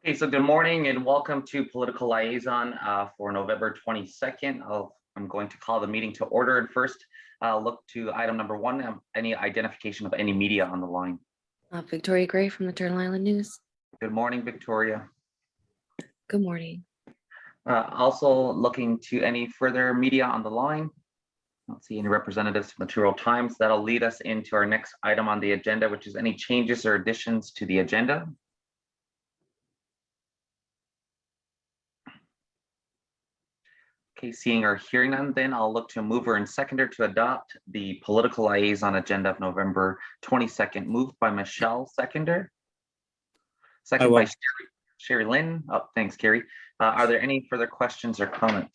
Okay, so good morning and welcome to Political Liaison for November 22nd. I'm going to call the meeting to order, and first look to item number one, any identification of any media on the line. Victoria Gray from the Turtle Island News. Good morning, Victoria. Good morning. Also looking to any further media on the line. I don't see any representatives from the Truro Times. That'll lead us into our next item on the agenda, which is any changes or additions to the agenda. Okay, seeing or hearing none, then I'll look to a mover and seconder to adopt the Political Liaison agenda of November 22nd, moved by Michelle, seconder. Second by Sherry Lynn. Oh, thanks, Carrie. Are there any further questions or comments?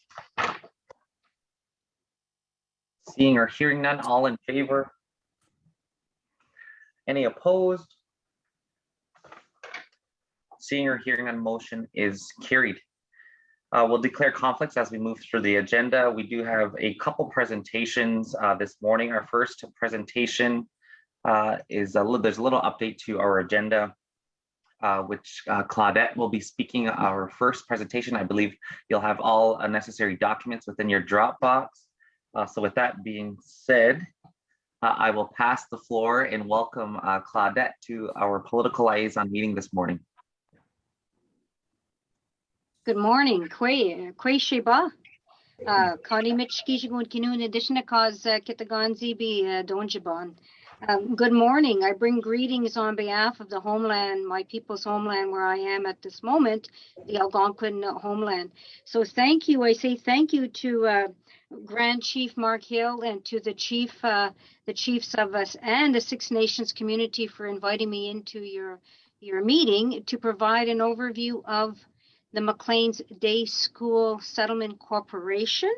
Seeing or hearing none, all in favor? Any opposed? Seeing or hearing none, motion is carried. We'll declare conflicts as we move through the agenda. We do have a couple presentations this morning. Our first presentation there's a little update to our agenda, which Claudette will be speaking our first presentation. I believe you'll have all necessary documents within your Dropbox. So with that being said, I will pass the floor and welcome Claudette to our Political Liaison meeting this morning. Good morning, Kwe Sheba. Kani Mitsukis kinu in addition to cause Kitaganzi be Donjabon. Good morning. I bring greetings on behalf of the homeland, my people's homeland, where I am at this moment, the Algonquin homeland. So thank you. I say thank you to Grand Chief Mark Hill and to the chiefs of us and the Six Nations community for inviting me into your meeting to provide an overview of the Maclean's Day School Settlement Corporation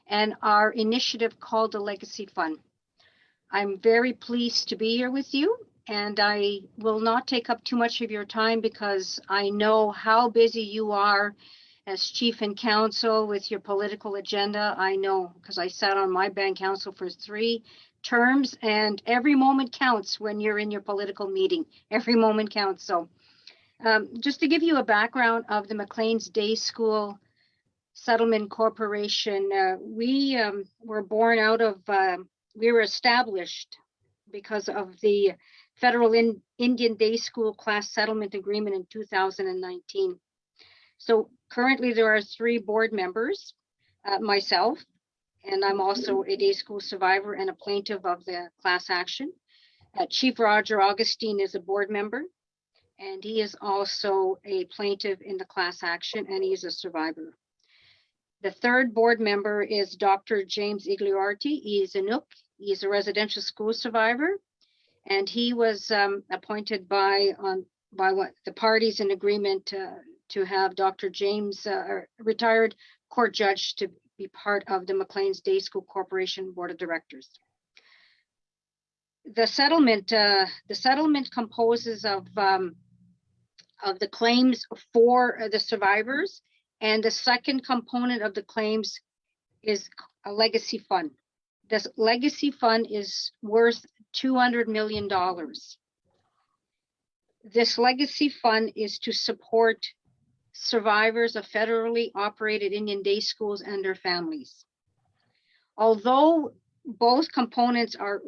and our initiative called the Legacy Fund. I'm very pleased to be here with you, and I will not take up too much of your time because I know how busy you are as chief and council with your political agenda. I know because I sat on my band council for 3 terms, and every moment counts when you're in your political meeting. Every moment counts. So just to give you a background of the Maclean's Day School Settlement Corporation, we were born out of, we were established because of the Federal Indian Day School Class Settlement Agreement in 2019. So currently there are 3 board members, myself, and I'm also a day school survivor and a plaintiff of the class action. Chief Roger Augustine is a board member, and he is also a plaintiff in the class action, and he is a survivor. The 3rd board member is Dr. James Igliarti. He is a Nook. He is a residential school survivor, and he was appointed by the parties in agreement to have Dr. James, a retired court judge, to be part of the Maclean's Day School Corporation Board of Directors. The settlement composes of the claims for the survivors, and the second component of the claims is a legacy fund. This legacy fund is worth $200 million. This legacy fund is to support survivors of federally operated Indian day schools and their families. Although both components are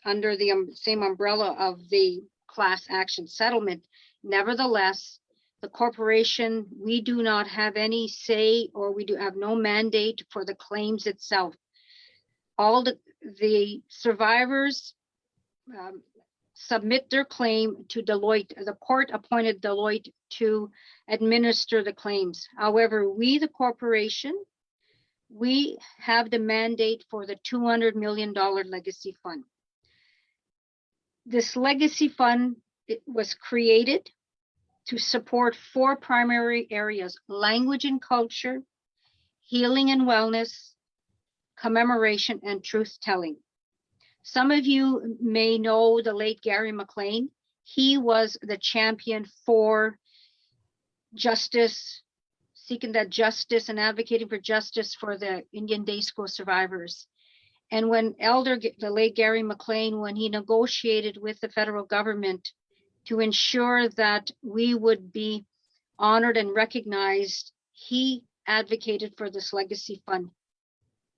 under the same umbrella of the class action settlement, nevertheless, the corporation, we do not have any say, or we do have no mandate for the claims itself. All the survivors submit their claim to Deloitte. The court appointed Deloitte to administer the claims. However, we, the corporation, we have the mandate for the $200 million legacy fund. This legacy fund, it was created to support 4 primary areas: language and culture, healing and wellness, commemoration, and truth-telling. Some of you may know the late Gary McLean. He was the champion for justice, seeking that justice and advocating for justice for the Indian Day School survivors. And when the late Gary McLean, when he negotiated with the federal government to ensure that we would be honored and recognized. He advocated for this legacy fund.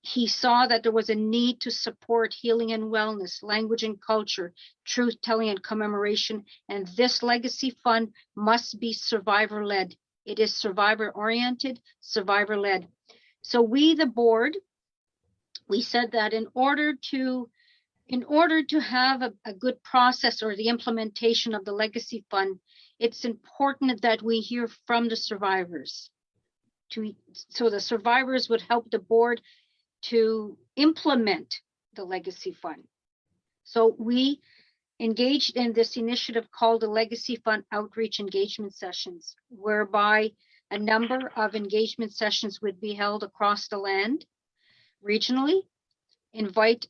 He saw that there was a need to support healing and wellness, language and culture, truth telling and commemoration, and this legacy fund must be survivor led. It is survivor oriented, survivor led. So we, the board, we said that in order to have a good process or the implementation of the legacy fund, it's important that we hear from the survivors. So the survivors would help the board to implement the legacy fund. So we engaged in this initiative called the Legacy Fund Outreach Engagement Sessions, whereby a number of engagement sessions would be held across the land, regionally, invite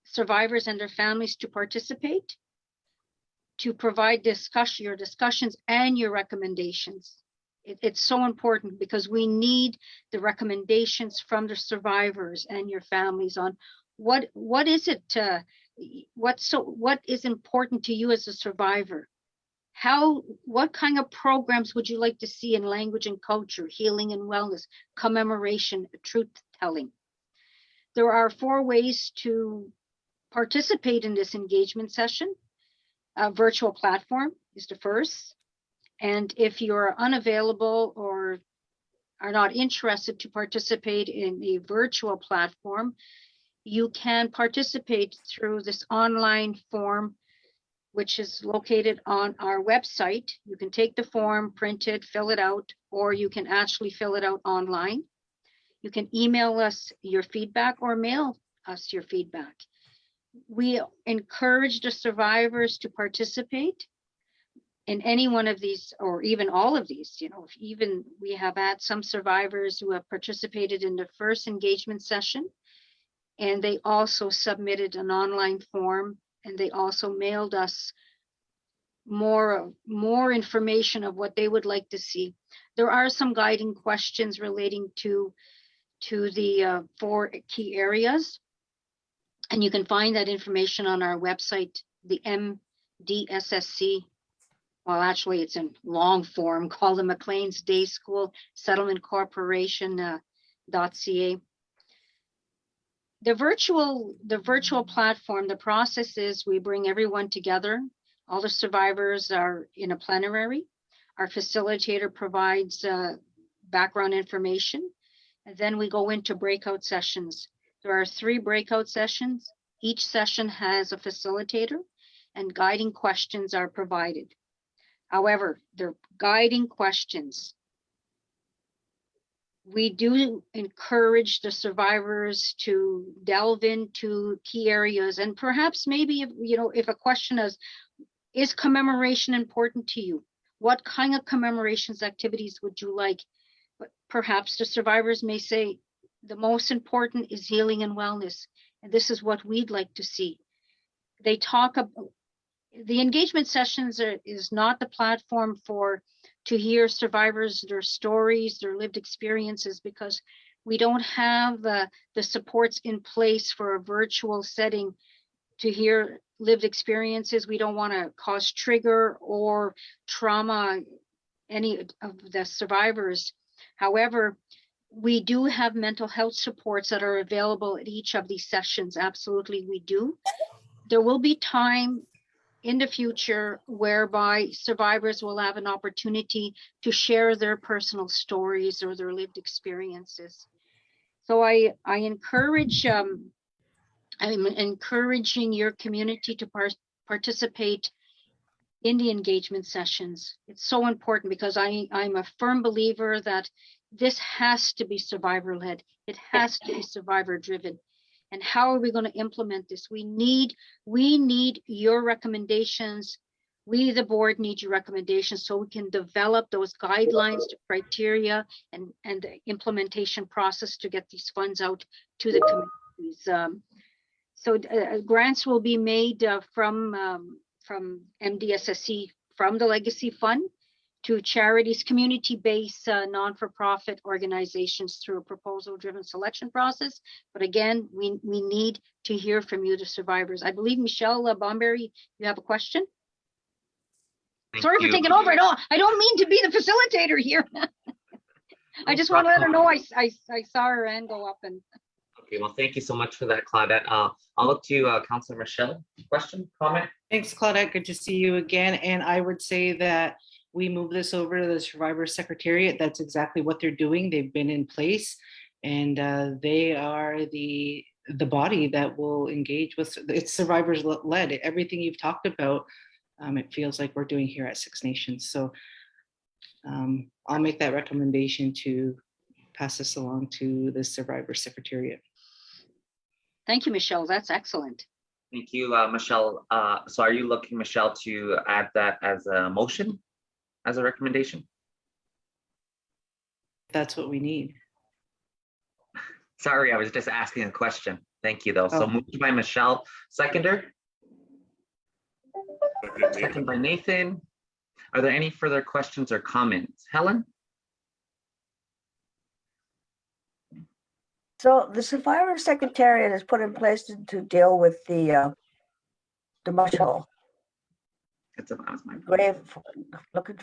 survivors and their families to participate, to provide your discussions and your recommendations. It's so important because we need the recommendations from the survivors and your families on what is it, what is important to you as a survivor? What kind of programs would you like to see in language and culture, healing and wellness, commemoration, truth telling? There are 4 ways to participate in this engagement session. A virtual platform is the first. And if you're unavailable or are not interested to participate in a virtual platform, you can participate through this online form, which is located on our website. You can take the form, print it, fill it out, or you can actually fill it out online. You can email us your feedback or mail us your feedback. We encourage the survivors to participate in any one of these, or even all of these. Even we have had some survivors who have participated in the first engagement session, and they also submitted an online form, and they also mailed us more information of what they would like to see. There are some guiding questions relating to the 4 key areas, and you can find that information on our website, the MDSSC. Well, actually, it's in long form called the McLean's Day School Settlement Corporation .ca. The virtual platform, the process is we bring everyone together. All the survivors are in a plenary. Our facilitator provides background information, and then we go into breakout sessions. There are 3 breakout sessions. Each session has a facilitator, and guiding questions are provided. However, they're guiding questions. We do encourage the survivors to delve into key areas, and perhaps maybe if a question is commemoration important to you? What kind of commemorations activities would you like? But perhaps the survivors may say the most important is healing and wellness, and this is what we'd like to see. They talk about the engagement sessions is not the platform to hear survivors, their stories, their lived experiences, because we don't have the supports in place for a virtual setting to hear lived experiences. We don't want to cause trigger or trauma any of the survivors. However, we do have mental health supports that are available at each of these sessions. Absolutely, we do. There will be time in the future whereby survivors will have an opportunity to share their personal stories or their lived experiences. So I encourage, I'm encouraging your community to participate in the engagement sessions. It's so important because I'm a firm believer that this has to be survivor-led. It has to be survivor-driven. And how are we going to implement this? We need your recommendations. We, the board, need your recommendations so we can develop those guidelines, the criteria, and the implementation process to get these funds out to the communities. So grants will be made from MDSSC, from the Legacy Fund, to charities, community-based non-for-profit organizations through a proposal-driven selection process. But again, we need to hear from you, the survivors. I believe, Michelle Bomberry, you have a question? Sorry for you. taking over. I don't mean to be the facilitator here. I just want to let her know I saw her hand go up. And Okay, well, thank you so much for that, Claudette. I'll look to Councilor Michelle. Question, comment? Thanks, Claudette. Good to see you again. And I would say that we move this over to the Survivor Secretariat. That's exactly what they're doing. They've been in place, and they are the body that will engage with. It's survivors led. Everything you've talked about, it feels like we're doing here at Six Nations. So I'll make that recommendation to pass this along to the Survivor Secretariat. thank you, Michelle. That's excellent. Thank you, Michelle. So are you looking, Michelle, to add that as a motion, as a recommendation? That's what we need. Sorry, I was just asking a question. Thank you, though. So Oh. moved by Michelle, seconder. Second by Nathan. Are there any further questions or comments? Helen? So the Survivor Secretariat is put in place to deal with the mushroom That was my grave, looking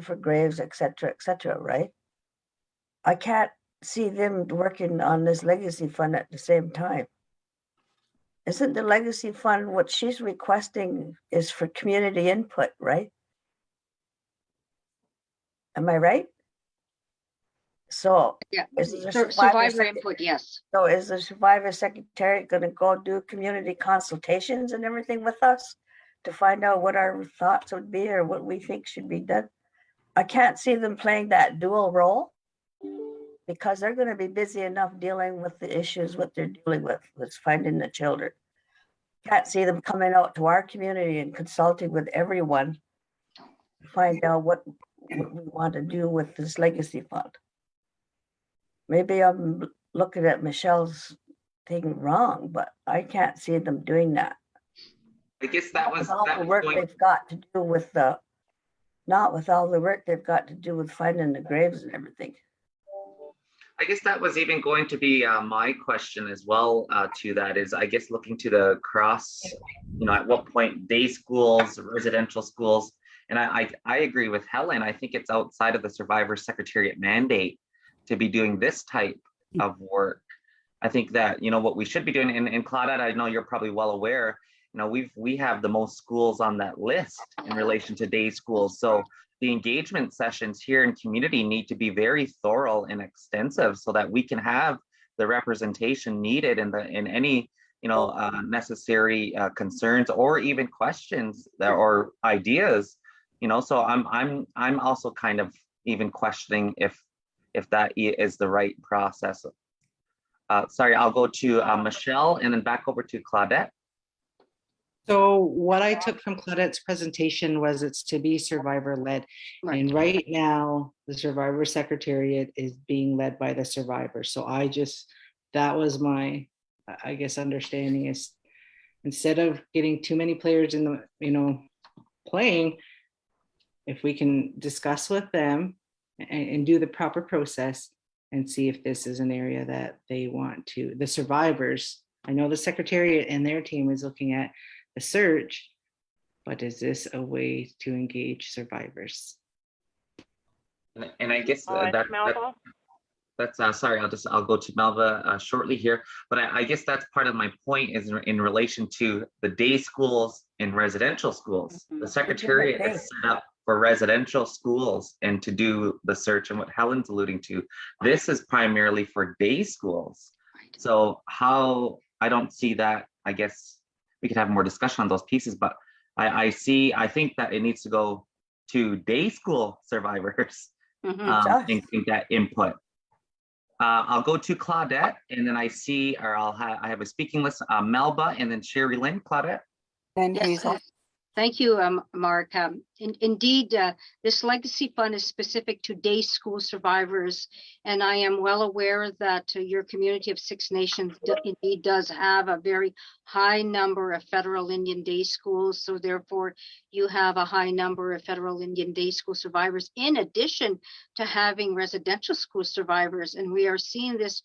for graves, etc., right? I can't see them working on this legacy fund at the same time. Isn't the legacy fund what she's requesting is for community input, right? Am I right? So Yeah. is the Survivor input, yes. So is the Survivor Secretariat going to go do community consultations and everything with us to find out what our thoughts would be or what we think should be done? I can't see them playing that dual role because they're going to be busy enough dealing with the issues what they're dealing with finding the children. Can't see them coming out to our community and consulting with everyone to find out what we want to do with this legacy fund. Maybe I'm looking at Michelle's thing wrong, but I can't see them doing that. I guess that was all the work they've got to do with not with all the work they've got to do with finding the graves and everything. I guess that was even going to be my question as well to that is, I guess, looking to the cross, at what point day schools, residential schools, and I agree with Helen. I think it's outside of the Survivor Secretariat mandate to be doing this type of work. I think that, what we should be doing, and Claudette, I know you're probably well aware, we have the most schools on that list in relation to day schools. So the engagement sessions here in community need to be very thorough and extensive so that we can have the representation needed in any necessary concerns or even questions or ideas. So I'm also kind of even questioning if that is the right process. Sorry, I'll go to Michelle and then back over to Claudette. So what I took from Claudette's presentation was it's to be survivor led. Right. And right now the Survivor Secretariat is being led by the survivors. So that was my, I guess, understanding is instead of getting too many players in the, playing, if we can discuss with them and do the proper process and see if this is an area that they want to, the survivors. I know the Secretariat and their team is looking at the search, but is this a way to engage survivors? And I guess that's sorry, I'll go to Melva shortly here, but I guess that's part of my point is in relation to the day schools and residential schools. The Secretariat is set up for residential schools and to do the search, and what Helen's alluding to, this is primarily for day schools. So how, I don't see that, I guess we could have more discussion on those pieces, but I think that it needs to go to day school survivors and that input. I'll go to Claudette, and then I have a speaking list, Melba, and then Sherry Lynn. Claudette. And Yes, thank you, Mark. Indeed, this legacy fund is specific to day school survivors, and I am well aware that your community of Six Nations indeed does have a very high number of federal Indian day schools. So therefore, you have a high number of federal Indian day school survivors, in addition to having residential school survivors. And we are seeing this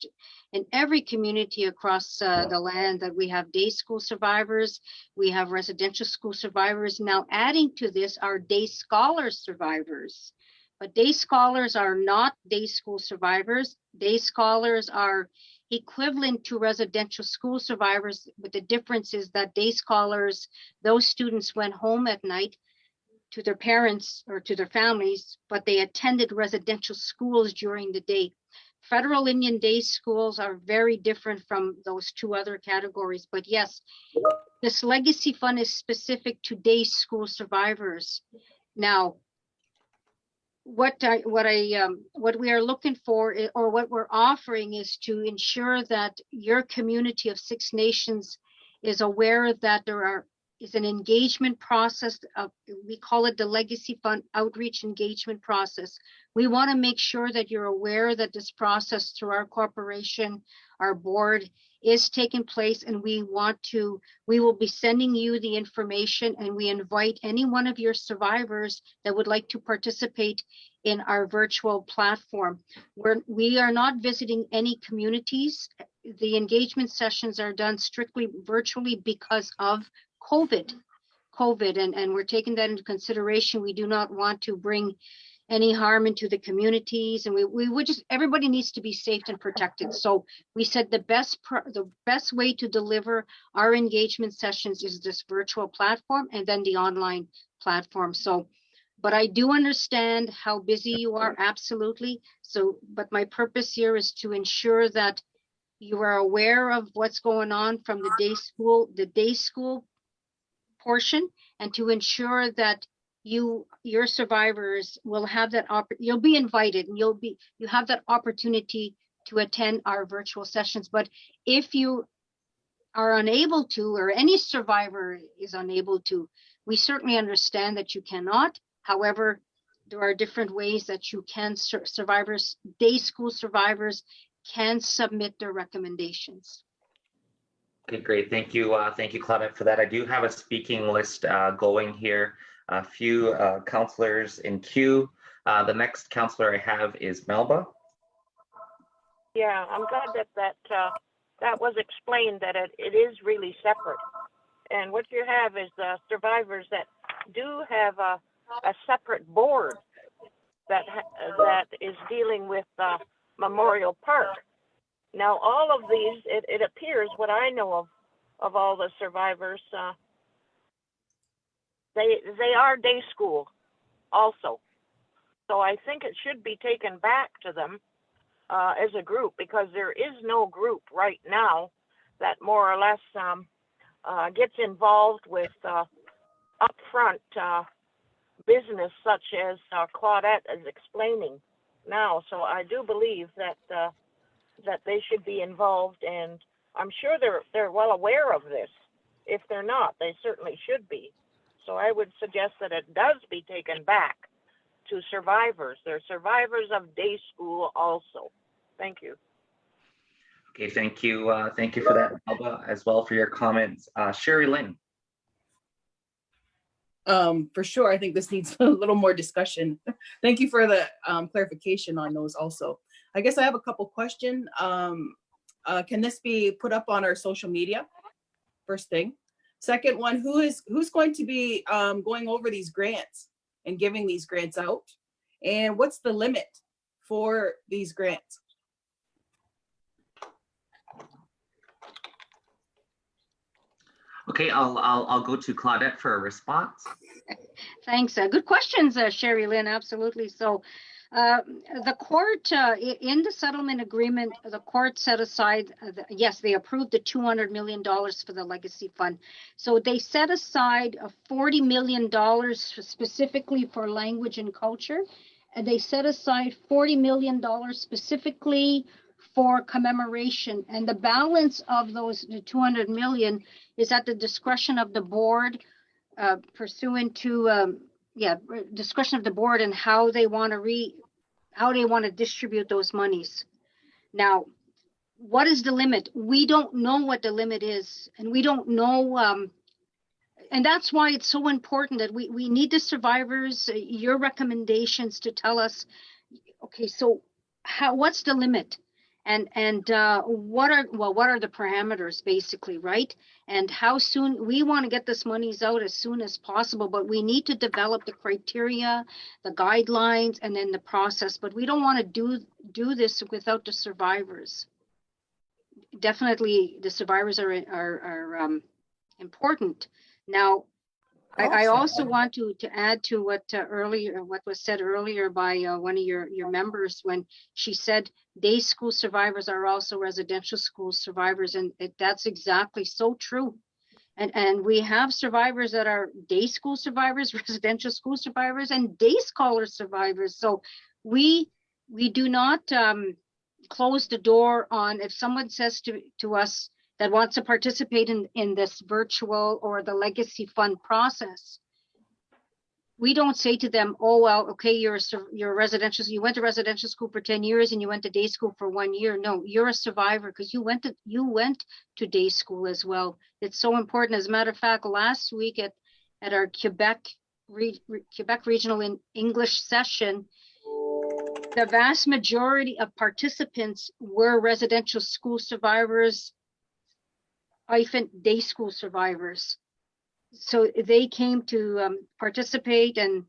in every community across the land, that we have day school survivors, we have residential school survivors. Now, adding to this are day scholar survivors. But day scholars are not day school survivors. Day scholars are equivalent to residential school survivors, but the difference is that day scholars, those students went home at night to their parents or to their families, but they attended residential schools during the day. Federal Indian day schools are very different from those two other categories. But yes, this legacy fund is specific to day school survivors. Now, what we are looking for, or what we're offering, is to ensure that your community of Six Nations is aware that there is an engagement process. We call it the Legacy Fund Outreach Engagement Process. We want to make sure that you're aware that this process through our corporation, our board, is taking place, and we will be sending you the information, and we invite any one of your survivors that would like to participate in our virtual platform. We are not visiting any communities. The engagement sessions are done strictly virtually because of COVID, and we're taking that into consideration. We do not want to bring any harm into the communities, and we would just, everybody needs to be safe and protected. So we said the best way to deliver our engagement sessions is this virtual platform, and then the online platform. So, but I do understand how busy you are, absolutely. So, but my purpose here is to ensure that you are aware of what's going on from the day school portion, and to ensure that your survivors will have that you'll be invited, and you have that opportunity to attend our virtual sessions. But if you are unable to, or any survivor is unable to, we certainly understand that you cannot. However, there are different ways that you can, day school survivors can submit their recommendations. Okay, great. Thank you, Claudette, for that. I do have a speaking list going here. A few counselors in queue. The next counselor I have is Melba. Yeah, I'm glad that was explained, that it is really separate. And what you have is survivors that do have a separate board that is dealing with Memorial Park. Now, all of these, it appears, what I know of all the survivors, they are day school also. So I think it should be taken back to them as a group, because there is no group right now that more or less gets involved with upfront business such as Claudette is explaining now. So I do believe that they should be involved, and I'm sure they're well aware of this. If they're not, they certainly should be. So I would suggest that it does be taken back to survivors. They're survivors of day school also. Thank you. Okay, thank you. Thank you for that, Melba, as well for your comments. Sherry Lynn. For sure, I think this needs a little more discussion. Thank you for the clarification on those also. I guess I have a couple questions. Can this be put up on our social media? First thing. Second one, who's going to be going over these grants and giving these grants out? And what's the limit for these grants? Okay, I'll go to Claudette for a response. Thanks. Good questions, Sherry Lynn. Absolutely. So the court, in the settlement agreement, the court set aside, yes, they approved the $200 million for the legacy fund. So they set aside $40 million specifically for language and culture. And they set aside $40 million specifically for commemoration. And the balance of the 200 million is at the discretion of the board, pursuant to discretion of the board, and how they want to distribute those monies. Now, what is the limit? We don't know what the limit is, and we don't know, and that's why it's so important that we need the survivors, your recommendations to tell us, okay, so what's the limit? And what are the parameters basically, right? And how soon we want to get this monies out as soon as possible, but we need to develop the criteria, the guidelines, and then the process. But we don't want to do this without the survivors. Definitely, the survivors are important. Now, I also want to add to what was said earlier by one of your members when she said day school survivors are also residential school survivors, and that's exactly so true. And we have survivors that are day school survivors, residential school survivors, and day scholar survivors. So we do not close the door on if someone says to us that wants to participate in this virtual or the legacy fund process. We don't say to them, oh, well, okay, you're residential, you went to residential school for 10 years and you went to day school for 1 year. No, you're a survivor because you went to day school as well. It's so important. As a matter of fact, last week at our Quebec Regional English session, the vast majority of participants were residential school survivors, day school survivors. So they came to participate and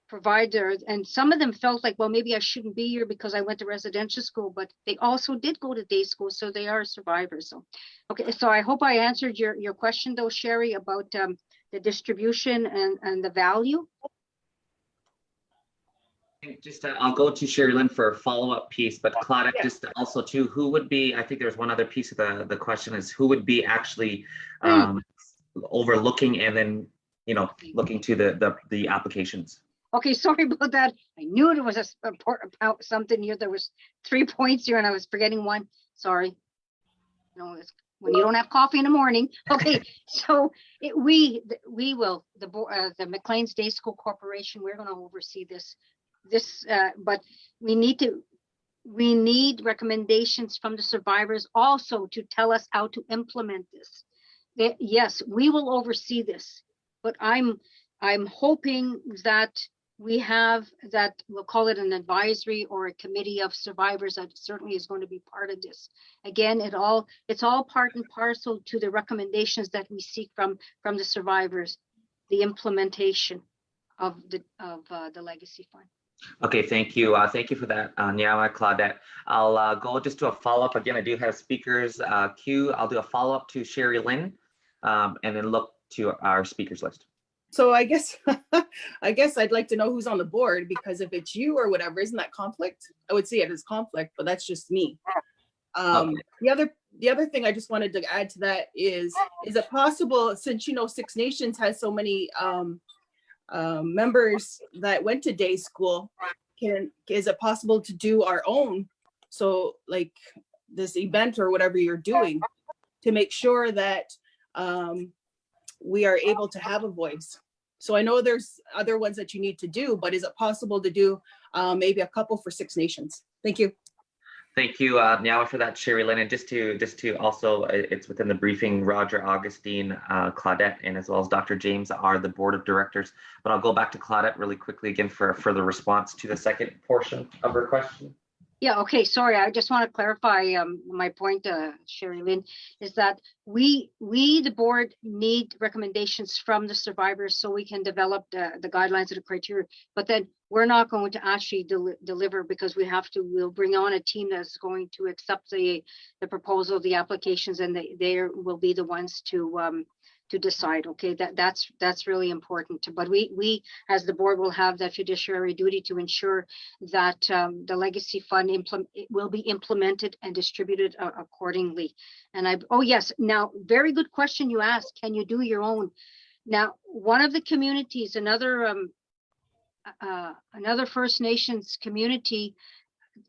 provide and some of them felt like, well, maybe I shouldn't be here because I went to residential school, but they also did go to day school, so they are survivors. So, okay, so I hope I answered your question though, Sherry, about the distribution and the value. Just I'll go to Sherry Lynn for a follow-up piece, but Claudette, just also too, who would be, I think there's one other piece of the question is who would be actually overlooking and then, looking to the applications. Okay, sorry about that. I knew there was about something here. There was 3 points here and I was forgetting one. Sorry. It's when you don't have coffee in the morning. Okay, so we will, the McLean's Day School Corporation, we're going to oversee this, but we need recommendations from the survivors also to tell us how to implement this. Yes, we will oversee this, but I'm hoping that we have that, we'll call it an advisory or a committee of survivors that certainly is going to be part of this. Again, it's all part and parcel to the recommendations that we seek from the survivors, the implementation of the legacy fund. Okay, thank you. Thank you for that, Nyama, Claudette. I'll go just to a follow-up. Again, I do have speakers queue. I'll do a follow-up to Sherry Lynn and then look to our speakers list. So I guess I'd like to know who's on the board, because if it's you or whatever, isn't that conflict? I would see it as conflict, but that's just me. Okay. The other thing I just wanted to add to that is it possible, since Six Nations has so many members that went to day school, is it possible to do our own, so like this event or whatever you're doing, to make sure that we are able to have a voice? So I know there's other ones that you need to do, but is it possible to do maybe a couple for Six Nations? Thank you. Thank you, Nyama, for that, Sherry Lynn. And just to also, it's within the briefing, Roger, Augustine, Claudette, and as well as Dr. James are the board of directors. But I'll go back to Claudette really quickly again for a further response to the second portion of her question. Yeah, okay, sorry, I just want to clarify my point, Sherry Lynn, is that we the board need recommendations from the survivors so we can develop the guidelines and the criteria, but then we're not going to actually deliver, because we'll bring on a team that's going to accept the proposal, the applications, and they will be the ones to decide. Okay, that's really important. But we as the board will have that fiduciary duty to ensure that the legacy fund will be implemented and distributed accordingly. And oh yes, now very good question you asked. Can you do your own? Now, one of the communities, another First Nations community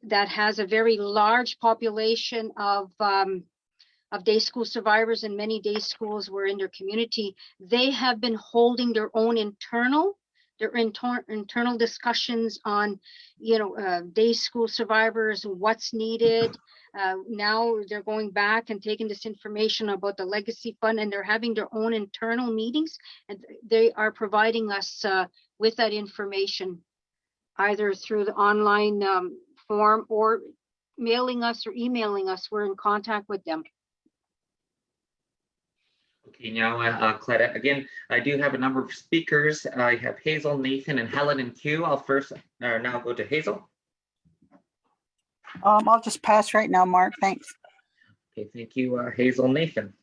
that has a very large population of day school survivors, and many day schools were in their community, they have been holding their own internal their internal discussions on, day school survivors, what's needed. Now they're going back and taking this information about the legacy fund, and they're having their own internal meetings, and they are providing us with that information either through the online form or mailing us or emailing us. We're in contact with them. Okay, now, Claudette, again, I do have a number of speakers. I have Hazel, Nathan, and Helen in queue. I'll first now go to Hazel. I'll just pass right now, Mark. Thanks. Okay, thank you, Hazel. Nathan.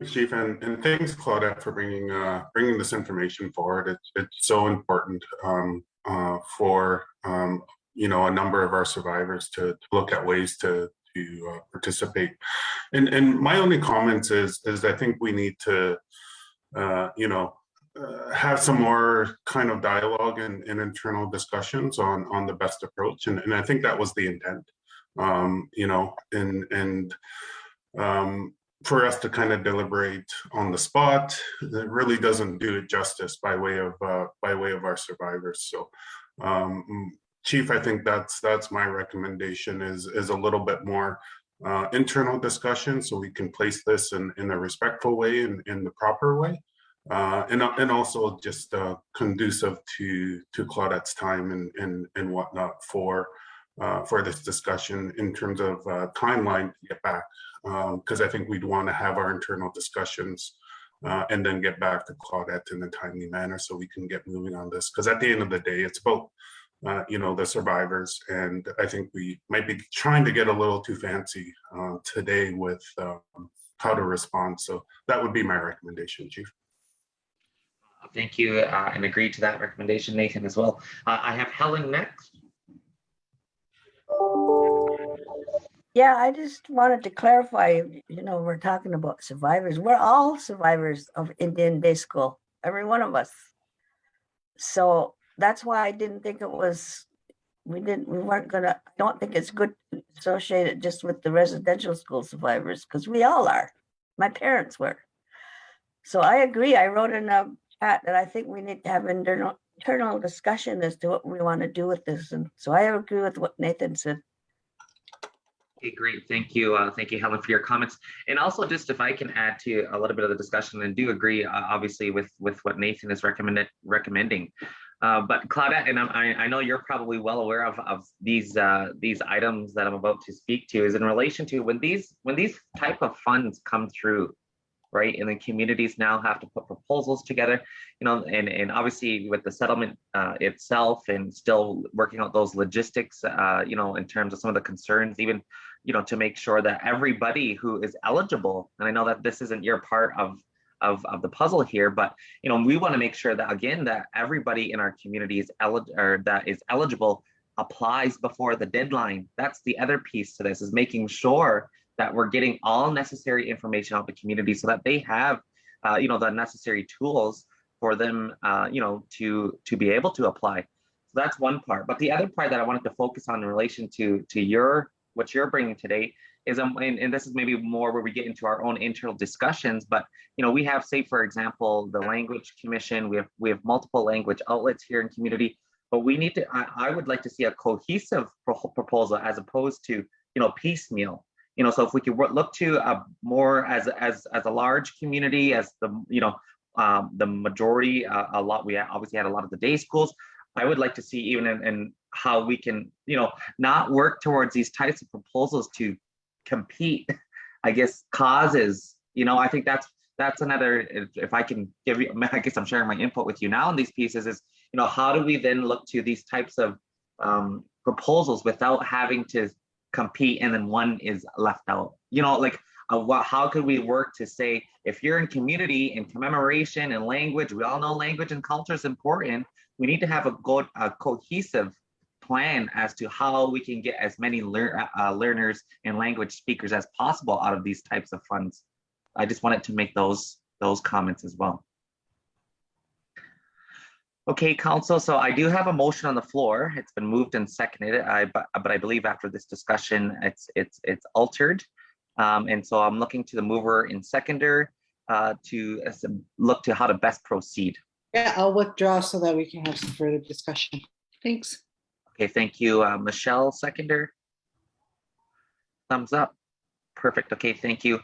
Chief, and thanks, Claudette, for bringing this information forward. It's so important for a number of our survivors to look at ways to participate. And my only comments is I think we need to have some more kind of dialogue and internal discussions on the best approach. And I think that was the intent, for us to kind of deliberate on the spot. It really doesn't do it justice by way of our survivors. So Chief, I think that's my recommendation is a little bit more internal discussion, so we can place this in a respectful way and in the proper way, and also just conducive to Claudette's time and whatnot for this discussion in terms of timeline to get back, because I think we'd want to have our internal discussions and then get back to Claudette in a timely manner so we can get moving on this. Because at the end of the day, it's about the survivors, and I think we might be trying to get a little too fancy today with how to respond. So that would be my recommendation, Chief. Thank you, and agree to that recommendation, Nathan, as well. I have Helen next. Yeah, I just wanted to clarify, we're talking about survivors. We're all survivors of Indian Day School, every one of us. So that's why I didn't think we don't think it's good to associate it just with the residential school survivors, because we all are. My parents were. So I agree. I wrote in a chat that I think we need to have internal discussion as to what we want to do with this. And so I agree with what Nathan said. Okay, great. Thank you. Thank you, Helen, for your comments. And also, just if I can add to a little bit of the discussion, and do agree, obviously, with what Nathan is recommending. But Claudette, and I know you're probably well aware of these items that I'm about to speak to, is in relation to when these type of funds come through, right? And the communities now have to put proposals together, and obviously with the settlement itself, and still working out those logistics, in terms of some of the concerns, even, to make sure that everybody who is eligible, and I know that this isn't your part of the puzzle here, but we want to make sure that, again, that everybody in our community is eligible applies before the deadline. That's the other piece to this, is making sure that we're getting all necessary information out to the community so that they have the necessary tools for them to be able to apply. So that's one part. But the other part that I wanted to focus on in relation to what you're bringing today is, and this is maybe more where we get into our own internal discussions, but we have, say, for example, the Language Commission, we have multiple language outlets here in community, but we need to, I would like to see a cohesive proposal as opposed to piecemeal. So if we could look to more as a large community, as the majority, a lot, we obviously had a lot of the day schools. I would like to see even in how we can, not work towards these types of proposals to compete, I guess, causes. I think that's another, if I can give you, I guess I'm sharing my input with you now on these pieces, is, how do we then look to these types of proposals without having to compete and then one is left out? How could we work to say, if you're in community and commemoration and language, we all know language and culture is important, we need to have a cohesive plan as to how we can get as many learners and language speakers as possible out of these types of funds. I just wanted to make those comments as well. Okay, Council, so I do have a motion on the floor. It's been moved and seconded, but I believe after this discussion, it's altered. And so I'm looking to the mover and seconder. to look to how to best proceed. Yeah, I'll withdraw so that we can have some further discussion. Thanks. Okay, thank you. Michelle, seconder. Thumbs up. Perfect. Okay, thank you.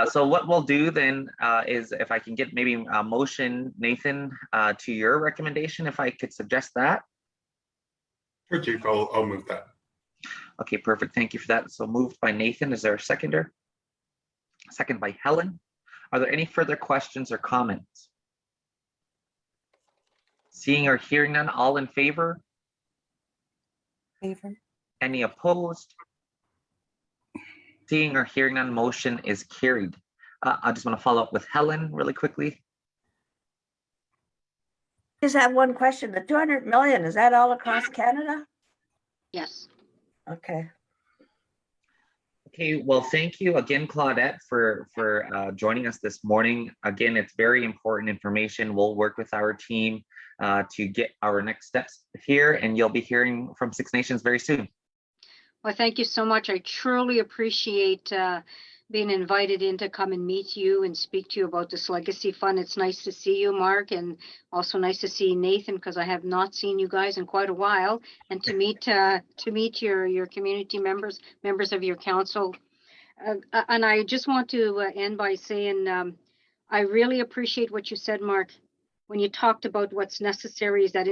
So what we'll do then is if I can get maybe a motion, Nathan, to your recommendation, if I could suggest that. Sure, Chief, I'll move that. Okay, perfect. Thank you for that. So moved by Nathan. Is there a seconder? Second by Helen. Are there any further questions or comments? Seeing or hearing none, all in favor? Favor. Any opposed? Seeing or hearing none, motion is carried. I just want to follow up with Helen really quickly. Just have one question. The 200 million, is that all across Canada? Yes. Okay. Okay, well, thank you again, Claudette, for joining us this morning. Again, it's very important information. We'll work with our team to get our next steps here, and you'll be hearing from Six Nations very soon. Well, thank you so much. I truly appreciate being invited in to come and meet you and speak to you about this legacy fund. It's nice to see you, Mark, and also nice to see Nathan, because I have not seen you guys in quite a while, and to meet your community members of your council. And I just want to end by saying I really appreciate what you said, Mark, when you talked about what's necessary is that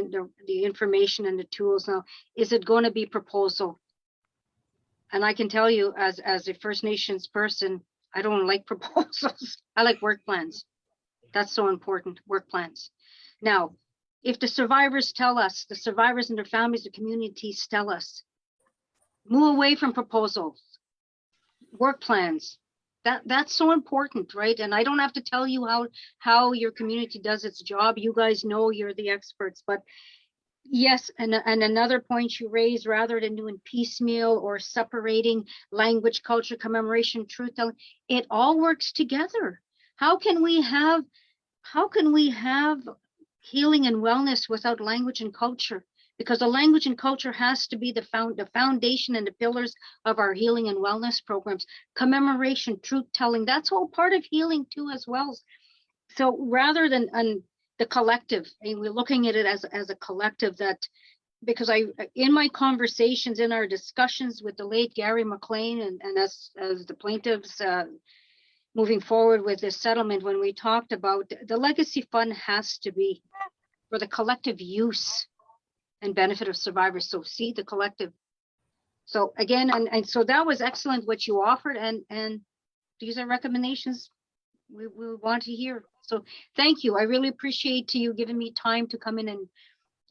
the information and the tools. Now, is it going to be proposal? And I can tell you, as a First Nations person, I don't like proposals. I like work plans. That's so important, work plans. Now, if the survivors tell us, the survivors and their families, the communities tell us, move away from proposals, work plans. That's so important, right? And I don't have to tell you how your community does its job. You guys know, you're the experts, but yes, and another point you raised, rather than doing piecemeal or separating language, culture, commemoration, truth telling, it all works together. How can we have healing and wellness without language and culture? Because the language and culture has to be the foundation and the pillars of our healing and wellness programs. Commemoration, truth telling, that's all part of healing too as well. So rather than the collective, and we're looking at it as a collective, that because in my conversations, in our discussions with the late Gary McLean and as the plaintiffs moving forward with this settlement, when we talked about the legacy fund has to be for the collective use and benefit of survivors. So see the collective. So again, and so that was excellent what you offered, and these are recommendations we want to hear. So thank you. I really appreciate you giving me time to come in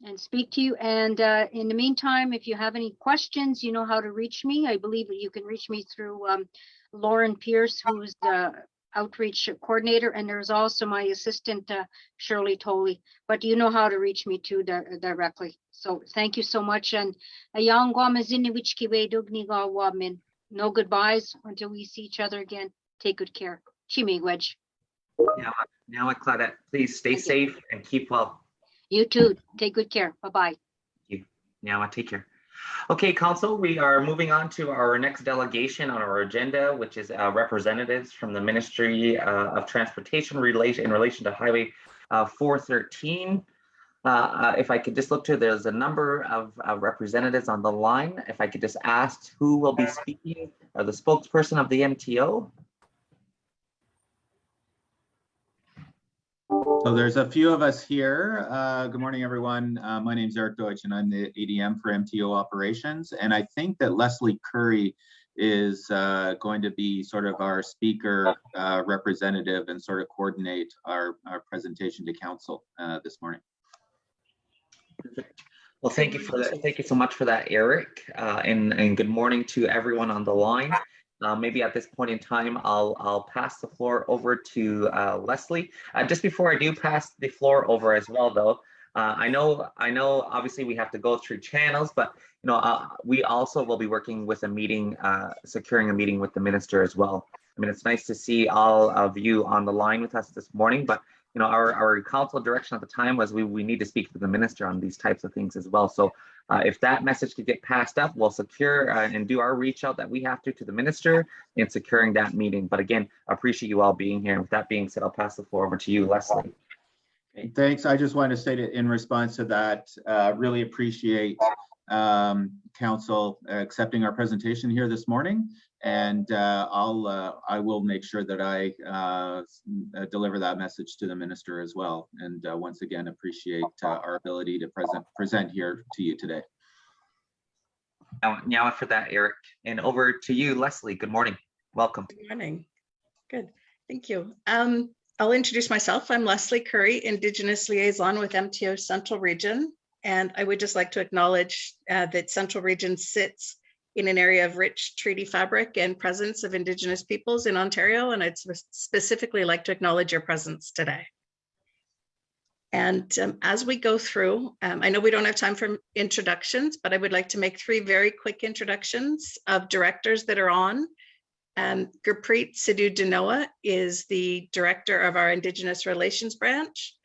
and speak to you. And in the meantime, if you have any questions, you know how to reach me. I believe that you can reach me through Lauren Pierce, who's the outreach coordinator, and there's also my assistant, Shirley Tolley. But you know how to reach me too directly. So thank you so much. And no goodbyes until we see each other again. Take good care. Chimigwedge. Now, Claudette, please stay safe and keep well. You too. Take good care. Bye-bye. Thank you. Now, take care. Okay, Council, we are moving on to our next delegation on our agenda, which is representatives from the Ministry of Transportation in relation to Highway 413. If I could just look to, there's a number of representatives on the line. If I could just ask who will be speaking, or the spokesperson of the MTO. So there's a few of us here. Good morning, everyone. My name is Eric Deutsch, and I'm the ADM for MTO operations. And I think that Leslie Curry is going to be sort of our speaker representative and sort of coordinate our presentation to council this morning. Perfect. Well, thank you for that. Thank you so much for that, Eric. And good morning to everyone on the line. Maybe at this point in time, I'll pass the floor over to Leslie. Just before I do pass the floor over as well, though, I know obviously we have to go through channels, but we also will be working with a meeting, securing a meeting with the minister as well. I mean, it's nice to see all of you on the line with us this morning, but our council direction at the time was we need to speak to the minister on these types of things as well. So if that message could get passed up, we'll secure and do our reach out that we have to the minister in securing that meeting. But again, I appreciate you all being here. And with that being said, I'll pass the floor over to you, Leslie. Thanks. I just want to say that in response to that, really appreciate council accepting our presentation here this morning. And I will make sure that I deliver that message to the minister as well. And once again, appreciate our ability to present here to you today. Now for that, Eric, and over to you, Leslie. Good morning. Welcome. Good morning. Good. Thank you. I'll introduce myself. I'm Leslie Curry, Indigenous Liaison with MTO Central Region. And I would just like to acknowledge that Central Region sits in an area of rich treaty fabric and presence of Indigenous peoples in Ontario. And I'd specifically like to acknowledge your presence today. And as we go through, I know we don't have time for introductions, but I would like to make 3 very quick introductions of directors that are on. Gurpreet Sidhu Danoa is the director of our Indigenous Relations branch.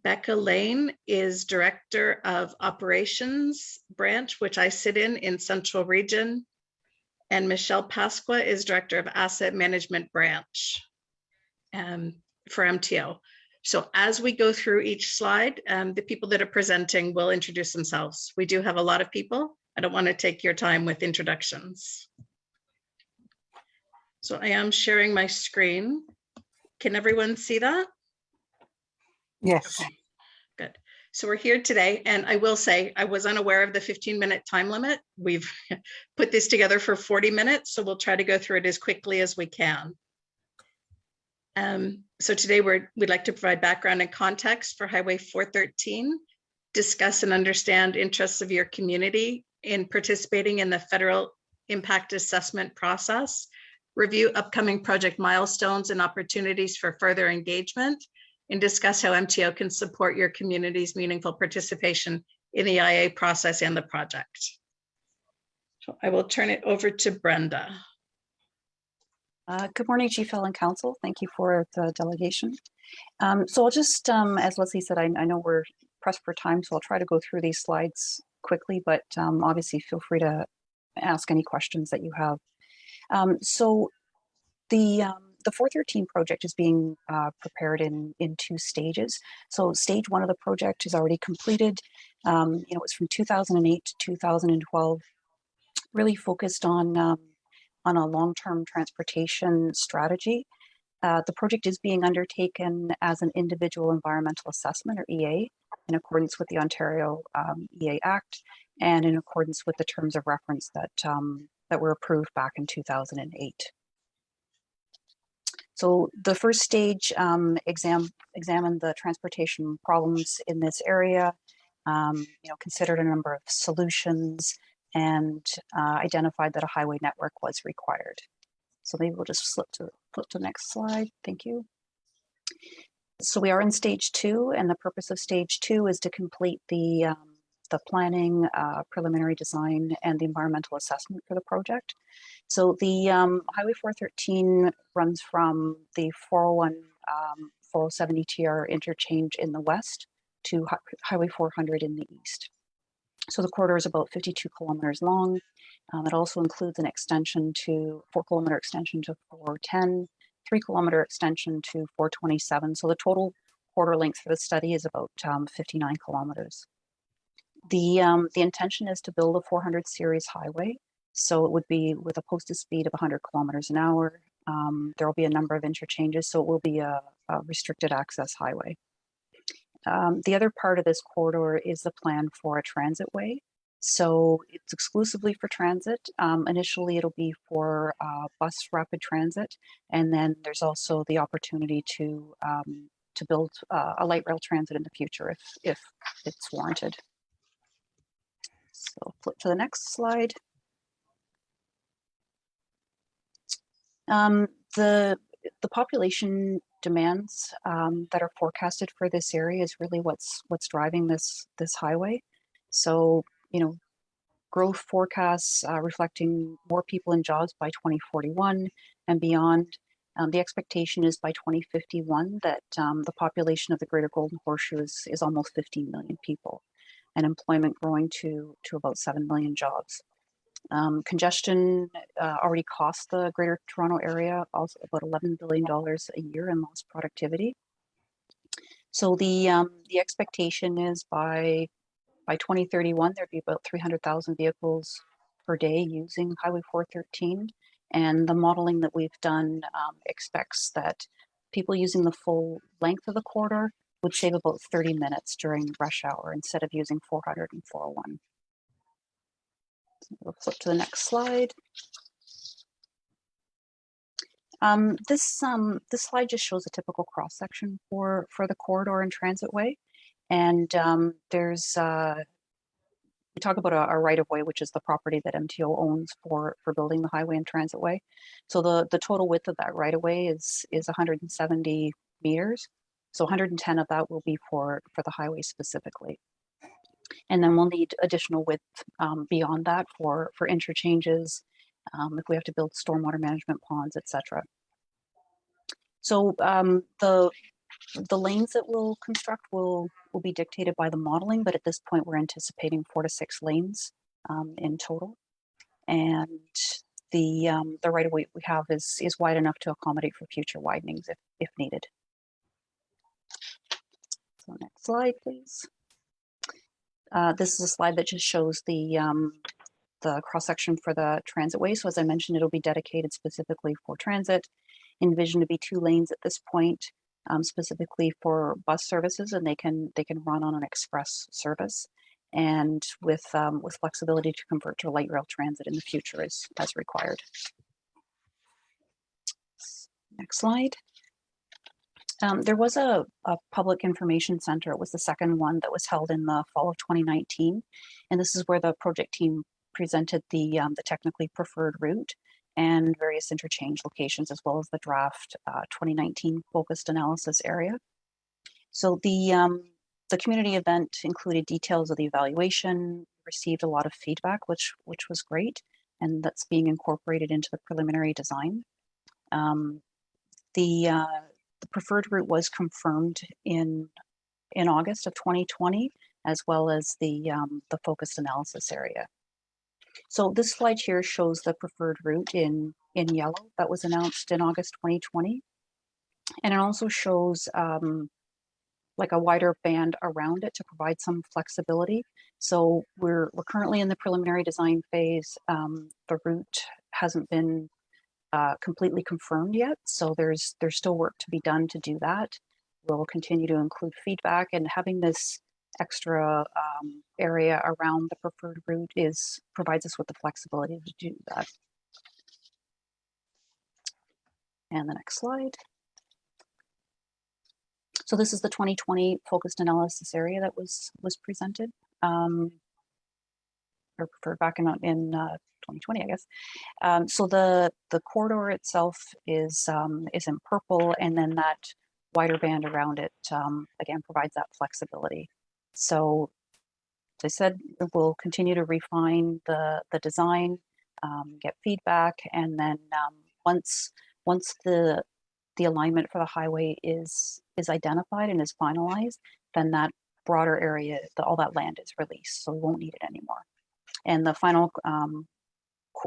Becca Lane is director of Operations branch, which I sit in Central Region. And Michelle Pasqua is director of Asset Management branch for MTO. So as we go through each slide, the people that are presenting will introduce themselves. We do have a lot of people. I don't want to take your time with introductions. So I am sharing my screen. Can everyone see that? Yes. Okay, good. So we're here today, and I will say I was unaware of the 15-minute time limit. We've put this together for 40 minutes, so we'll try to go through it as quickly as we can. So today we'd like to provide background and context for Highway 413, discuss and understand interests of your community in participating in the federal impact assessment process, review upcoming project milestones and opportunities for further engagement, and discuss how MTO can support your community's meaningful participation in the IA process and the project. So I will turn it over to Brenda. Good morning, Chief Hill and Council. Thank you for the delegation. So I'll just, as Leslie said, I know we're pressed for time, so I'll try to go through these slides quickly, but obviously feel free to ask any questions that you have. So the 413 project is being prepared in 2 stages. So stage 1 of the project is already completed. It's from 2008 to 2012, really focused on a long-term transportation strategy. The project is being undertaken as an individual environmental assessment, or EA, in accordance with the Ontario EA Act and in accordance with the terms of reference that were approved back in 2008. So the first stage examined the transportation problems in this area, considered a number of solutions, and identified that a highway network was required. So maybe we'll just flip to the next slide. Thank you. So we are in stage 2, and the purpose of stage 2 is to complete the planning, preliminary design, and the environmental assessment for the project. So the Highway 413 runs from the 401, 407 ETR interchange in the west to Highway 400 in the east. So the corridor is about 52 kilometers long. It also includes an extension to 4-kilometer extension to 410, 3-kilometer extension to 427. So the total corridor length for the study is about 59 kilometers. The intention is to build a 400 series highway. So it would be with a posted speed of 100 kilometers an hour. There will be a number of interchanges, so it will be a restricted access highway. The other part of this corridor is the plan for a transit way. So it's exclusively for transit. Initially, it'll be for bus rapid transit, and then there's also the opportunity to build a light rail transit in the future if it's warranted. So flip to the next slide. The population demands that are forecasted for this area is really what's driving this highway. So, growth forecasts reflecting more people and jobs by 2041 and beyond. The expectation is by 2051 that the population of the Greater Golden Horseshoe is almost 15 million people, and employment growing to about 7 million jobs. Congestion already costs the Greater Toronto Area also about $11 billion a year in lost productivity. So the expectation is by 2031 there'd be about 300,000 vehicles per day using Highway 413, and the modeling that we've done expects that people using the full length of the corridor would save about 30 minutes during rush hour instead of using 400 and 401. We'll flip to the next slide. This slide just shows a typical cross section for the corridor and transitway, and there's we talk about a right of way, which is the property that MTO owns for building the highway and transitway. So the total width of that right of way is 170 meters. So 110 of that will be for the highway specifically. And then we'll need additional width beyond that for interchanges, if we have to build stormwater management ponds, etc. So the lanes that we'll construct will be dictated by the modeling, but at this point we're anticipating 4 to 6 lanes in total. And the right of way we have is wide enough to accommodate for future widenings if needed. So next slide, please. This is a slide that just shows the cross section for the transitway. So as I mentioned, it'll be dedicated specifically for transit. Envisioned to be 2 lanes at this point, specifically for bus services, and they can run on an express service, and with flexibility to convert to light rail transit in the future as required. Next slide. There was a public information center. It was the second one that was held in the fall of 2019, and this is where the project team presented the technically preferred route and various interchange locations, as well as the draft 2019 focused analysis area. So the community event included details of the evaluation, received a lot of feedback, which was great, and that's being incorporated into the preliminary design. The preferred route was confirmed in August of 2020, as well as the focused analysis area. So this slide here shows the preferred route in yellow that was announced in August 2020. And it also shows like a wider band around it to provide some flexibility. So we're currently in the preliminary design phase. The route hasn't been completely confirmed yet. So there's still work to be done to do that. We'll continue to include feedback, and having this extra area around the preferred route provides us with the flexibility to do that. And the next slide. So this is the 2020 focused analysis area that was presented, or preferred back in 2020, I guess. So the corridor itself is in purple, and then that wider band around it again provides that flexibility. So as I said, we'll continue to refine the design, get feedback, and then once the alignment for the highway is identified and is finalized, then that broader area, all that land is released, so we won't need it anymore. And the final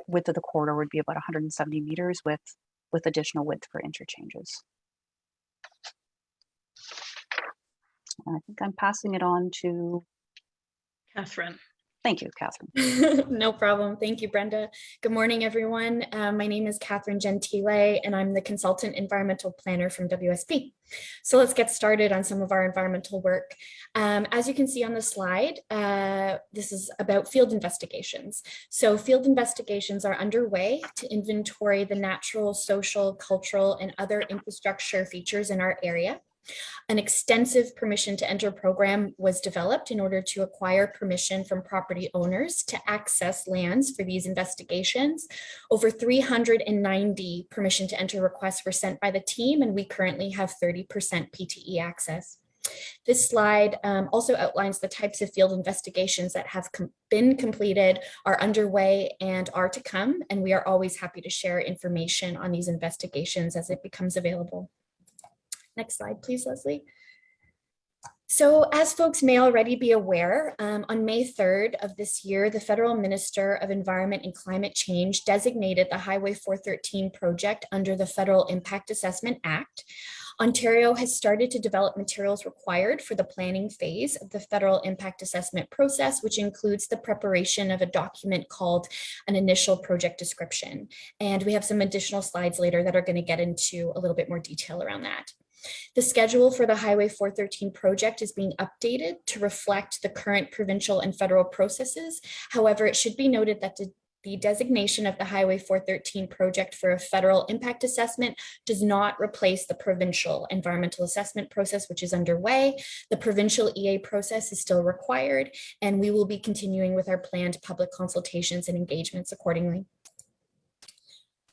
width of the corridor would be about 170 meters with additional width for interchanges. I think I'm passing it on to Catherine. Thank you, Catherine. No problem. Thank you, Brenda. Good morning, everyone. My name is Catherine Gentile, and I'm the consultant environmental planner from WSP. So let's get started on some of our environmental work. As you can see on the slide, this is about field investigations. So field investigations are underway to inventory the natural, social, cultural, and other infrastructure features in our area. An extensive permission to enter program was developed in order to acquire permission from property owners to access lands for these investigations. Over 390 permission to enter requests were sent by the team, and we currently have 30% PTE access. This slide also outlines the types of field investigations that have been completed, are underway, and are to come. And we are always happy to share information on these investigations as it becomes available. Next slide, please, Leslie. So as folks may already be aware, on May 3rd of this year, the Federal Minister of Environment and Climate Change designated the Highway 413 project under the Federal Impact Assessment Act. Ontario has started to develop materials required for the planning phase of the federal impact assessment process, which includes the preparation of a document called an initial project description. And we have some additional slides later that are going to get into a little bit more detail around that. The schedule for the Highway 413 project is being updated to reflect the current provincial and federal processes. However, it should be noted that the designation of the Highway 413 project for a federal impact assessment does not replace the provincial environmental assessment process, which is underway. The provincial EA process is still required, and we will be continuing with our planned public consultations and engagements accordingly.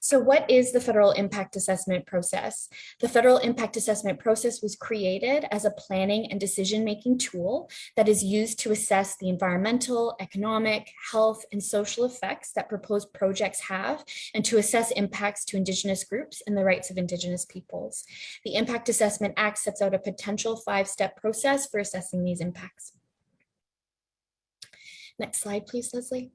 So what is the federal impact assessment process? The federal impact assessment process was created as a planning and decision-making tool that is used to assess the environmental, economic, health, and social effects that proposed projects have, and to assess impacts to Indigenous groups and the rights of Indigenous peoples. The Impact Assessment Act sets out a potential 5-step process for assessing these impacts. Next slide, please, Leslie.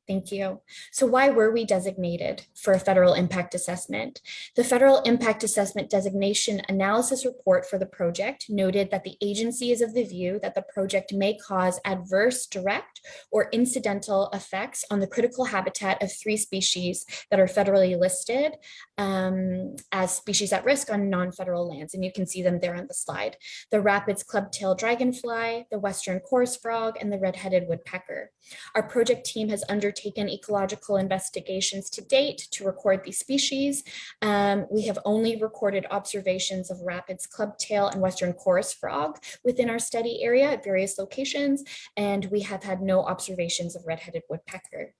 Thank you. So why were we designated for a federal impact assessment? The federal impact assessment designation analysis report for the project noted that the agency is of the view that the project may cause adverse direct or incidental effects on the critical habitat of 3 species that are federally listed as species at risk on non-federal lands. And you can see them there on the slide. The Rapids club-tailed dragonfly, the western chorus frog, and the red-headed woodpecker. Our project team has undertaken ecological investigations to date to record these species. We have only recorded observations of Rapids clubtail and western chorus frog within our study area at various locations, and we have had no observations of red-headed woodpecker.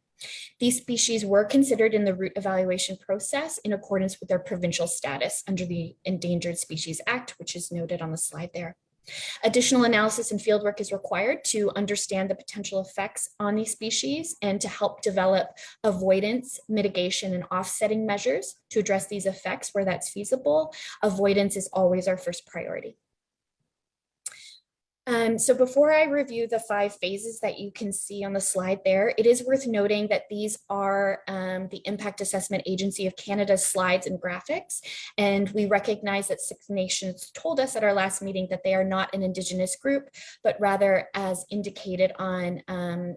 These species were considered in the route evaluation process in accordance with their provincial status under the Endangered Species Act, which is noted on the slide there. Additional analysis and fieldwork is required to understand the potential effects on these species and to help develop avoidance, mitigation, and offsetting measures to address these effects where that's feasible. Avoidance is always our first priority. So before I review the 5 phases that you can see on the slide there, it is worth noting that these are the Impact Assessment Agency of Canada's slides and graphics. And we recognize that 6 Nations told us at our last meeting that they are not an Indigenous group, but rather as indicated on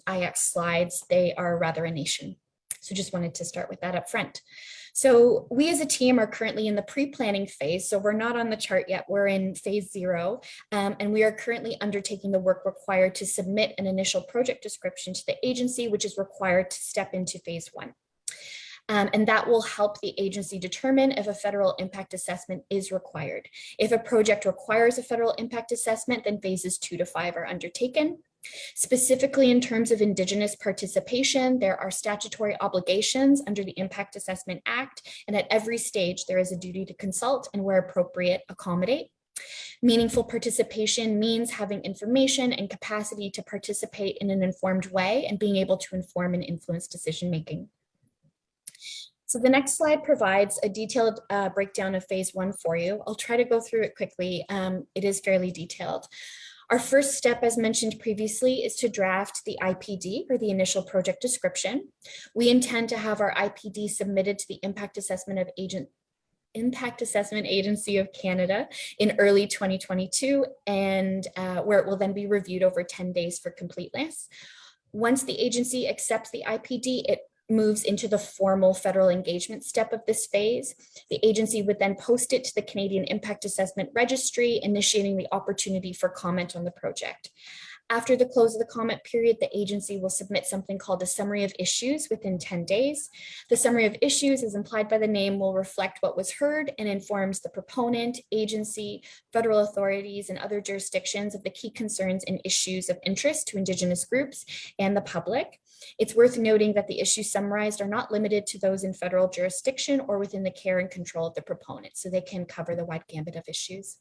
IX slides, they are rather a nation. So just wanted to start with that up front. So we as a team are currently in the pre-planning phase. So we're not on the chart yet, we're in phase 0. And we are currently undertaking the work required to submit an initial project description to the agency, which is required to step into phase 1. And that will help the agency determine if a federal impact assessment is required. If a project requires a federal impact assessment, then phases 2 to 5 are undertaken. Specifically in terms of Indigenous participation, there are statutory obligations under the Impact Assessment Act, and at every stage there is a duty to consult and where appropriate, accommodate. Meaningful participation means having information and capacity to participate in an informed way and being able to inform and influence decision-making. So the next slide provides a detailed breakdown of phase 1 for you. I'll try to go through it quickly. It is fairly detailed. Our first step, as mentioned previously, is to draft the IPD, or the initial project description. We intend to have our IPD submitted to the Impact Assessment Agency of Canada in early 2022, and where it will then be reviewed over 10 days for completeness. Once the agency accepts the IPD, it moves into the formal federal engagement step of this phase. The agency would then post it to the Canadian Impact Assessment Registry, initiating the opportunity for comment on the project. After the close of the comment period, the agency will submit something called a summary of issues within 10 days. The summary of issues, as implied by the name, will reflect what was heard and informs the proponent, agency, federal authorities, and other jurisdictions of the key concerns and issues of interest to Indigenous groups and the public. It's worth noting that the issues summarized are not limited to those in federal jurisdiction or within the care and control of the proponent, so they can cover the wide gambit of issues.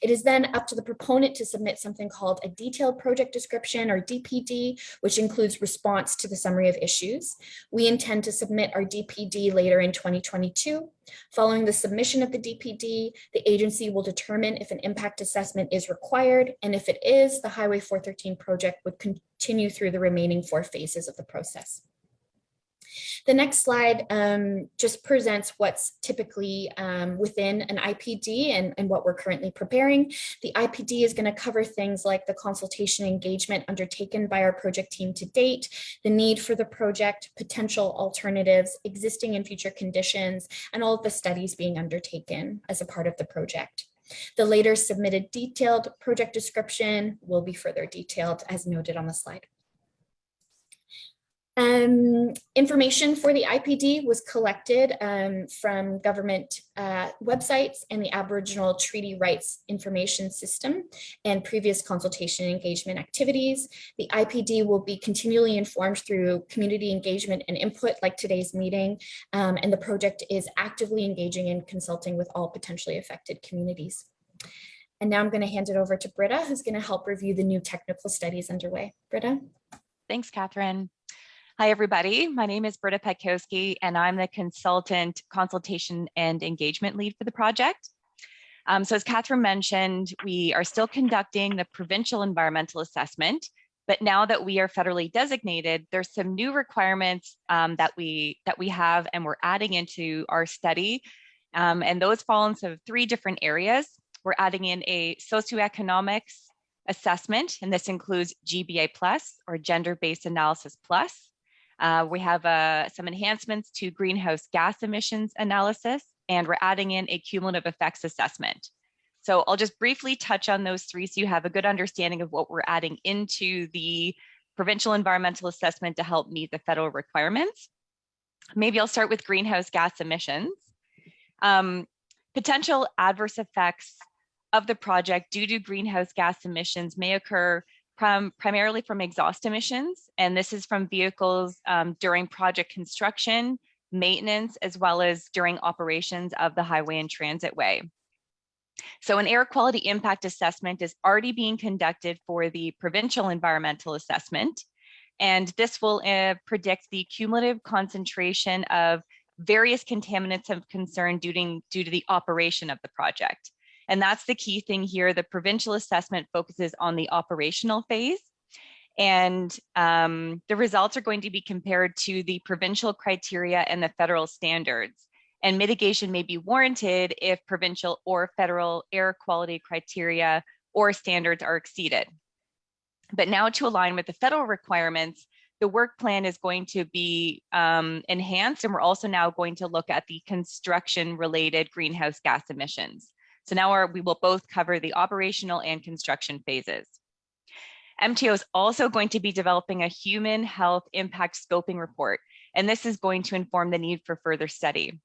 It is then up to the proponent to submit something called a detailed project description, or DPD, which includes response to the summary of issues. We intend to submit our DPD later in 2022. Following the submission of the DPD, the agency will determine if an impact assessment is required, and if it is, the Highway 413 project would continue through the remaining 4 phases of the process. The next slide just presents what's typically within an IPD and what we're currently preparing. The IPD is going to cover things like the consultation engagement undertaken by our project team to date, the need for the project, potential alternatives, existing and future conditions, and all of the studies being undertaken as a part of the project. The later submitted detailed project description will be further detailed as noted on the slide. Information for the IPD was collected from government websites and the Aboriginal Treaty Rights Information System and previous consultation engagement activities. The IPD will be continually informed through community engagement and input like today's meeting, and the project is actively engaging and consulting with all potentially affected communities. And now I'm going to hand it over to Britta, who's going to help review the new technical studies underway. Britta. Thanks, Catherine. Hi, everybody. My name is Britta Petkowski, and I'm the consultant, consultation, and engagement lead for the project. So as Catherine mentioned, we are still conducting the provincial environmental assessment, but now that we are federally designated, there's some new requirements that we have and we're adding into our study. And those fall into 3 different areas. We're adding in a socioeconomics assessment, and this includes GBA plus, or gender-based analysis plus. We have some enhancements to greenhouse gas emissions analysis, and we're adding in a cumulative effects assessment. So I'll just briefly touch on those 3 so you have a good understanding of what we're adding into the provincial environmental assessment to help meet the federal requirements. Maybe I'll start with greenhouse gas emissions. Potential adverse effects of the project due to greenhouse gas emissions may occur primarily from exhaust emissions, and this is from vehicles during project construction, maintenance, as well as during operations of the highway and transit way. So an air quality impact assessment is already being conducted for the provincial environmental assessment, and this will predict the cumulative concentration of various contaminants of concern due to the operation of the project. And that's the key thing here. The provincial assessment focuses on the operational phase, and the results are going to be compared to the provincial criteria and the federal standards. And mitigation may be warranted if provincial or federal air quality criteria or standards are exceeded. But now, to align with the federal requirements, the work plan is going to be enhanced, and we're also now going to look at the construction-related greenhouse gas emissions. So now we will both cover the operational and construction phases. MTO is also going to be developing a human health impact scoping report, and this is going to inform the need for further study.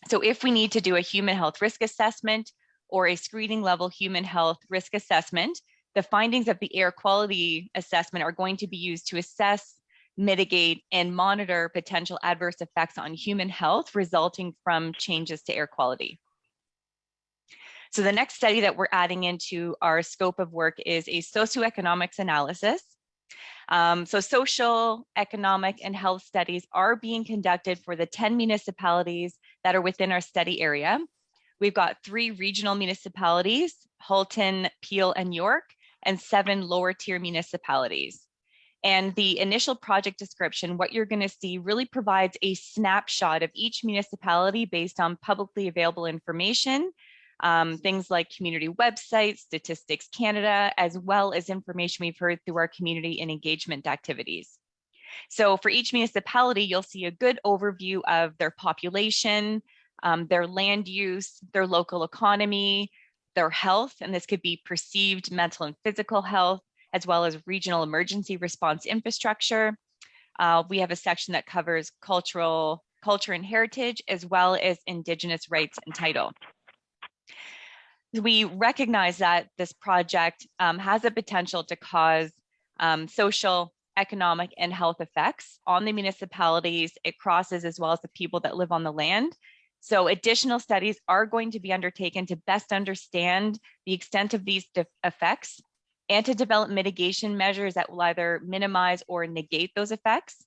So if we need to do a human health risk assessment or a screening level human health risk assessment, the findings of the air quality assessment are going to be used to assess, mitigate, and monitor potential adverse effects on human health resulting from changes to air quality. So the next study that we're adding into our scope of work is a socioeconomics analysis. So social, economic, and health studies are being conducted for the 10 municipalities that are within our study area. We've got 3 regional municipalities, Halton, Peel, and York, and 7 lower tier municipalities. And the initial project description, what you're going to see, really provides a snapshot of each municipality based on publicly available information, things like community websites, Statistics Canada, as well as information we've heard through our community and engagement activities. So for each municipality, you'll see a good overview of their population, their land use, their local economy, their health, and this could be perceived mental and physical health, as well as regional emergency response infrastructure. We have a section that covers culture and heritage, as well as Indigenous rights and title. We recognize that this project has a potential to cause social, economic, and health effects on the municipalities it crosses, as well as the people that live on the land. So additional studies are going to be undertaken to best understand the extent of these effects and to develop mitigation measures that will either minimize or negate those effects.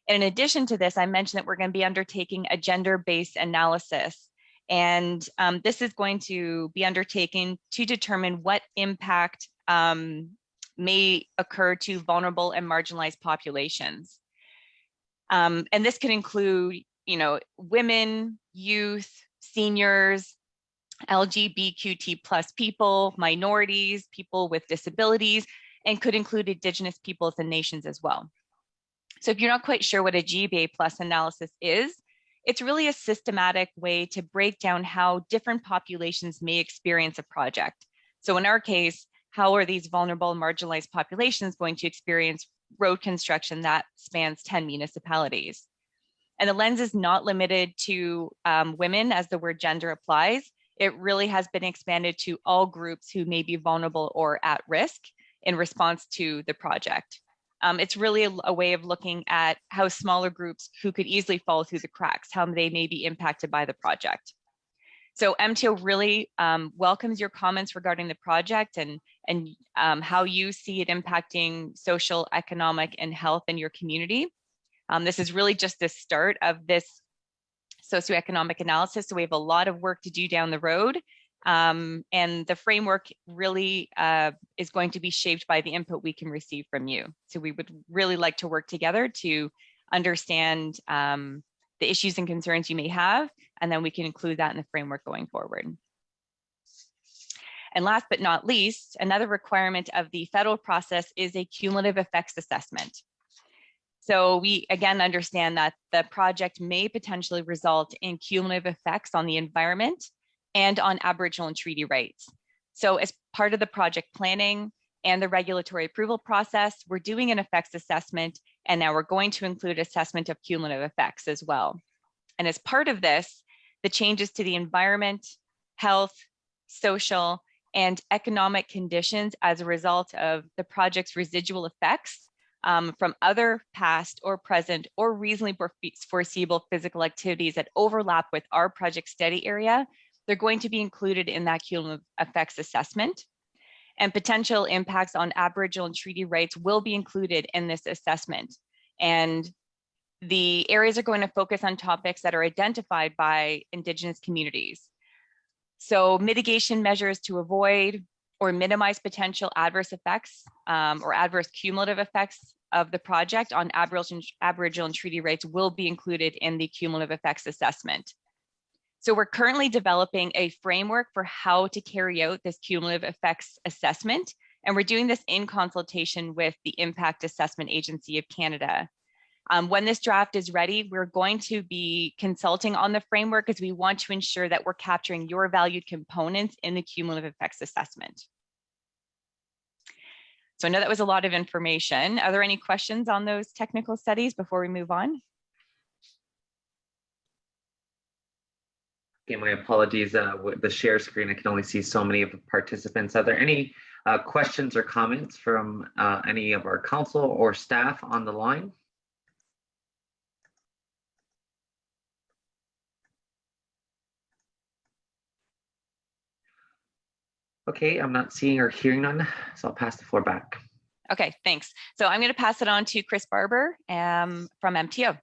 And in addition to this, I mentioned that we're going to be undertaking a gender-based analysis. And this is going to be undertaken to determine what impact may occur to vulnerable and marginalized populations. And this can include, women, youth, seniors, LGBTQ+ people, minorities, people with disabilities, and could include Indigenous peoples and nations as well. So if you're not quite sure what a GBA+ analysis is, it's really a systematic way to break down how different populations may experience a project. So in our case, how are these vulnerable and marginalized populations going to experience road construction that spans 10 municipalities? And the lens is not limited to women as the word gender applies. It really has been expanded to all groups who may be vulnerable or at risk in response to the project. It's really a way of looking at how smaller groups who could easily fall through the cracks, how they may be impacted by the project. So MTO really welcomes your comments regarding the project and how you see it impacting social, economic, and health in your community. This is really just the start of this socioeconomic analysis. So we have a lot of work to do down the road. And the framework really is going to be shaped by the input we can receive from you. So we would really like to work together to understand the issues and concerns you may have, and then we can include that in the framework going forward. And last but not least, another requirement of the federal process is a cumulative effects assessment. So we again understand that the project may potentially result in cumulative effects on the environment and on Aboriginal and treaty rights. So as part of the project planning and the regulatory approval process, we're doing an effects assessment, and now we're going to include assessment of cumulative effects as well. And as part of this, the changes to the environment, health, social, and economic conditions as a result of the project's residual effects from other past or present or reasonably foreseeable physical activities that overlap with our project study area, they're going to be included in that cumulative effects assessment. And potential impacts on Aboriginal and treaty rights will be included in this assessment. And the areas are going to focus on topics that are identified by Indigenous communities. So mitigation measures to avoid or minimize potential adverse effects or adverse cumulative effects of the project on Aboriginal and treaty rights will be included in the cumulative effects assessment. So we're currently developing a framework for how to carry out this cumulative effects assessment, and we're doing this in consultation with the Impact Assessment Agency of Canada. When this draft is ready, we're going to be consulting on the framework as we want to ensure that we're capturing your valued components in the cumulative effects assessment. So I know that was a lot of information. Are there any questions on those technical studies before we move on? Okay, my apologies. With the share screen, I can only see so many of the participants. Are there any questions or comments from any of our council or staff on the line? Okay, I'm not seeing or hearing none, so I'll pass the floor back. Okay, thanks. So I'm going to pass it on to Chris Barber from MTO.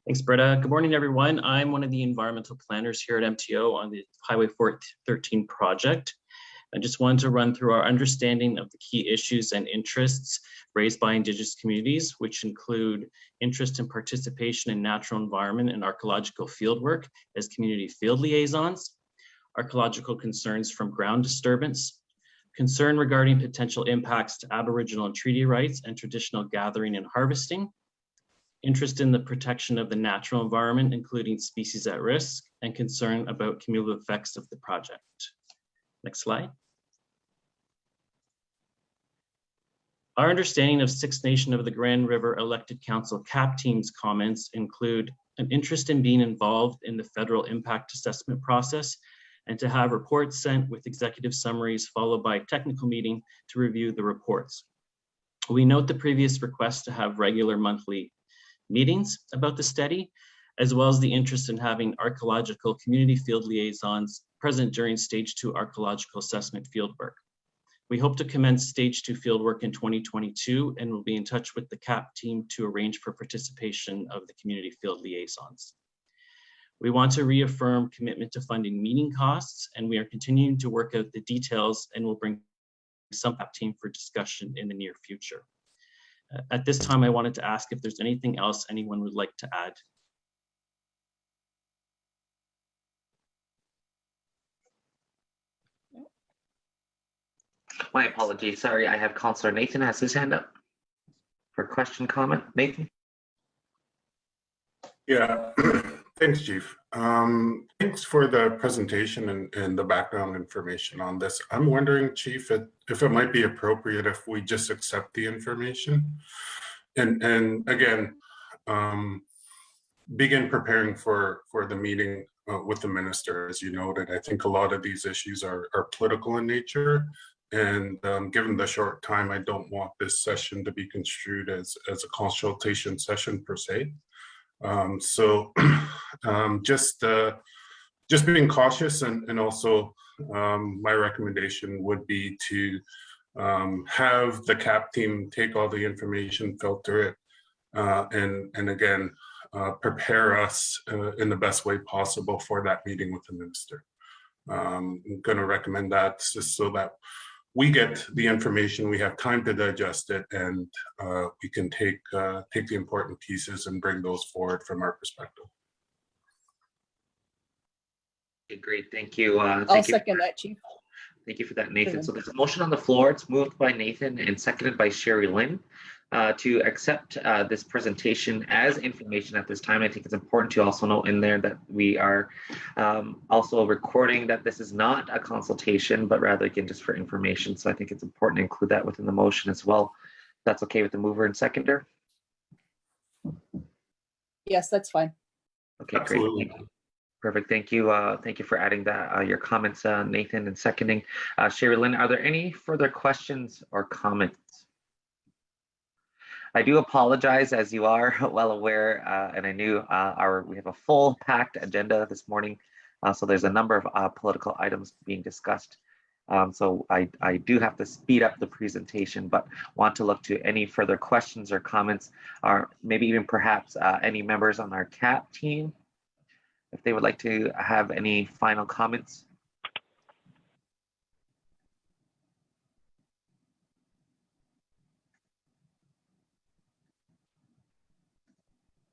Thanks, Britta. Good morning, everyone. I'm one of the environmental planners here at MTO on the Highway 413 project. I just wanted to run through our understanding of the key issues and interests raised by Indigenous communities, which include interest in participation in natural environment and archaeological fieldwork as community field liaisons, archaeological concerns from ground disturbance, concern regarding potential impacts to Aboriginal and treaty rights and traditional gathering and harvesting, interest in the protection of the natural environment, including species at risk, and concern about cumulative effects of the project. Next slide. Our understanding of Six Nation of the Grand River Elected Council CAP team's comments include an interest in being involved in the federal impact assessment process and to have reports sent with executive summaries followed by a technical meeting to review the reports. We note the previous request to have regular monthly meetings about the study, as well as the interest in having archaeological community field liaisons present during stage 2 archaeological assessment fieldwork. We hope to commence stage 2 fieldwork in 2022 and will be in touch with the CAP team to arrange for participation of the community field liaisons. We want to reaffirm commitment to funding meeting costs, and we are continuing to work out the details and will bring some CAP team for discussion in the near future. At this time, I wanted to ask if there's anything else anyone would like to add. My apologies. Sorry, I have Councillor Nathan has his hand up for question, comment. Nathan? Yeah, thanks, Chief. Thanks for the presentation and the background information on this. I'm wondering, Chief, if it might be appropriate if we just accept the information and again, begin preparing for the meeting with the minister. As you noted, I think a lot of these issues are political in nature. And given the short time, I don't want this session to be construed as a consultation session per se. So just being cautious, and also my recommendation would be to have the CAP team take all the information, filter it, and again, prepare us in the best way possible for that meeting with the minister. I'm going to recommend that just so that we get the information, we have time to digest it, and we can take the important pieces and bring those forward from our perspective. Okay, great, thank you. I'll second that, Chief. Thank you for that, Nathan. So there's a motion on the floor. It's moved by Nathan and seconded by Sherry Lynn to accept this presentation as information at this time. I think it's important to also note in there that we are also recording that this is not a consultation, but rather, again, just for information. So I think it's important to include that within the motion as well. That's okay with the mover and seconder? Yes, that's fine. Okay, Absolutely. great. Perfect. Thank you. Thank you for adding that, your comments, Nathan, and seconding. Sherry Lynn, are there any further questions or comments? I do apologize, as you are well aware, and I knew we have a full packed agenda this morning. So there's a number of political items being discussed. So I do have to speed up the presentation, but want to look to any further questions or comments, or maybe even perhaps any members on our CAP team, if they would like to have any final comments.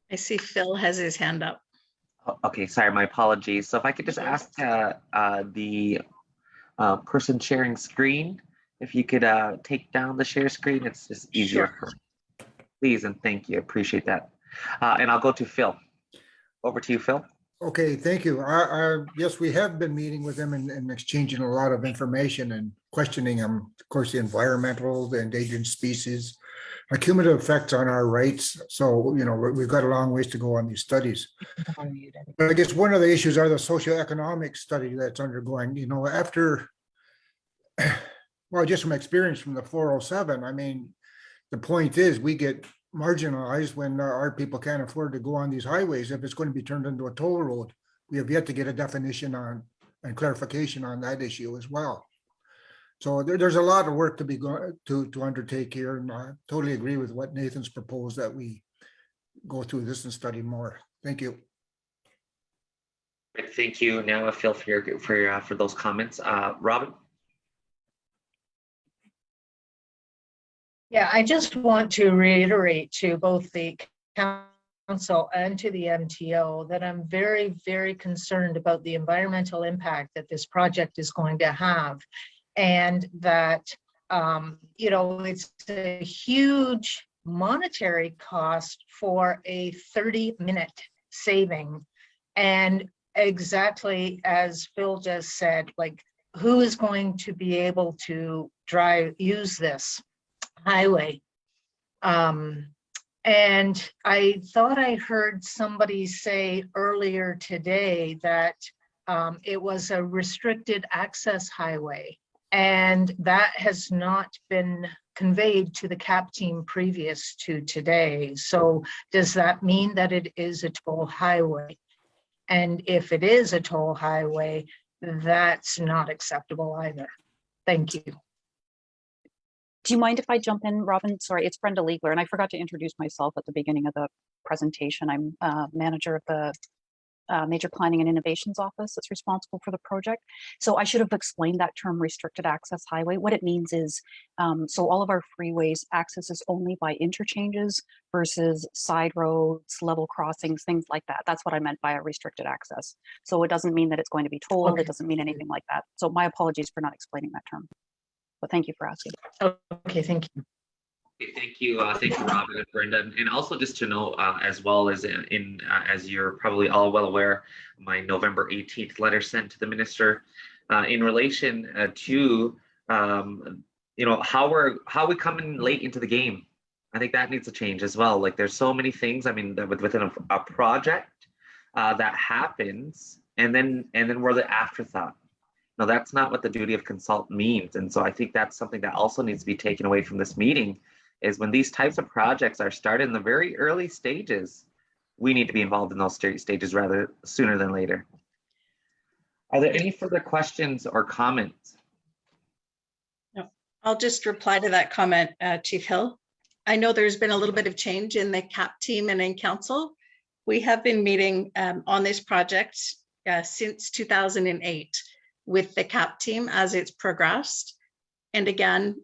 I see Phil has his hand up. Oh, okay, sorry, my apologies. So if I could just ask the person sharing screen, if you could take down the share screen, it's just easier. Sure. Please and thank you, appreciate that. And I'll go to Phil. Over to you, Phil. Okay, thank you. Yes, we have been meeting with them and exchanging a lot of information and questioning them. Of course, the environmental, the endangered species, cumulative effects on our rights. So, you know, we've got a long ways to go on these studies. But I guess one of the issues are the socioeconomic study that's undergoing, you know, after, well, just from experience from the 407, I mean, the point is we get marginalized when our people can't afford to go on these highways if it's going to be turned into a toll road. We have yet to get a definition on and clarification on that issue as well. So there's a lot of work to be to undertake here, and I totally agree with what Nathan's proposed, that we go through this and study more. Thank you. Thank you. Now, Phil, for those comments. Robin. Yeah, I just want to reiterate to both the council and to the MTO that I'm very, very concerned about the environmental impact that this project is going to have, and that, you know, it's a huge monetary cost for a 30-minute saving. And exactly as Phil just said, like, who is going to be able to use this highway? And I thought I heard somebody say earlier today that it was a restricted access highway. And that has not been conveyed to the CAP team previous to today. So does that mean that it is a toll highway? And if it is a toll highway, that's not acceptable either. Thank you. Do you mind if I jump in, Robin? Sorry, it's Brenda Liegler, and I forgot to introduce myself at the beginning of the presentation. I'm manager of the Major Planning and Innovations Office that's responsible for the project. So I should have explained that term restricted access highway. What it means is, so all of our freeways access is only by interchanges versus side roads, level crossings, things like that. That's what I meant by a restricted access. So it doesn't mean that it's going to be tolled. Okay. It doesn't mean anything like that. So my apologies for not explaining that term, but thank you for asking. Okay, thank you. Thank you, Robin and Brenda. And also just to know, as well as as you're probably all well aware, my November 18th letter sent to the minister in relation to how we come in late into the game. I think that needs to change as well. Like there's so many things. I mean, that within a project that happens, and then we're the afterthought. Now that's not what the duty of consultant means, and so I think that's something that also needs to be taken away from this meeting. Is when these types of projects are started in the very early stages, we need to be involved in those stages rather sooner than later. Are there any further questions or comments? No, I'll just reply to that comment, Chief Hill. I know there's been a little bit of change in the CAP team and in council. We have been meeting on this project since 2008 with the CAP team as it's progressed. And again,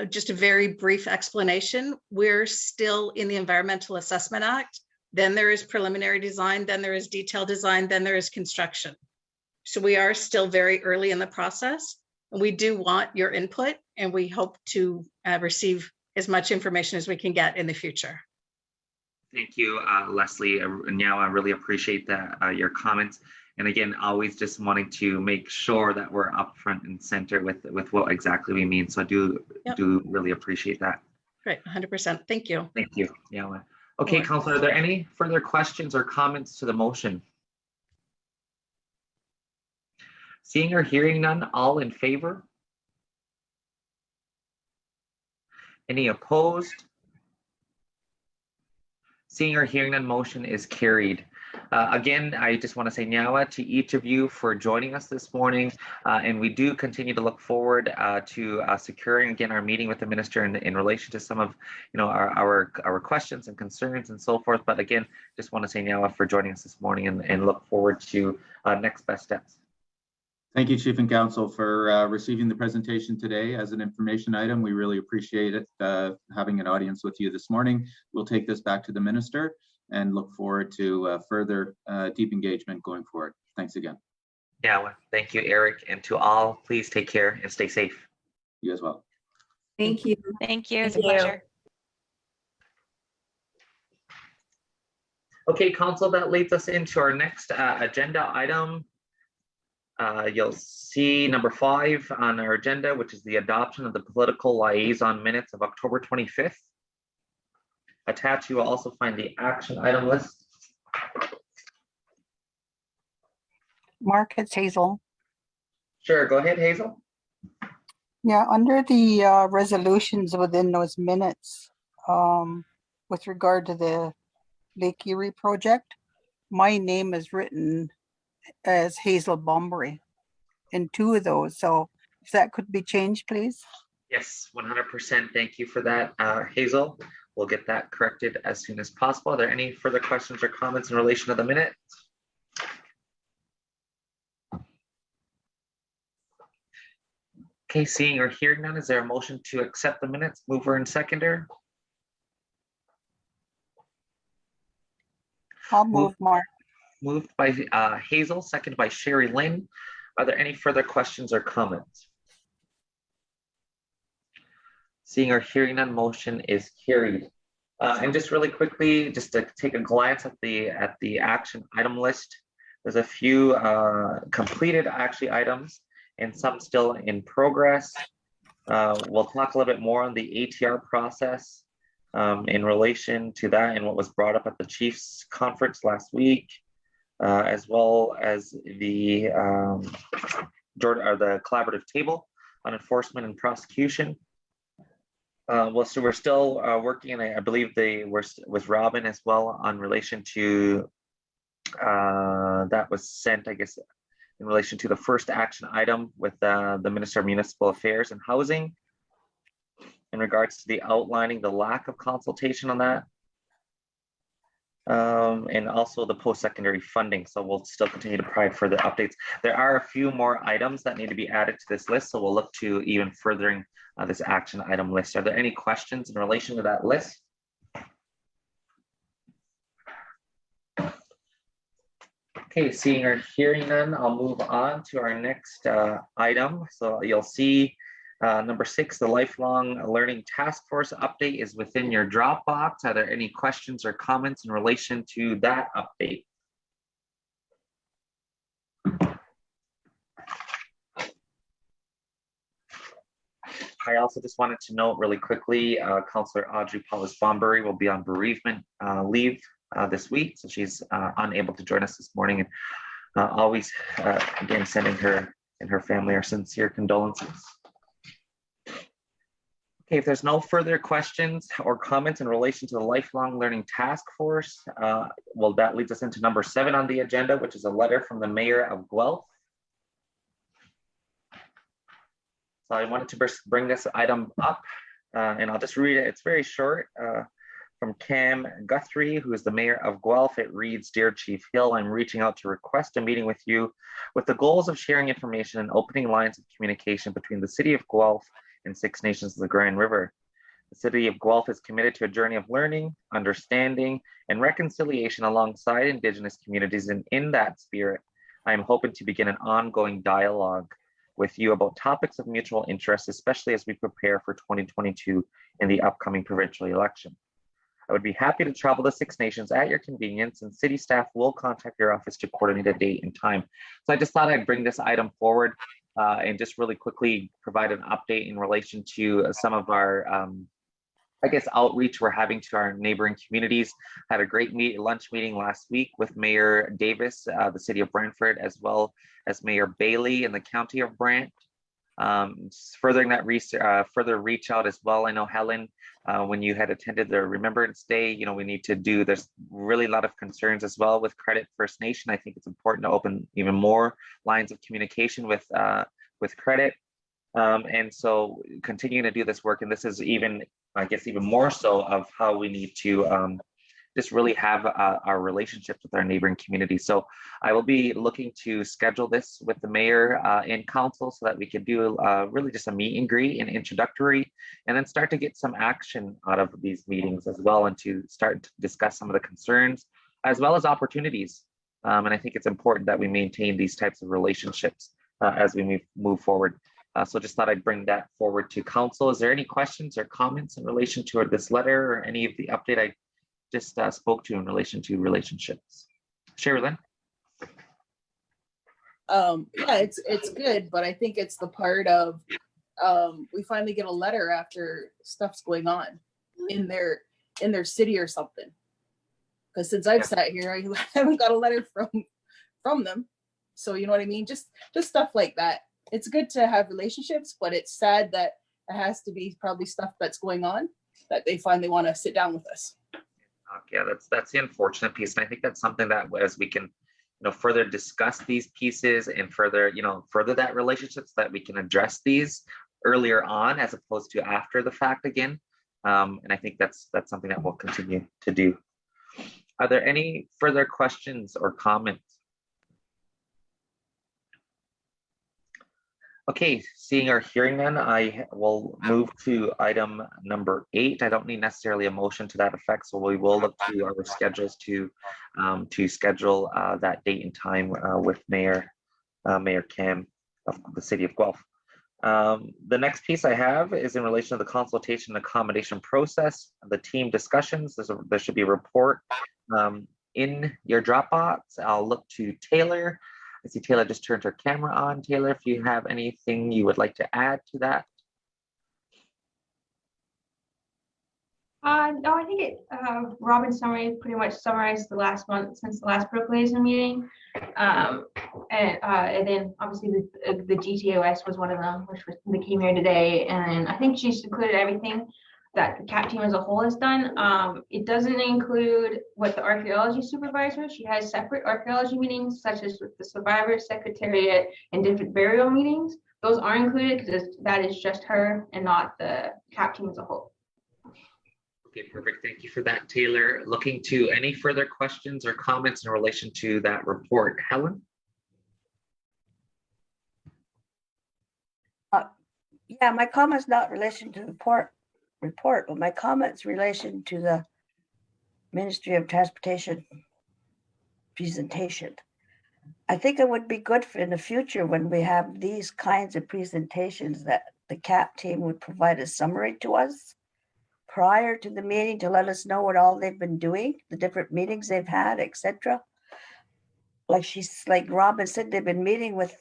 just a very brief explanation. We're still in the Environmental Assessment Act. Then there is preliminary design, then there is detailed design, then there is construction. So we are still very early in the process. We do want your input, and we hope to receive as much information as we can get in the future. Thank you, Leslie. Now I really appreciate that, your comments. And again, always just wanting to make sure that we're up front and center with what exactly we mean. So I do really appreciate that. Great, 100%. Thank you. Thank you. Yeah. Okay, Councillor, are there any further questions or comments to the motion? Seeing or hearing none, all in favor? Any opposed? Seeing or hearing none, motion is carried. Again, I just want to say nyawa to each of you for joining us this morning, and we do continue to look forward to securing again our meeting with the minister in relation to some of our questions and concerns and so forth. But again, just want to say nyawa for joining us this morning and look forward to next best steps. Thank you, Chief and Council, for receiving the presentation today as an information item. We really appreciate it having an audience with you this morning. We'll take this back to the minister and look forward to further deep engagement going forward. Thanks again. Yeah, well, thank you, Eric, and to all, please take care and stay safe. You as well. Thank you. Thank you. It's a pleasure. Okay, Council, that leads us into our next agenda item. You'll see number 5 on our agenda, which is the adoption of the political liaison minutes of October 25th. Attached, you will also find the action item list. Mark, it's Hazel. Sure, go ahead, Hazel. Yeah, under the resolutions within those minutes, with regard to the Lake Erie project, my name is written as Hazel Bombery in 2 of those. So if that could be changed, please. Yes, 100%. Thank you for that, Hazel. We'll get that corrected as soon as possible. Are there any further questions or comments in relation to the minutes? Okay, seeing or hearing none, is there a motion to accept the minutes? Mover and seconder. I'll move, Mark. Moved by Hazel, seconded by Sherry Lynn. Are there any further questions or comments? Seeing or hearing none, motion is carried. And just really quickly, just to take a glance at the action item list, there's a few completed items and some still in progress. We'll talk a little bit more on the ATR process in relation to that and what was brought up at the Chiefs conference last week, as well as the collaborative table on enforcement and prosecution. So we're still working, and I believe they were with Robin as well on relation to that was sent, I guess, in relation to the first action item with the Minister of Municipal Affairs and Housing in regards to the outlining the lack of consultation on that. And also the post-secondary funding. So we'll still continue to provide further updates. There are a few more items that need to be added to this list, so we'll look to even furthering this action item list. Are there any questions in relation to that list? Okay, seeing or hearing none, I'll move on to our next item. So you'll see number 6, the Lifelong Learning Task Force update is within your Dropbox. Are there any questions or comments in relation to that update? I also just wanted to note really quickly, Councillor Audrey Paulus-Bombury will be on bereavement leave this week, so she's unable to join us this morning. And always, again, sending her and her family our sincere condolences. Okay, if there's no further questions or comments in relation to the Lifelong Learning Task Force, well, that leads us into number 7 on the agenda, which is a letter from the Mayor of Guelph. So I wanted to bring this item up, and I'll just read it. It's very short. From Cam Guthrie, who is the Mayor of Guelph. It reads, Dear Chief Hill, I'm reaching out to request a meeting with you with the goals of sharing information and opening lines of communication between the City of Guelph and Six Nations of the Grand River. The City of Guelph is committed to a journey of learning, understanding, and reconciliation alongside Indigenous communities, and in that spirit, I am hoping to begin an ongoing dialogue with you about topics of mutual interest, especially as we prepare for 2022 and the upcoming provincial election. I would be happy to travel to Six Nations at your convenience, and city staff will contact your office to coordinate a date and time. So I just thought I'd bring this item forward and just really quickly provide an update in relation to some of our, I guess, outreach we're having to our neighboring communities. Had a great lunch meeting last week with Mayor Davis, the City of Brantford, as well as Mayor Bailey in the County of Brant. Furthering that further reach out as well. I know, Helen, when you had attended the Remembrance Day, you know, we need to do, there's really a lot of concerns as well with Credit First Nation. I think it's important to open even more lines of communication with Credit. And so continuing to do this work, and this is even, I guess, even more so of how we need to just really have our relationships with our neighboring communities. So I will be looking to schedule this with the mayor and council so that we can do really just a meet and greet and introductory, and then start to get some action out of these meetings as well, and to start to discuss some of the concerns as well as opportunities. And I think it's important that we maintain these types of relationships as we move forward. So just thought I'd bring that forward to council. Is there any questions or comments in relation to this letter or any of the update I just spoke to in relation to relationships? Sherilyn? Yeah, it's good, but I think it's the part of we finally get a letter after stuff's going on in their city or something. Because since I've sat here, I haven't got a letter from them. So you know what I mean? Just stuff like that. It's good to have relationships, but it's sad that it has to be probably stuff that's going on that they finally want to sit down with us. Yeah, that's the unfortunate piece, and I think that's something that as we can, further discuss these pieces and further, further that relationship, so that we can address these earlier on as opposed to after the fact again. And I think that's something that we'll continue to do. Are there any further questions or comments? Okay, seeing or hearing none, I will move to item number 8. I don't need necessarily a motion to that effect, so we will look to our schedules to schedule that date and time with Mayor Cam of the City of Guelph. The next piece I have is in relation to the consultation and accommodation process, the team discussions. There should be a report in your Dropbox. I'll look to Taylor. I see Taylor just turned her camera on. Taylor, if you have anything you would like to add to that. No, I think Robin's summary pretty much summarized the last month since the last Brook Liaison meeting. And then obviously the GTOS was one of them, which was, they came here today. And I think she's included everything that the CAP team as a whole has done. It doesn't include what the archaeology supervisor, she has separate archaeology meetings, such as with the survivor secretariat and different burial meetings. Those are included because that is just her and not the CAP team as a whole. Okay, perfect. Thank you for that, Taylor. Looking to any further questions or comments in relation to that report, Helen? Yeah, my comments not relation to the report, but my comments relation to the Ministry of Transportation presentation. I think it would be good for in the future when we have these kinds of presentations that the CAP team would provide a summary to us prior to the meeting to let us know what all they've been doing, the different meetings they've had, etc. Like Robin said, they've been meeting with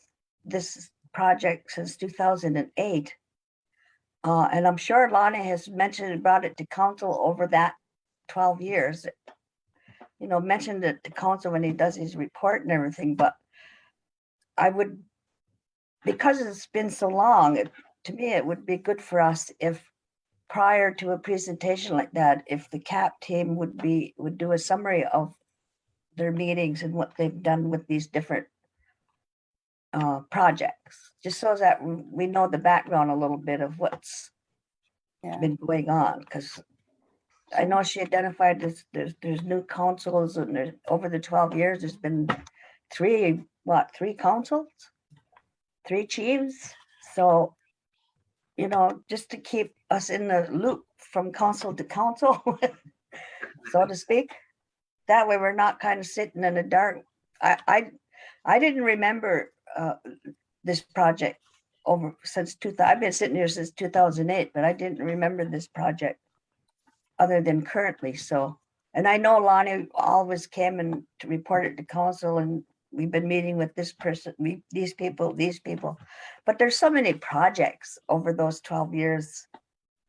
this project since 2008. And I'm sure Lonnie has mentioned about it to council over that 12 years, you know, mentioned it to council when he does his report and everything, but I would, because it's been so long, to me, it would be good for us if prior to a presentation like that, if the CAP team would do a summary of their meetings and what they've done with these different projects, just so that we know the background a little bit of what's been going on. Because I know she identified there's new councils, and there's, over the 12 years, there's been three councils, 3 chiefs. So, you know, just to keep us in the loop from council to council, so to speak. That way we're not kind of sitting in the dark. I didn't remember this project since 2000. I've been sitting here since 2008, but I didn't remember this project other than currently. So, and I know Lonnie always came and to report it to council, and we've been meeting with this person, these people, but there's so many projects over those 12 years,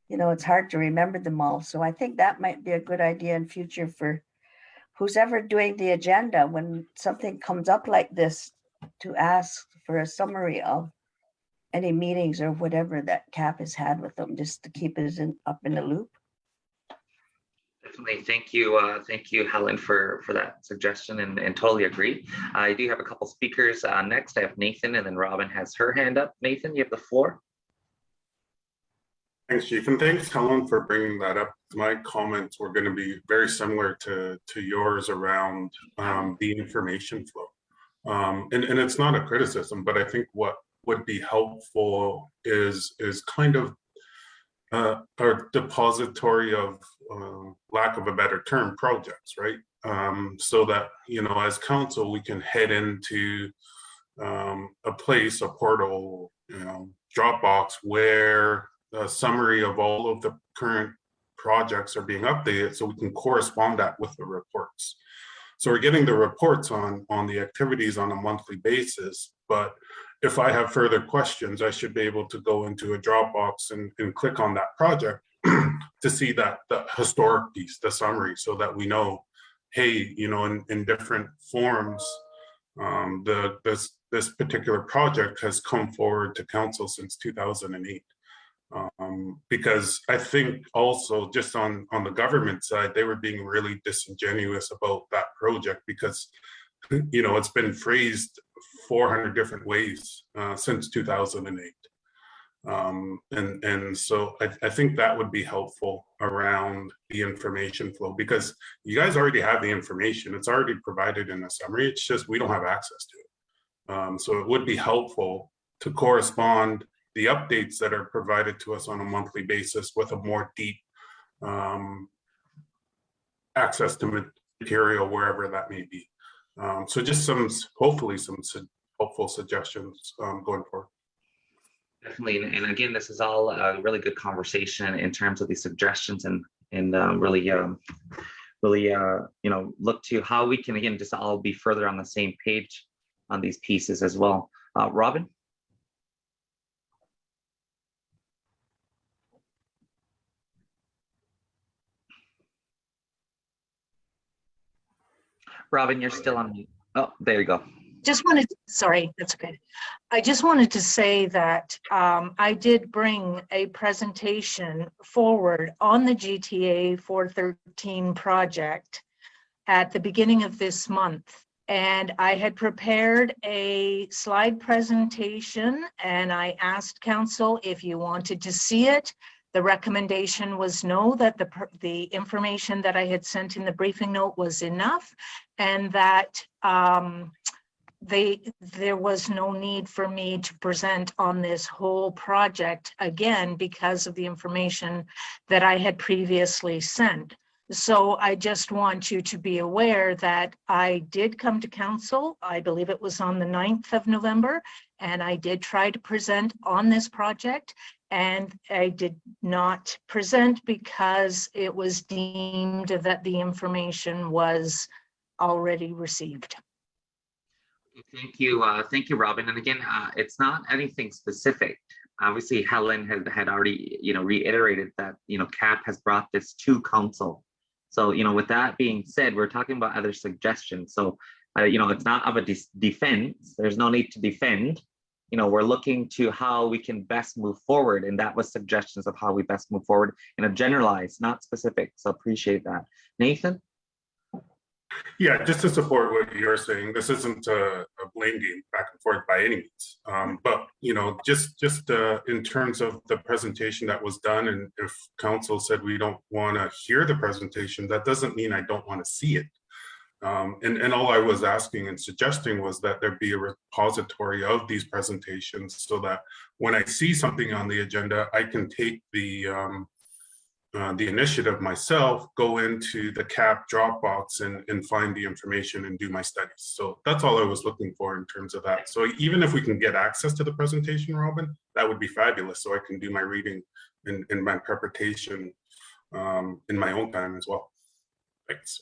you know, it's hard to remember them all. So I think that might be a good idea in future for who's ever doing the agenda when something comes up like this, to ask for a summary of any meetings or whatever that CAP has had with them, just to keep us up in the loop. Definitely. Thank you, Helen, for that suggestion, and totally agree. I do have a couple speakers. Next, I have Nathan, and then Robin has her hand up. Nathan, you have the floor. Thanks, Chief, and thanks, Helen, for bringing that up. My comments were going to be very similar to yours around the information flow. And it's not a criticism, but I think what would be helpful is kind of a depository of, lack of a better term, projects, right? So that, you know, as council, we can head into a place, a portal, you know, Dropbox, where a summary of all of the current projects are being updated, so we can correspond that with the reports. So we're getting the reports on the activities on a monthly basis, but if I have further questions, I should be able to go into a Dropbox and click on that project to see that the historic piece, the summary, so that we know, hey, you know, in different forms, this particular project has come forward to council since 2008. Because I think also just on the government side, they were being really disingenuous about that project, because, you know, it's been phrased 400 different ways since 2008. And so I think that would be helpful around the information flow, because you guys already have the information. It's already provided in a summary. It's just we don't have access to it. So it would be helpful to correspond the updates that are provided to us on a monthly basis with a more deep access to material, wherever that may be. So just hopefully some helpful suggestions going forward. Definitely, and again, this is all a really good conversation in terms of these suggestions, and really, you know, look to how we can, again, just all be further on the same page on these pieces as well. Robin? Robin, you're still on mute. Oh, there you go. Just wanted, sorry, that's okay. I just wanted to say that I did bring a presentation forward on the GTA 413 project at the beginning of this month. And I had prepared a slide presentation and I asked council if you wanted to see it. The recommendation was no, that the information that I had sent in the briefing note was enough, and that there was no need for me to present on this whole project again because of the information that I had previously sent. So I just want you to be aware that I did come to council, I believe it was on the 9th of November, and I did try to present on this project, and I did not present because it was deemed that the information was already received. Thank you, Robin. And again, it's not anything specific. Obviously, Helen had already, reiterated that, CAP has brought this to council. So, with that being said, we're talking about other suggestions. So, it's not of a defense. There's no need to defend. We're looking to how we can best move forward. And that was suggestions of how we best move forward in a generalized, not specific. So appreciate that. Nathan? Yeah, just to support what you're saying, this isn't a blame game back and forth by any means. But just in terms of the presentation that was done, and if council said we don't want to hear the presentation, that doesn't mean I don't want to see it. And all I was asking and suggesting was that there be a repository of these presentations so that when I see something on the agenda, I can take the initiative myself, go into the CAP Dropbox and find the information and do my studies. So that's all I was looking for in terms of that. So even if we can get access to the presentation, Robin, that would be fabulous. So I can do my reading and my preparation in my own time as well. Thanks.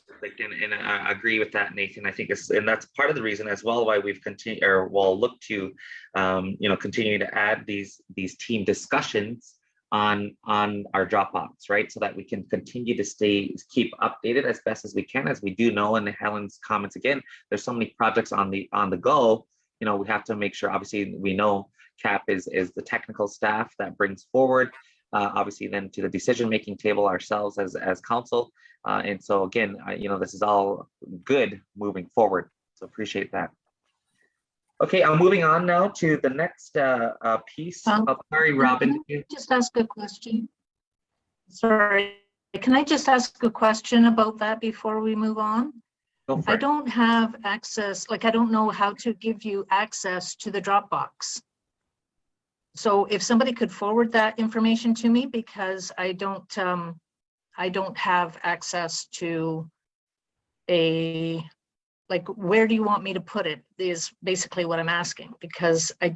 And I agree with that, Nathan. I think and that's part of the reason as well why we've continued, or will look to, continue to add these team discussions on our Dropbox, right? So that we can continue to keep updated as best as we can. As we do know, in Helen's comments again, there's so many projects on the go. We have to make sure. Obviously, we know CAP is the technical staff that brings forward. Obviously, then to the decision-making table ourselves as council. And so again, this is all good moving forward. So appreciate that. Okay, I'm moving on now to the next piece. Sorry, Robin. Can I just ask a question? Sorry, can I just ask a question about that before we move on? I don't have access, I don't know how to give you access to the Dropbox. So if somebody could forward that information to me, because I don't have access to where do you want me to put it is basically what I'm asking, because I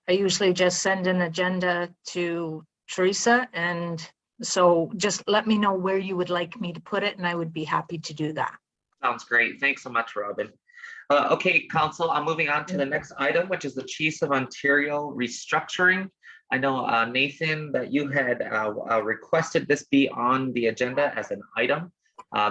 usually just send an agenda to Teresa, and so just let me know where you would like me to put it and I would be happy to do that. Sounds great. Thanks so much, Robin. Okay, council, I'm moving on to the next item, which is the Chiefs of Ontario restructuring. I know, Nathan, that you had requested this be on the agenda as an item.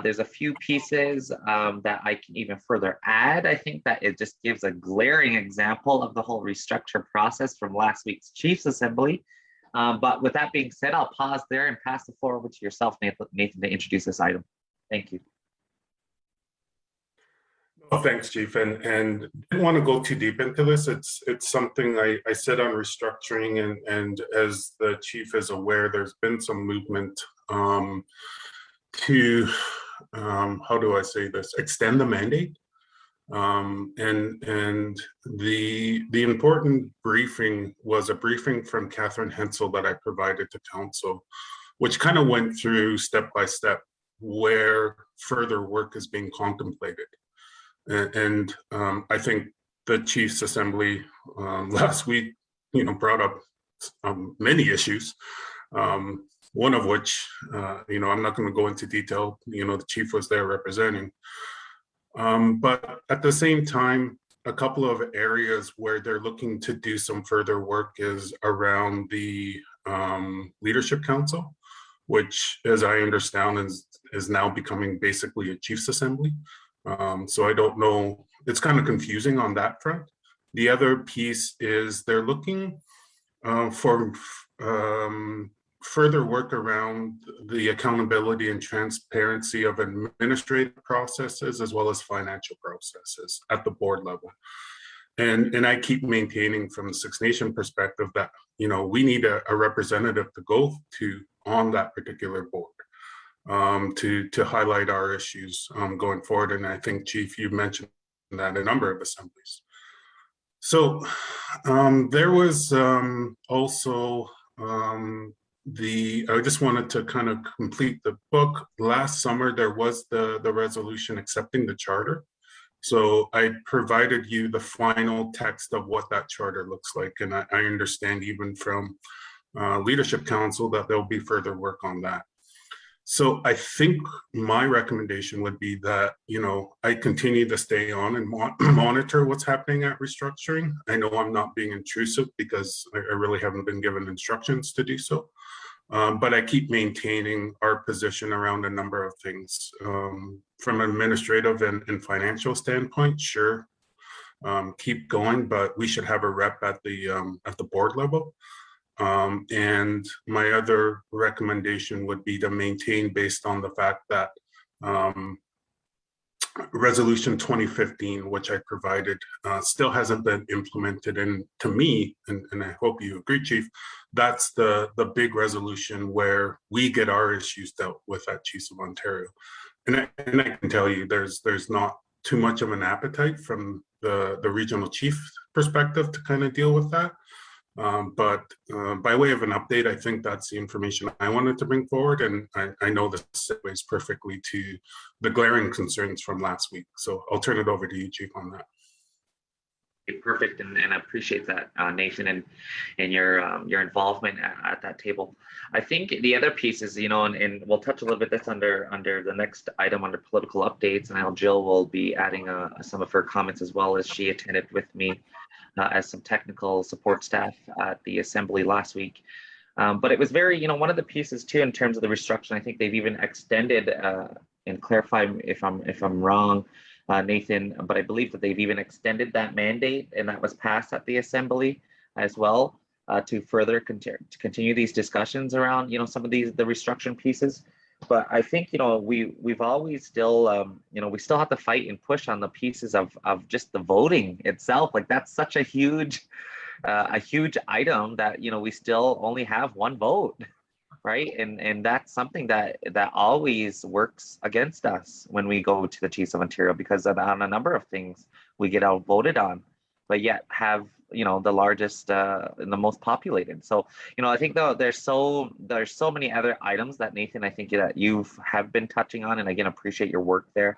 There's a few pieces that I can even further add. I think that it just gives a glaring example of the whole restructure process from last week's Chiefs Assembly. But with that being said, I'll pause there and pass the floor over to yourself, Nathan, to introduce this item. Thank you. Oh, thanks, Chief. And didn't want to go too deep into this. It's something I said on restructuring, and as the Chief is aware, there's been some movement to how do I say this? Extend the mandate. And the important briefing was a briefing from Catherine Hensel that I provided to council, which kind of went through step by step where further work is being contemplated. And I think the Chiefs Assembly last week, brought up many issues. One of which, I'm not going to go into detail. The chief was there representing. But at the same time, a couple of areas where they're looking to do some further work is around the Leadership Council, which, as I understand, is now becoming basically a Chiefs Assembly. So I don't know, it's kind of confusing on that front. The other piece is they're looking for further work around the accountability and transparency of administrative processes as well as financial processes at the board level. And I keep maintaining from the Six Nation perspective that, you know, we need a representative to go to on that particular board to highlight our issues going forward. And I think, Chief, you mentioned that in a number of assemblies. So there was also I just wanted to kind of complete the book. Last summer, there was the resolution accepting the charter. So I provided you the final text of what that charter looks like. And I understand even from Leadership Council that there'll be further work on that. So I think my recommendation would be that, you know, I continue to stay on and monitor what's happening at restructuring. I know I'm not being intrusive because I really haven't been given instructions to do so. But I keep maintaining our position around a number of things. From an administrative and financial standpoint, sure, keep going, but we should have a rep at the board level. And my other recommendation would be to maintain based on the fact that Resolution 2015, which I provided, still hasn't been implemented. And to me, and I hope you agree, Chief, that's the big resolution where we get our issues dealt with at Chiefs of Ontario. And I can tell you there's not too much of an appetite from the regional chief perspective to kind of deal with that. But by way of an update, I think that's the information I wanted to bring forward. And I know this segues perfectly to the glaring concerns from last week. So I'll turn it over to you, Chief, on that. Okay, perfect, and I appreciate that, Nathan, and your involvement at that table. I think the other piece is, you know, and we'll touch a little bit this under the next item under political updates, and I know Jill will be adding some of her comments as well, as she attended with me as some technical support staff at the assembly last week. But it was very, you know, one of the pieces too in terms of the restructuring. I think they've even extended and clarify if I'm wrong, Nathan, but I believe that they've even extended that mandate, and that was passed at the assembly as well, to further continue these discussions around, you know, some of the restructuring pieces. But I think, you know, we've always still, you know, we still have to fight and push on the pieces of just the voting itself. Like, that's such a huge item that, you know, we still only have one vote, right? And that's something that always works against us when we go to the Chiefs of Ontario, because on a number of things we get outvoted on, but yet have, you know, the largest and the most populated. So, you know, I think though there's so many other items that, Nathan, I think that you have been touching on, and again, appreciate your work there.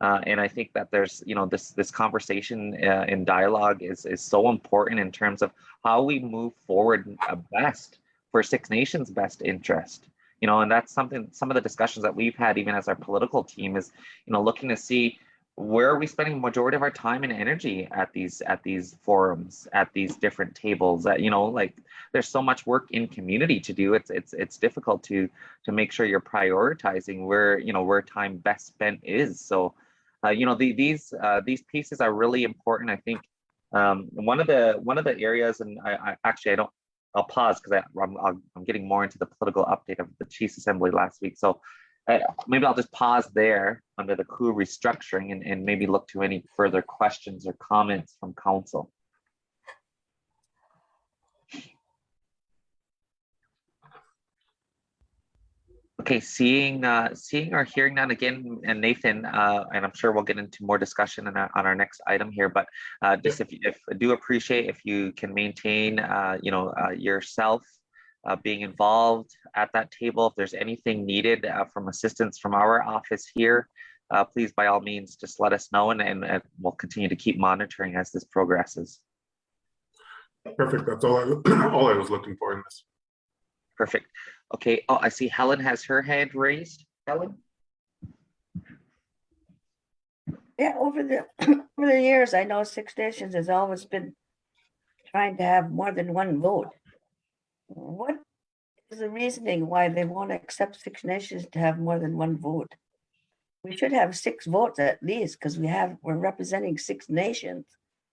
And I think that there's, you know, this conversation and dialogue is so important in terms of how we move forward best for Six Nations' best interest. You know, and that's something, some of the discussions that we've had even as our political team is, you know, looking to see where are we spending the majority of our time and energy at these forums, at these different tables. That, you know, like, there's so much work in community to do. It's difficult to make sure you're prioritizing where, you know, where time best spent is. So, you know, these pieces are really important. I think one of the areas, and I'll pause because I'm getting more into the political update of the Chiefs Assembly last week. So maybe I'll just pause there under the coup restructuring and maybe look to any further questions or comments from council. Okay, seeing or hearing none again, and Nathan, and I'm sure we'll get into more discussion on our next item here, but just if I do appreciate if you can maintain, you know, yourself being involved at that table. If there's anything needed from assistance from our office here, please, by all means, just let us know, and we'll continue to keep monitoring as this progresses. Perfect. That's all I was looking for in this. Perfect. Okay. Oh, I see Helen has her hand raised. Helen? Yeah, over the years, I know Six Nations has always been trying to have more than one vote. What is the reasoning why they won't accept Six Nations to have more than one vote? We should have 6 votes at least, because we're representing 6 nations.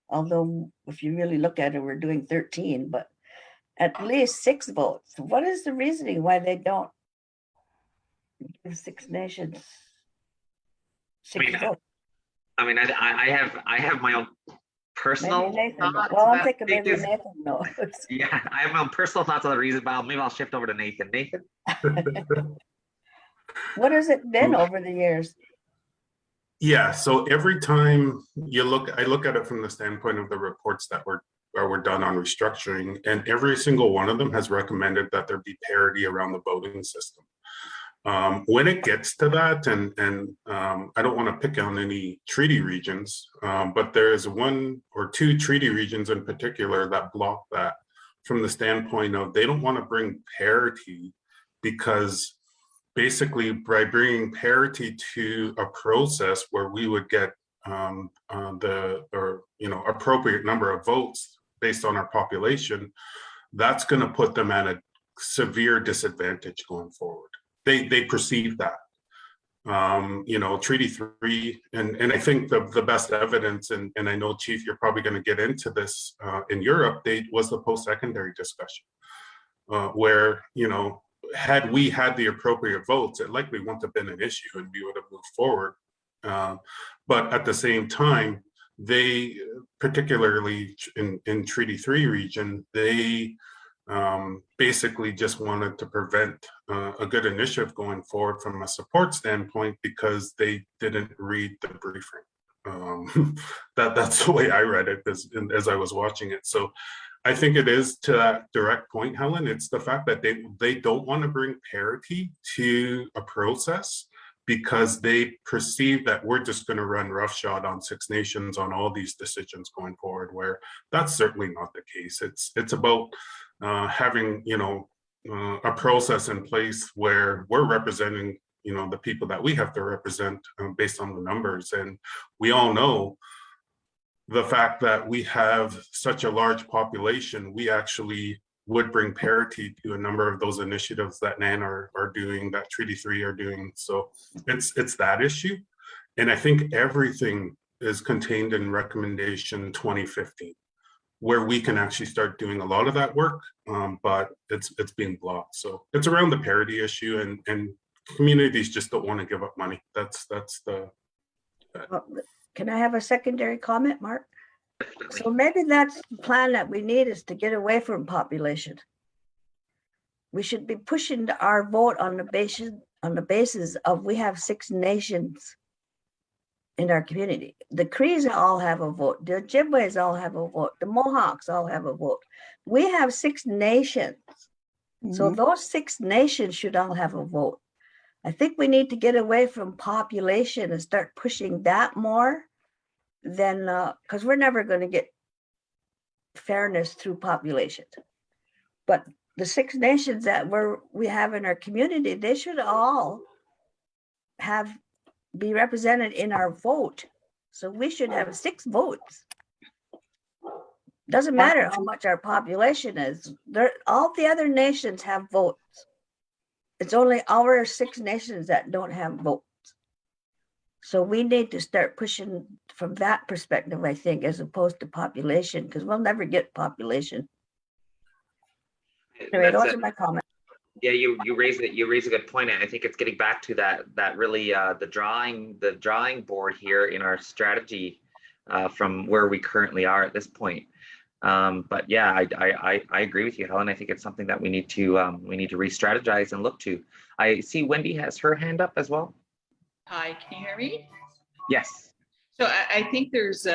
Although if you really look at it, we're doing 13, but at least 6 votes. What is the reasoning why they don't give 6 nations 6 votes? I mean, I have my own personal Maybe Nathan. thoughts. Well, I'm that thinking think maybe is- Nathan knows. Yeah, I have my own personal thoughts on the reason, but maybe I'll shift over to Nathan. Nathan? What has it been over the years? Yeah, so every time I look at it from the standpoint of the reports that were done on restructuring, and every single one of them has recommended that there be parity around the voting system. When it gets to that, and I don't want to pick on any treaty regions, but there is 1 or 2 treaty regions in particular that block that from the standpoint of they don't want to bring parity, because basically by bringing parity to a process where we would get appropriate number of votes based on our population, that's going to put them at a severe disadvantage going forward. They perceive that. Treaty 3, and I think the best evidence, and I know, Chief, you're probably going to get into this in Europe, was the post-secondary discussion, where, had we had the appropriate votes, it likely wouldn't have been an issue and we would have moved forward. But at the same time, they, particularly in Treaty 3 region, they basically just wanted to prevent a good initiative going forward from a support standpoint because they didn't read the briefing. That's the way I read it as I was watching it. So I think it is, to that direct point, Helen, it's the fact that they don't want to bring parity to a process because they perceive that we're just going to run roughshod on 6 nations on all these decisions going forward, where that's certainly not the case. It's about having, a process in place where we're representing, the people that we have to represent based on the numbers. And we all know the fact that we have such a large population, we actually would bring parity to a number of those initiatives that NAN are doing, that Treaty 3 are doing. So it's that issue. And I think everything is contained in recommendation 2015, where we can actually start doing a lot of that work, but it's being blocked. So it's around the parity issue, and communities just don't want to give up money. That's the. Can I have a secondary comment, Mark? So maybe that's the plan that we need, is to get away from population. We should be pushing our vote on the basis of we have 6 nations in our community. The Crees all have a vote. The Ojibways all have a vote. The Mohawks all have a vote. We have 6 nations. So those 6 nations should all have a vote. I think we need to get away from population and start pushing that more than, because we're never going to get fairness through population. But the 6 nations that we have in our community, they should all be represented in our vote. So we should have 6 votes. Doesn't matter how much our population is. All the other nations have votes. It's only our 6 nations that don't have votes. So we need to start pushing from that perspective, I think, as opposed to population, because we'll never get population. Anyway, those are my comments. Yeah, you raise a good point. And I think it's getting back to that really the drawing board here in our strategy from where we currently are at this point. But yeah, I agree with you, Helen. I think it's something that we need to re-strategize and look to. I see Wendy has her hand up as well. Hi, can you hear me? Yes. So I think there's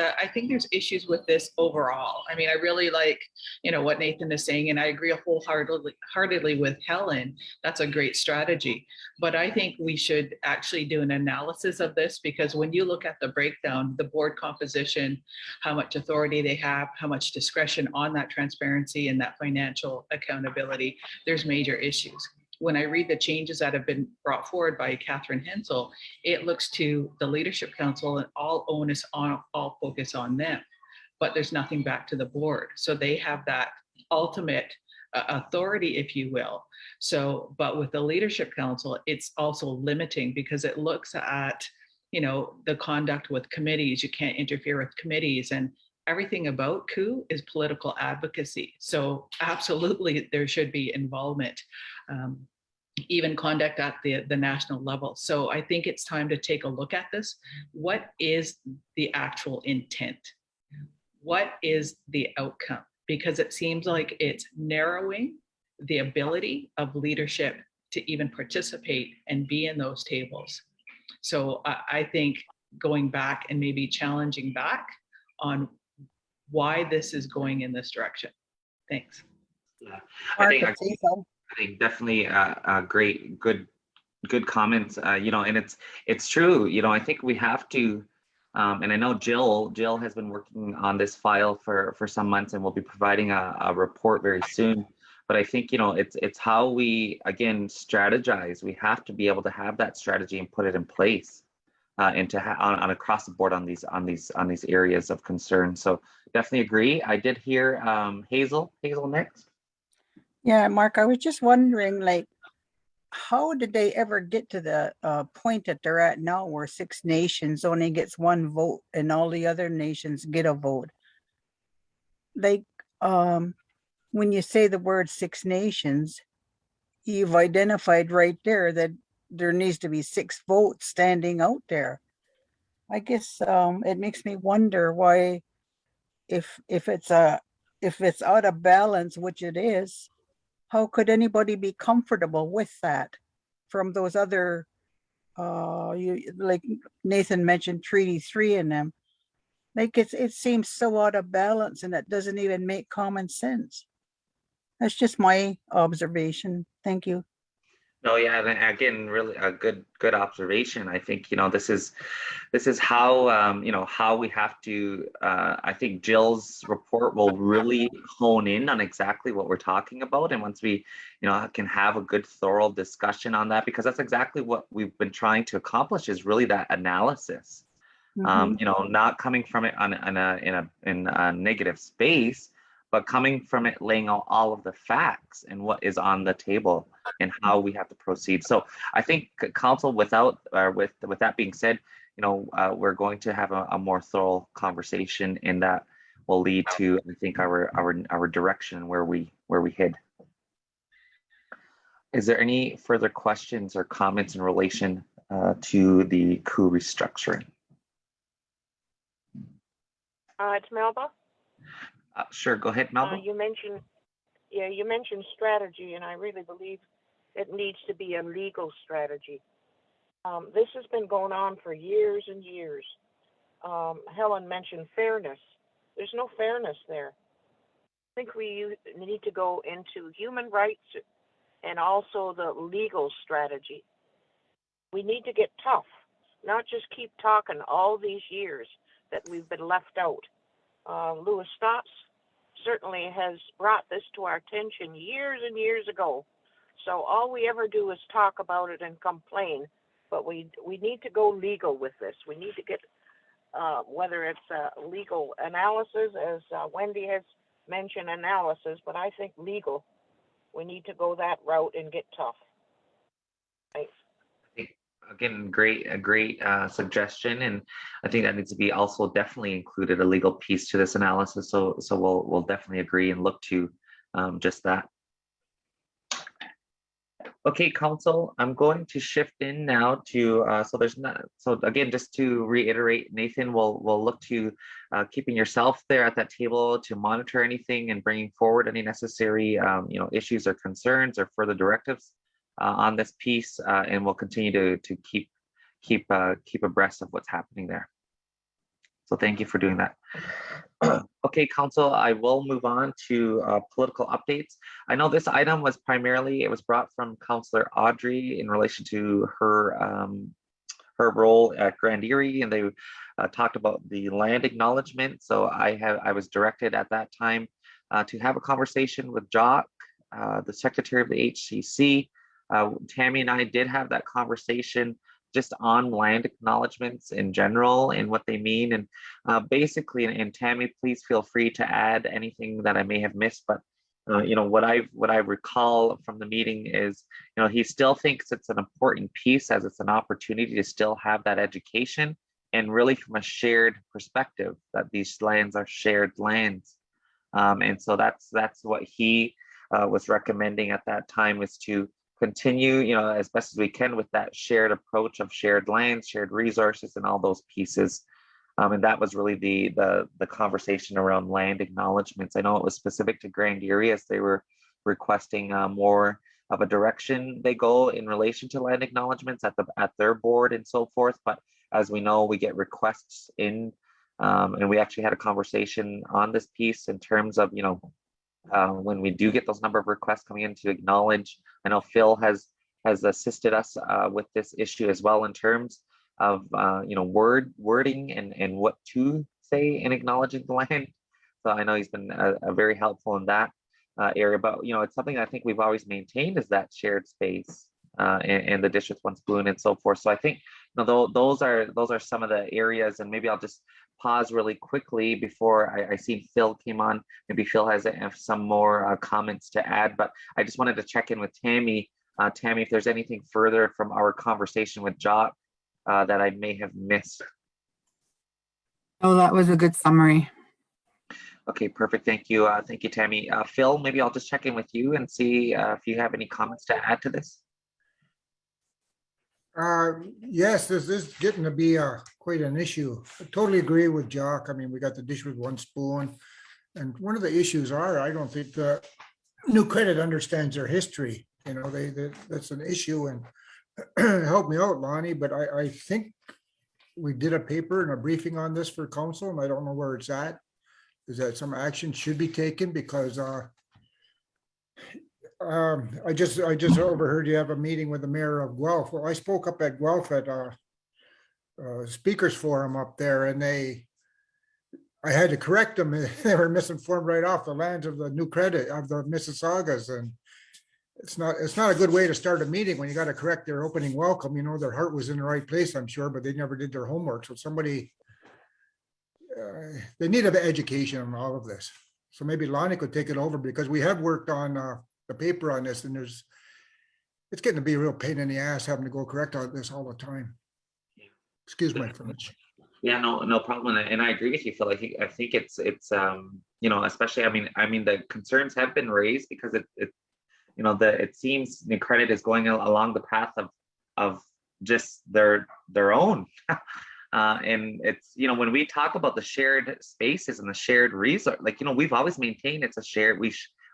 issues with this overall. I mean, I really like, what Nathan is saying, and I agree wholeheartedly with Helen. That's a great strategy. But I think we should actually do an analysis of this, because when you look at the breakdown, the board composition, how much authority they have, how much discretion on that transparency and that financial accountability, there's major issues. When I read the changes that have been brought forward by Catherine Hensel, it looks to the Leadership Council and all onus on, all focus on them, but there's nothing back to the board. So they have that ultimate authority, if you will. So, but with the Leadership Council, it's also limiting because it looks at the conduct with committees. You can't interfere with committees, and everything about coup is political advocacy. So absolutely, there should be involvement, even conduct at the national level. So I think it's time to take a look at this. What is the actual intent? What is the outcome? Because it seems like it's narrowing the ability of leadership to even participate and be in those tables. So I think going back and maybe challenging back on why this is going in this direction. Thanks. Yeah, I think definitely great, good comments. And it's true. I think we have to, and I know Jill has been working on this file for some months, and we'll be providing a report very soon. But I think it's how we again strategize. We have to be able to have that strategy and put it in place, and to on across the board on these areas of concern. So definitely agree. I did hear Hazel next. Yeah, Mark, I was just wondering, like, how did they ever get to the point that they're at now where 6 nations only gets 1 vote and all the other nations get a vote? Like, when you say the word 6 nations, you've identified right there that there needs to be 6 votes standing out there. I guess it makes me wonder why, if it's out of balance, which it is, how could anybody be comfortable with that from those other, like Nathan mentioned Treaty 3 in them? Like it seems so out of balance, and it doesn't even make common sense. That's just my observation. Thank you. No, yeah, and again, really a good observation. I think this is how how we have to. I think Jill's report will really hone in on exactly what we're talking about, and once we can have a good, thorough discussion on that, because that's exactly what we've been trying to accomplish, is really that analysis. Not coming from it in a negative space, but coming from it, laying out all of the facts and what is on the table and how we have to proceed. So I think council, with that being said, we're going to have a more thorough conversation, and that will lead to, I think, our direction where we head. Is there any further questions or comments in relation to the coup restructuring? It's Melba. Sure, go ahead, Melba. You mentioned strategy, and I really believe it needs to be a legal strategy. This has been going on for years and years. Helen mentioned fairness. There's no fairness there. I think we need to go into human rights and also the legal strategy. We need to get tough, not just keep talking all these years that we've been left out. Louis Stotts certainly has brought this to our attention years and years ago. So all we ever do is talk about it and complain, but we need to go legal with this. We need to get, whether it's legal analysis, as Wendy has mentioned analysis, but I think legal. We need to go that route and get tough. Thanks. Again, a great suggestion, and I think that needs to be also definitely included, a legal piece to this analysis. So we'll definitely agree and look to just that. Okay, council, I'm going to shift in now to so again, just to reiterate, Nathan, we'll look to keeping yourself there at that table to monitor anything and bringing forward any necessary issues or concerns or further directives on this piece, and we'll continue to keep abreast of what's happening there. So thank you for doing that. Okay, council, I will move on to political updates. I know this item was primarily, it was brought from Councillor Audrey in relation to her role at Grand Erie, and they talked about the land acknowledgement. So I was directed at that time to have a conversation with Jock, the secretary of the HCC. Tammy and I did have that conversation just on land acknowledgements in general and what they mean. And basically, and Tammy, please feel free to add anything that I may have missed, but what I recall from the meeting is, he still thinks it's an important piece as it's an opportunity to still have that education, and really from a shared perspective that these lands are shared lands. And so that's what he was recommending at that time, is to continue, as best as we can with that shared approach of shared lands, shared resources, and all those pieces. And that was really the conversation around land acknowledgements. I know it was specific to Grand Erie, as they were requesting more of a direction they go in relation to land acknowledgements at their board and so forth. But as we know, we get requests in, and we actually had a conversation on this piece in terms of, when we do get those number of requests coming in to acknowledge. I know Phil has assisted us with this issue as well, in terms of wording and what to say in acknowledging the land. So I know he's been very helpful in that area. But it's something I think we've always maintained, is that shared space and the district once Bloon and so forth. So I think those are some of the areas, and maybe I'll just pause really quickly before I see Phil came on. Maybe Phil has some more comments to add, but I just wanted to check in with Tammy. Tammy, if there's anything further from our conversation with Jock that I may have missed. Oh, that was a good summary. Okay, perfect. Thank you. Thank you, Tammy. Phil, maybe I'll just check in with you and see if you have any comments to add to this. Yes, this is getting to be quite an issue. I totally agree with Jock. I mean, we got the dish with one spoon. And one of the issues I don't think the New Credit understands their history. That's an issue, and help me out, Lonnie, but I think we did a paper and a briefing on this for council, and I don't know where it's at. Is that some action should be taken? Because I just overheard you have a meeting with the mayor of Guelph. Well, I spoke up at Guelph at speakers forum up there, and I had to correct them. They were misinformed right off the lands of the New Credit of the Mississaugas, and it's not a good way to start a meeting when you got to correct their opening welcome. Their heart was in the right place, I'm sure, but they never did their homework. So somebody, they need an education on all of this. So maybe Lonnie could take it over, because we have worked on the paper on this, and it's getting to be a real pain in the ass having to go correct all this all the time. Excuse my French. Yeah, no problem. And I agree with you, Phil. I think it's especially, I mean, the concerns have been raised because it seems New Credit is going along the path of just their own. And it's, when we talk about the shared spaces and the shared resource, we've always maintained it's a shared,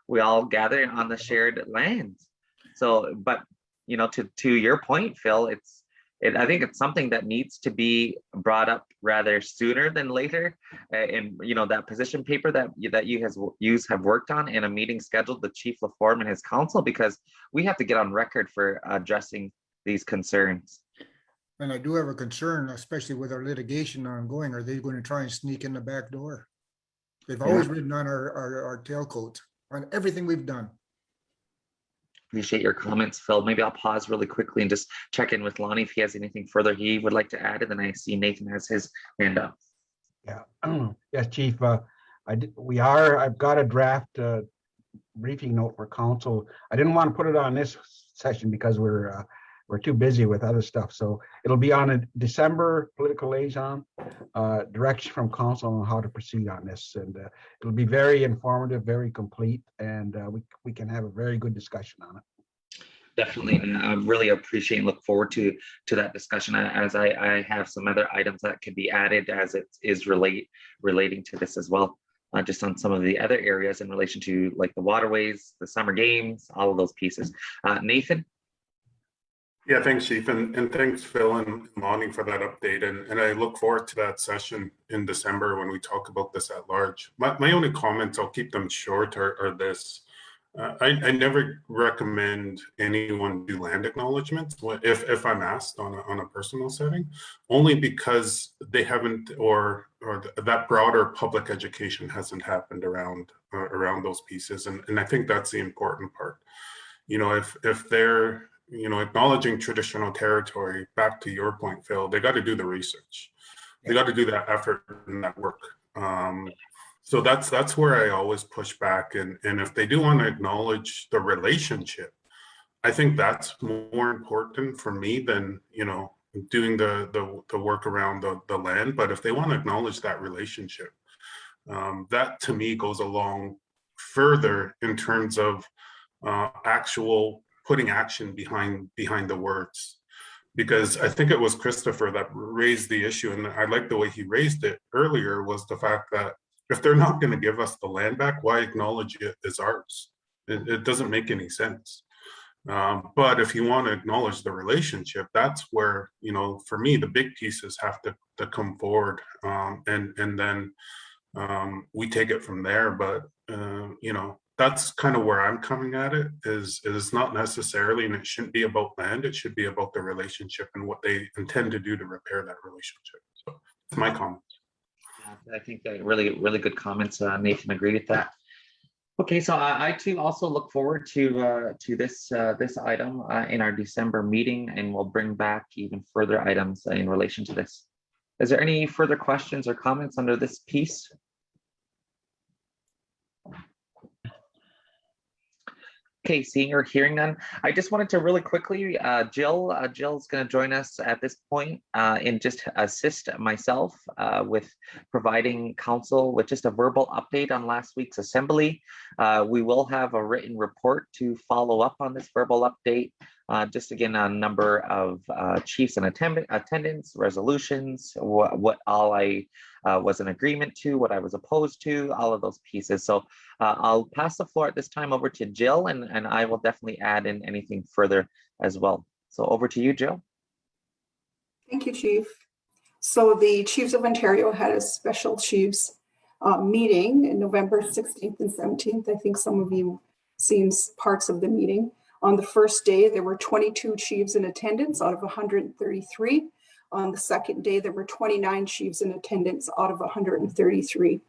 we all gather on the shared lands. So, but, to your point, Phil, I think it's something that needs to be brought up rather sooner than later. And, that position paper that you have worked on, in a meeting scheduled with Chief LaForme and his council, because we have to get on record for addressing these concerns. And I do have a concern, especially with our litigation ongoing. Are they going to try and sneak in the back door? They've always ridden on our tailcoats on everything we've done. Appreciate your comments, Phil. Maybe I'll pause really quickly and just check in with Lonnie if he has anything further he would like to add. And then I see Nathan has his hand up. Yeah. Yes, Chief. I've got a draft briefing note for council. I didn't want to put it on this session because we're too busy with other stuff. So it'll be on a December political liaison direction from council on how to proceed on this. And it'll be very informative, very complete, and we can have a very good discussion on it. Definitely. And I really appreciate and look forward to that discussion, as I have some other items that could be added as it is relating to this as well. Just on some of the other areas in relation to like the waterways, the summer games, all of those pieces. Nathan? Yeah, thanks, Chief, and thanks, Phil and Lonnie, for that update. And I look forward to that session in December when we talk about this at large. My only comments, I'll keep them short, are this. I never recommend anyone do land acknowledgements if I'm asked on a personal setting, only because they haven't, or that broader public education hasn't happened around those pieces. And I think that's the important part. If they're acknowledging traditional territory, back to your point, Phil, they got to do the research. They got to do that effort and that work. So that's where I always push back. And if they do want to acknowledge the relationship, I think that's more important for me than, you know, doing the work around the land. But if they want to acknowledge that relationship, that to me goes along further in terms of actual putting action behind the words. Because I think it was Christopher that raised the issue, and I like the way he raised it earlier, was the fact that if they're not going to give us the land back, why acknowledge it as ours? It doesn't make any sense. But if you want to acknowledge the relationship, that's where, you know, for me, the big pieces have to come forward, and then we take it from there. But you know, that's kind of where I'm coming at it. Is not necessarily, and it shouldn't be about land. It should be about the relationship and what they intend to do to repair that relationship. So that's my comment. Yeah, I think that really good comments. Nathan agreed with that. Okay, so I too also look forward to this item in our December meeting, and we'll bring back even further items in relation to this. Is there any further questions or comments under this piece? Okay, seeing or hearing none, I just wanted to really quickly, Jill's going to join us at this point and just assist myself with providing council with just a verbal update on last week's assembly. We will have a written report to follow up on this verbal update. Just again, a number of chiefs and attendance, resolutions, what all I was in agreement to, what I was opposed to, all of those pieces. So I'll pass the floor at this time over to Jill, and I will definitely add in anything further as well. So over to you, Jill. Thank you, Chief. So the Chiefs of Ontario had a special Chiefs meeting in November 16th and 17th. I think some of you seen parts of the meeting. On the first day, there were 22 chiefs in attendance out of 133. On the second day, there were 29 chiefs in attendance out of 133.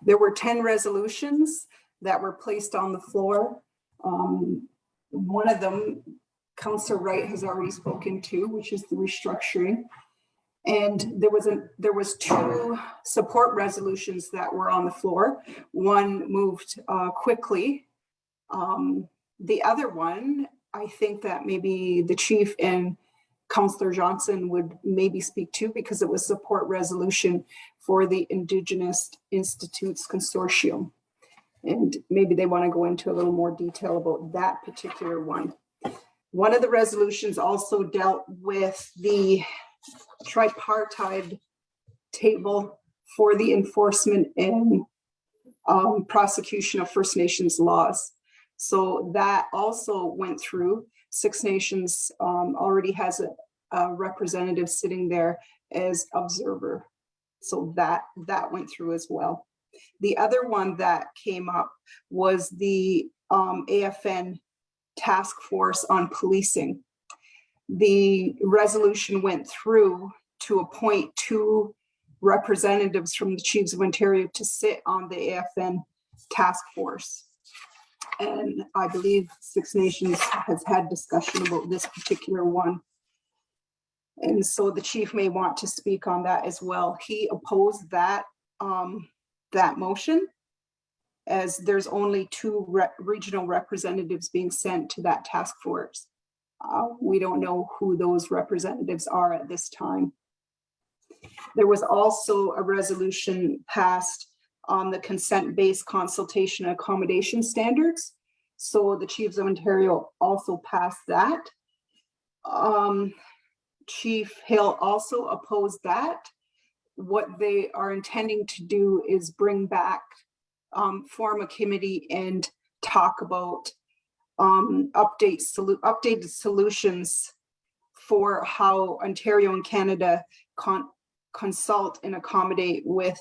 There were 10 resolutions that were placed on the floor. One of them, Councillor Wright has already spoken to, which is the restructuring. And there was 2 support resolutions that were on the floor. One moved quickly. The other one, I think that maybe the chief and Councillor Johnson would maybe speak to, because it was support resolution for the Indigenous Institutes Consortium. And maybe they want to go into a little more detail about that particular one. One of the resolutions also dealt with the tripartite table for the enforcement and prosecution of First Nations laws. So that also went through. Six Nations already has a representative sitting there as observer. So that went through as well. The other one that came up was the AFN task force on policing. The resolution went through to appoint 2 representatives from the Chiefs of Ontario to sit on the AFN task force. And I believe Six Nations has had discussion about this particular one. And so the chief may want to speak on that as well. He opposed that motion, as there's only 2 regional representatives being sent to that task force. We don't know who those representatives are at this time. There was also a resolution passed on the consent-based consultation and accommodation standards. So the Chiefs of Ontario also passed that. Chief Hill also opposed that. What they are intending to do is bring back, form a committee and talk about updated solutions for how Ontario and Canada consult and accommodate with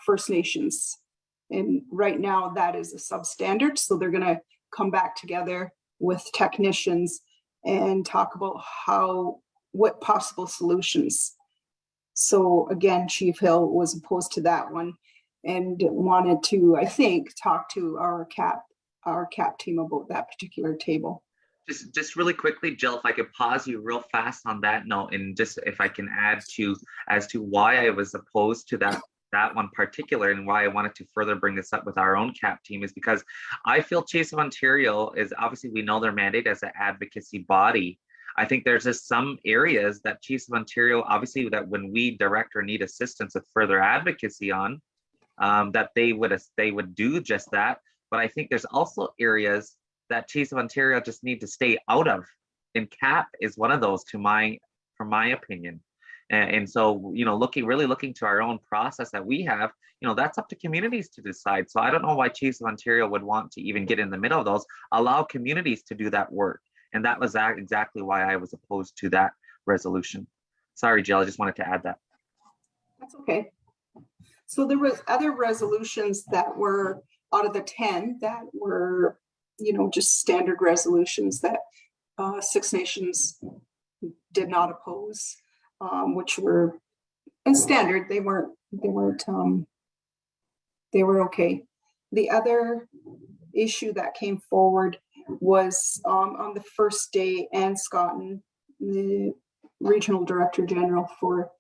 First Nations. And right now that is a substandard. So they're gonna come back together with technicians and talk about what possible solutions. So again, Chief Hill was opposed to that one and wanted to, I think, talk to our CAP team about that particular table. Just really quickly, Jill, if I could pause you real fast on that note, and just if I can add as to why I was opposed to that that one particular, and why I wanted to further bring this up with our own CAP team is because I feel Chiefs of Ontario is obviously, we know their mandate as an advocacy body. I think there's just some areas that Chiefs of Ontario, obviously, that when we direct or need assistance with further advocacy on, that they would do just that. But I think there's also areas that Chiefs of Ontario just need to stay out of, and CAP is one of those, from my opinion. And so, really looking to our own process that we have, that's up to communities to decide. So I don't know why Chiefs of Ontario would want to even get in the middle of those. Allow communities to do that work. And that was exactly why I was opposed to that resolution. Sorry, Jill, I just wanted to add that. That's okay. So there was other resolutions that were out of the 10 that were, just standard resolutions that Six Nations did not oppose, which were standard. They were okay. The other issue that came forward was on the first day, Anne Scotton, the Regional Director General for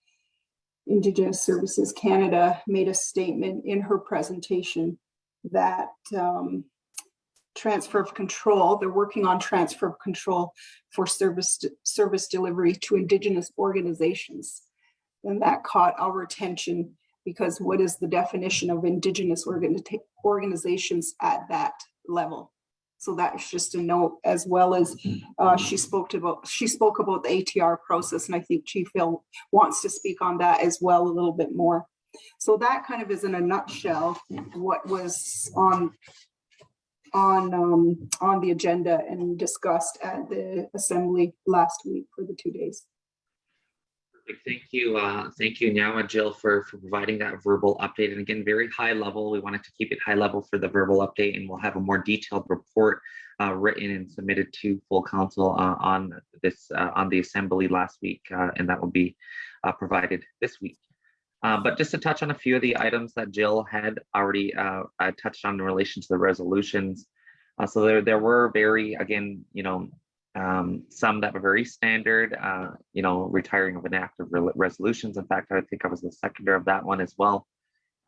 Indigenous Services Canada, made a statement in her presentation that transfer of control, they're working on transfer of control for service delivery to Indigenous organizations. And that caught our attention because what is the definition of Indigenous organizations at that level? So that's just a note, as well as she spoke about the ATR process, and I think Chief Phil wants to speak on that as well a little bit more. So that kind of is in a nutshell what was on the agenda and discussed at the assembly last week for the 2 days. Thank you, Nyawa, Jill, for providing that verbal update. And again, very high level. We wanted to keep it high level for the verbal update, and we'll have a more detailed report written and submitted to full council on the assembly last week, and that will be provided this week. But just to touch on a few of the items that Jill had already touched on in relation to the resolutions. So there were very, again, some that were very standard, retiring of inactive resolutions. In fact, I think I was the seconder of that one as well.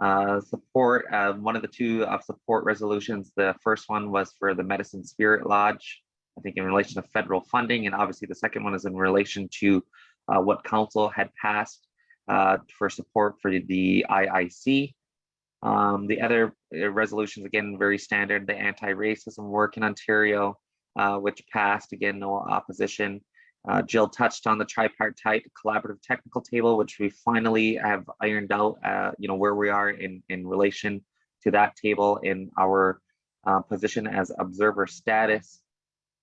Support, one of the two of support resolutions, the first one was for the Medicine Spirit Lodge, I think in relation to federal funding. And obviously the second one is in relation to what council had passed for support for the IIC. The other resolutions, again, very standard, the anti-racism work in Ontario, which passed, again, no opposition. Jill touched on the tripartite collaborative technical table, which we finally have ironed out, where we are in relation to that table in our position as observer status.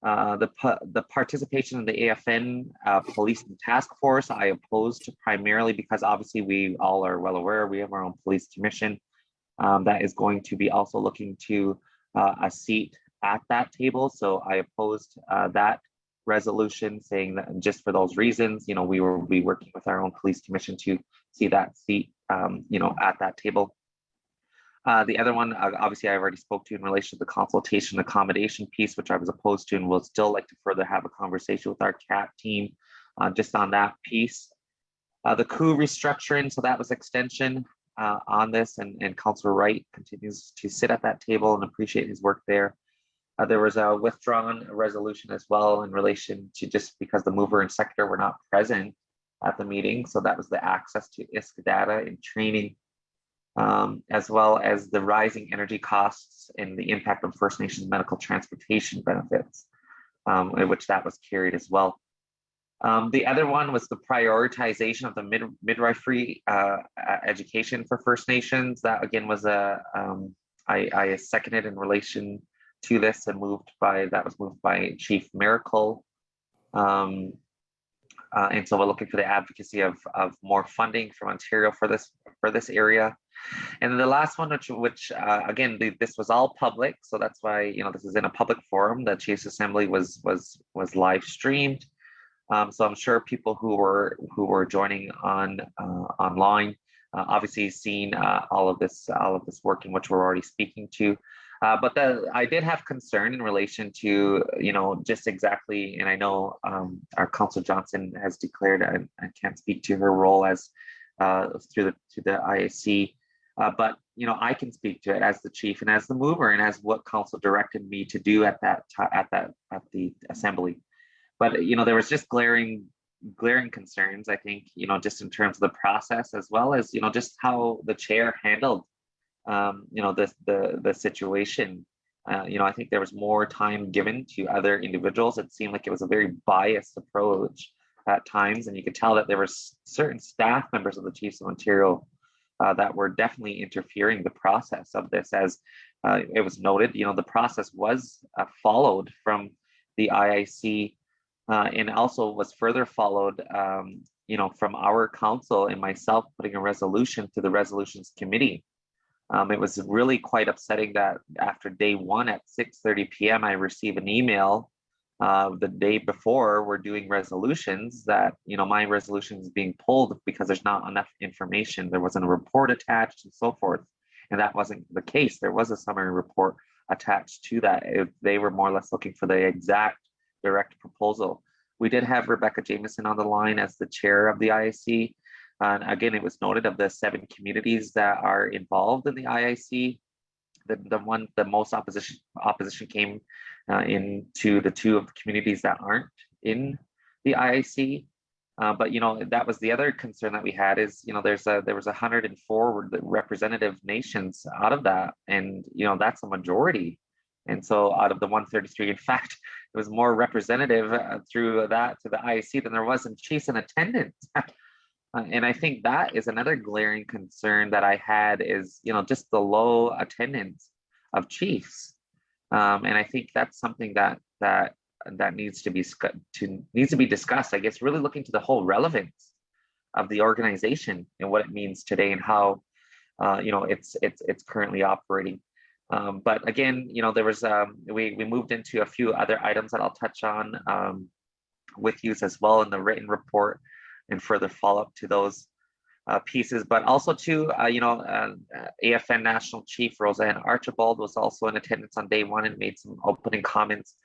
The participation of the AFN Policing Task Force, I opposed to primarily because obviously we all are well aware we have our own police commission that is going to be also looking to a seat at that table. So I opposed that resolution, saying that just for those reasons, we will be working with our own police commission to see that seat, at that table. The other one, obviously, I already spoke to in relation to the consultation accommodation piece, which I was opposed to, and will still like to further have a conversation with our CAP team just on that piece. The coup restructuring, so that was extension on this, and Councillor Wright continues to sit at that table and appreciate his work there. There was a withdrawn resolution as well in relation to just because the mover and sector were not present at the meeting. So that was the access to ISC data and training, as well as the rising energy costs and the impact on First Nations medical transportation benefits, in which that was carried as well. The other one was the prioritization of the midwifery education for First Nations. That again was I seconded in relation to this and moved by Chief Miracle. And so we're looking for the advocacy of more funding from Ontario for this area. And then the last one, which again, this was all public, so that's why this is in a public forum. The Chiefs Assembly was live streamed, so I'm sure people who were joining online obviously seen all of this work in which we're already speaking to. But I did have concern in relation to, just exactly, and I know our Councillor Johnson has declared, I can't speak to her role as through the IAC, But I can speak to it as the chief and as the mover and as what council directed me to do at the assembly. But there was just glaring concerns, I think, just in terms of the process, as well as just how the chair handled the situation. I think there was more time given to other individuals. It seemed like it was a very biased approach at times, and you could tell that there were certain staff members of the Chiefs of Ontario that were definitely interfering the process of this. As it was noted, the process was followed from the IIC, and also was further followed, from our council and myself putting a resolution to the resolutions committee. It was really quite upsetting that after day one at 6:30 p.m., I received an email the day before we're doing resolutions that, my resolution is being pulled because there's not enough information. There wasn't a report attached and so forth. And that wasn't the case. There was a summary report attached to that. They were more or less looking for the exact direct proposal. We did have Rebecca Jameson on the line as the chair of the IIC. And again, it was noted of the 7 communities that are involved in the IIC, the most opposition came into the 2 of the communities that aren't in the IIC. But that was the other concern that we had is there was 104 representative nations out of that, and that's a majority. And so out of the 133, in fact, it was more representative through that to the IIC than there was in Chiefs in attendance. And I think that is another glaring concern that I had is, just the low attendance of Chiefs. And I think that's something that needs to be discussed, I guess, really looking to the whole relevance of the organization and what it means today and how, it's currently operating. But again, there was, we moved into a few other items that I'll touch on with you as well in the written report and further follow-up to those pieces. But also too, AFN National Chief Roseanne Archibald was also in attendance on day one and made some opening comments,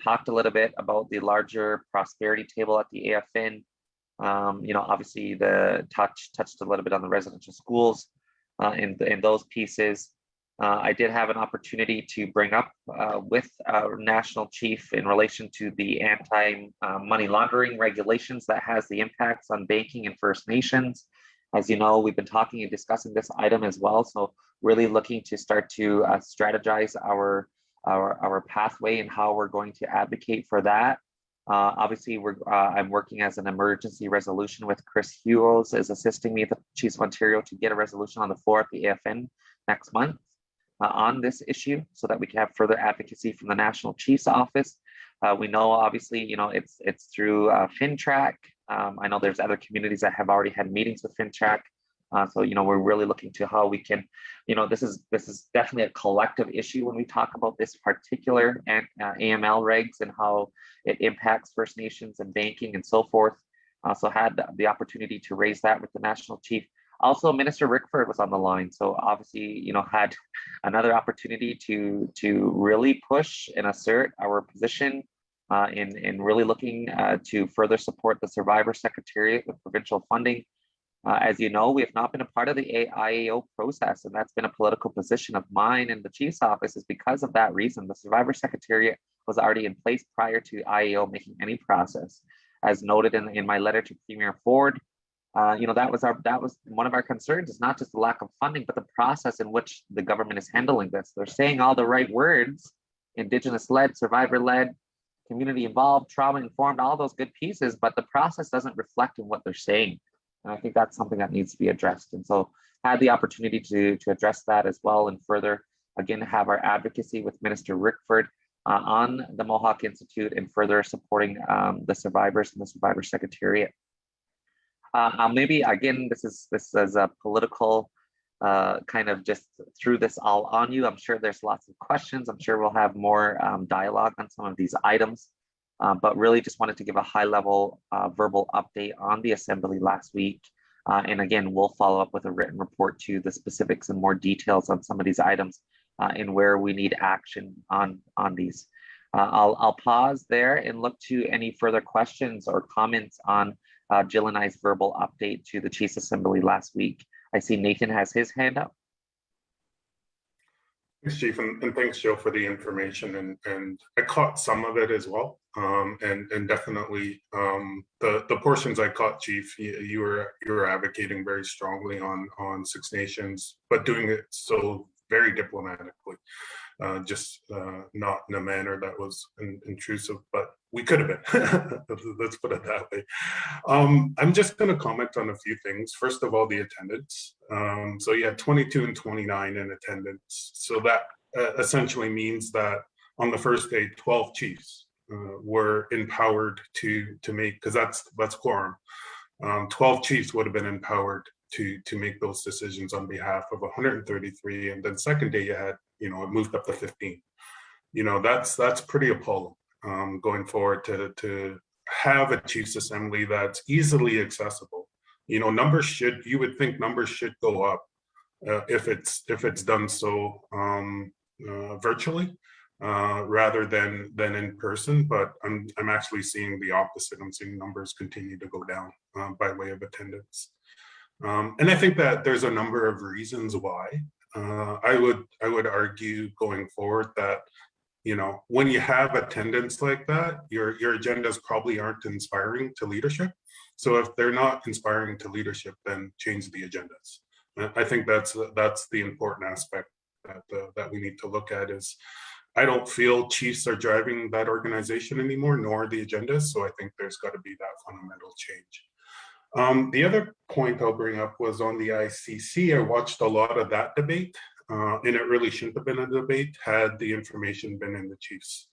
talked a little bit about the larger prosperity table at the AFN. Obviously touched a little bit on the residential schools in those pieces. I did have an opportunity to bring up with our national chief in relation to the anti-money laundering regulations that has the impacts on banking and First Nations. As you know, we've been talking and discussing this item as well. So really looking to start to strategize our pathway and how we're going to advocate for that. Obviously, I'm working as an emergency resolution with Chris Hughes is assisting me at the Chiefs of Ontario to get a resolution on the floor at the AFN next month on this issue so that we can have further advocacy from the National Chiefs Office. We know, obviously, it's through FinTrack. I know there's other communities that have already had meetings with FinTrack. So, we're really looking to how we can, this is definitely a collective issue when we talk about this particular AML regs and how it impacts First Nations and banking and so forth. So had the opportunity to raise that with the National Chief. Also, Minister Rickford was on the line. So obviously, had another opportunity to really push and assert our position in really looking to further support the Survivor Secretariat with provincial funding. As you know, we have not been a part of the IAO process, and that's been a political position of mine and the Chief's office is because of that reason. The Survivor Secretariat was already in place prior to IAO making any process. As noted in my letter to Premier Ford, that was one of our concerns. Is not just the lack of funding, but the process in which the government is handling this. They're saying all the right words: Indigenous-led, survivor-led, community-involved, trauma-informed, all those good pieces, but the process doesn't reflect in what they're saying. And I think that's something that needs to be addressed. And so I had the opportunity to address that as well and further, again, have our advocacy with Minister Rickford on the Mohawk Institute and further supporting the survivors and the Survivor Secretariat. Maybe, again, this is a political kind of just threw this all on you. I'm sure there's lots of questions. I'm sure we'll have more dialogue on some of these items. But really just wanted to give a high level verbal update on the assembly last week. And again, we'll follow up with a written report to the specifics and more details on some of these items and where we need action on these. I'll pause there and look to any further questions or comments on Jill and I's verbal update to the Chiefs Assembly last week. I see Nathan has his hand up. Thanks, Chief, and thanks, Joe, for the information. And I caught some of it as well. And definitely the portions I caught, Chief, you were advocating very strongly on Six Nations, but doing it so very diplomatically, just not in a manner that was intrusive, but we could have been. Let's put it that way. I'm just going to comment on a few things. First of all, the attendance. So you had 22 and 29 in attendance. So that essentially means that on the first day, 12 chiefs were empowered to make, because that's quorum. 12 chiefs would have been empowered to make those decisions on behalf of 133. And then second day you had, it moved up to 15. That's pretty appalling. Going forward to have a chiefs assembly that's easily accessible. You would think numbers should go up if it's done so virtually rather than in person. But I'm actually seeing the opposite. I'm seeing numbers continue to go down by way of attendance. And I think that there's a number of reasons why. I would argue going forward that when you have attendance like that, your agendas probably aren't inspiring to leadership. So if they're not inspiring to leadership, then change the agendas. I think that's the important aspect that we need to look at. Is I don't feel chiefs are driving that organization anymore, nor the agendas. So I think there's got to be that fundamental change. The other point I'll bring up was on the ICC. I watched a lot of that debate. And it really shouldn't have been a debate had the information been in the chiefs'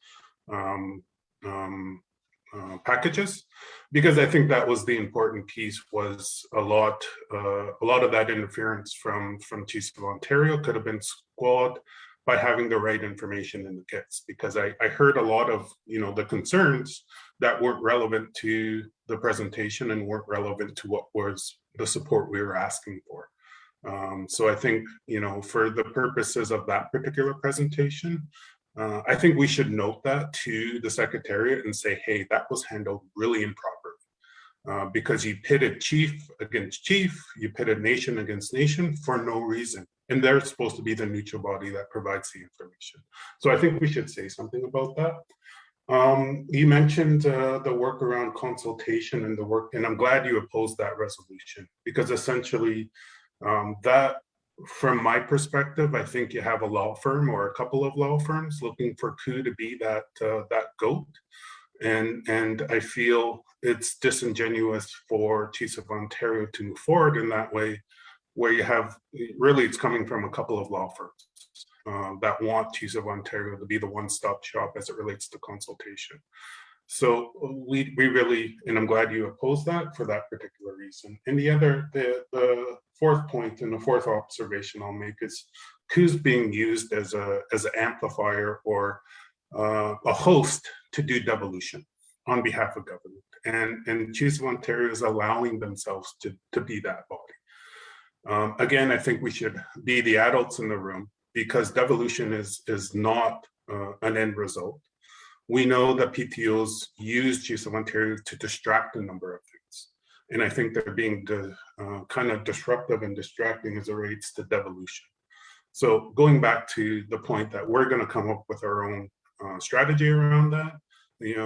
packages, because I think that was the important piece. Was a lot of that interference from Chiefs of Ontario could have been squashed by having the right information in the kits, because I heard a lot of the concerns that weren't relevant to the presentation and weren't relevant to what was the support we were asking for. So I think, for the purposes of that particular presentation, I think we should note that to the Secretariat and say, hey, that was handled really improperly because you pitted chief against chief, you pitted nation against nation for no reason. And they're supposed to be the neutral body that provides the information. So I think we should say something about that. You mentioned the work around consultation and the work, and I'm glad you opposed that resolution, because essentially, that, from my perspective, I think you have a law firm or a couple of law firms looking for COO to be that GOAT, and I feel it's disingenuous for Chiefs of Ontario to move forward in that way, where you have it's coming from a couple of law firms that want Chiefs of Ontario to be the one-stop shop as it relates to consultation. So we really, and I'm glad you opposed that for that particular reason. And the fourth point and the fourth observation I'll make is COO's being used as an amplifier or a host to do devolution on behalf of government. And Chiefs of Ontario is allowing themselves to be that body. Again, I think we should be the adults in the room, because devolution is not an end result. We know that PTOs use Chiefs of Ontario to distract a number of things. And I think they're being kind of disruptive and distracting as it relates to devolution. So going back to the point that we're going to come up with our own strategy around that,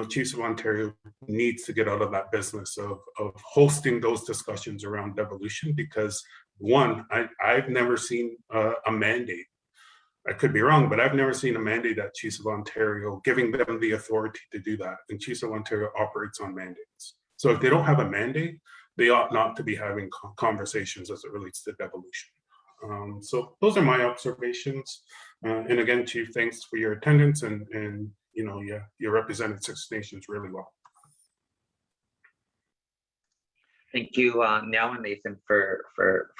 Chiefs of Ontario needs to get out of that business of hosting those discussions around devolution, because one, I've never seen a mandate. I could be wrong, but I've never seen a mandate at Chiefs of Ontario giving them the authority to do that. And Chiefs of Ontario operates on mandates. So if they don't have a mandate, they ought not to be having conversations as it relates to devolution. So those are my observations. And again, Chief, thanks for your attendance, and you represented Six Nations really well. Thank you, Niall and Nathan, for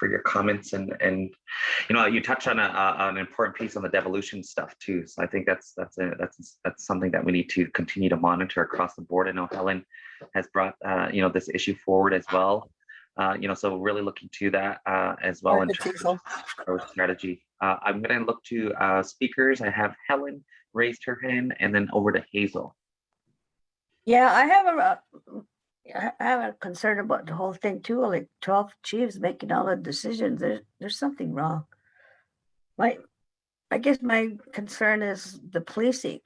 your comments, and you touched on an important piece on the devolution stuff too. So I think that's something that we need to continue to monitor across the board. I know Helen has brought this issue forward as well. So really looking to that as well in terms of our strategy. I'm going to look to speakers. I have Helen raised her hand, and then over to Hazel. Yeah, I have I have a concern about the whole thing too, like 12 chiefs making all the decisions. There's something wrong. I guess my concern is the policing.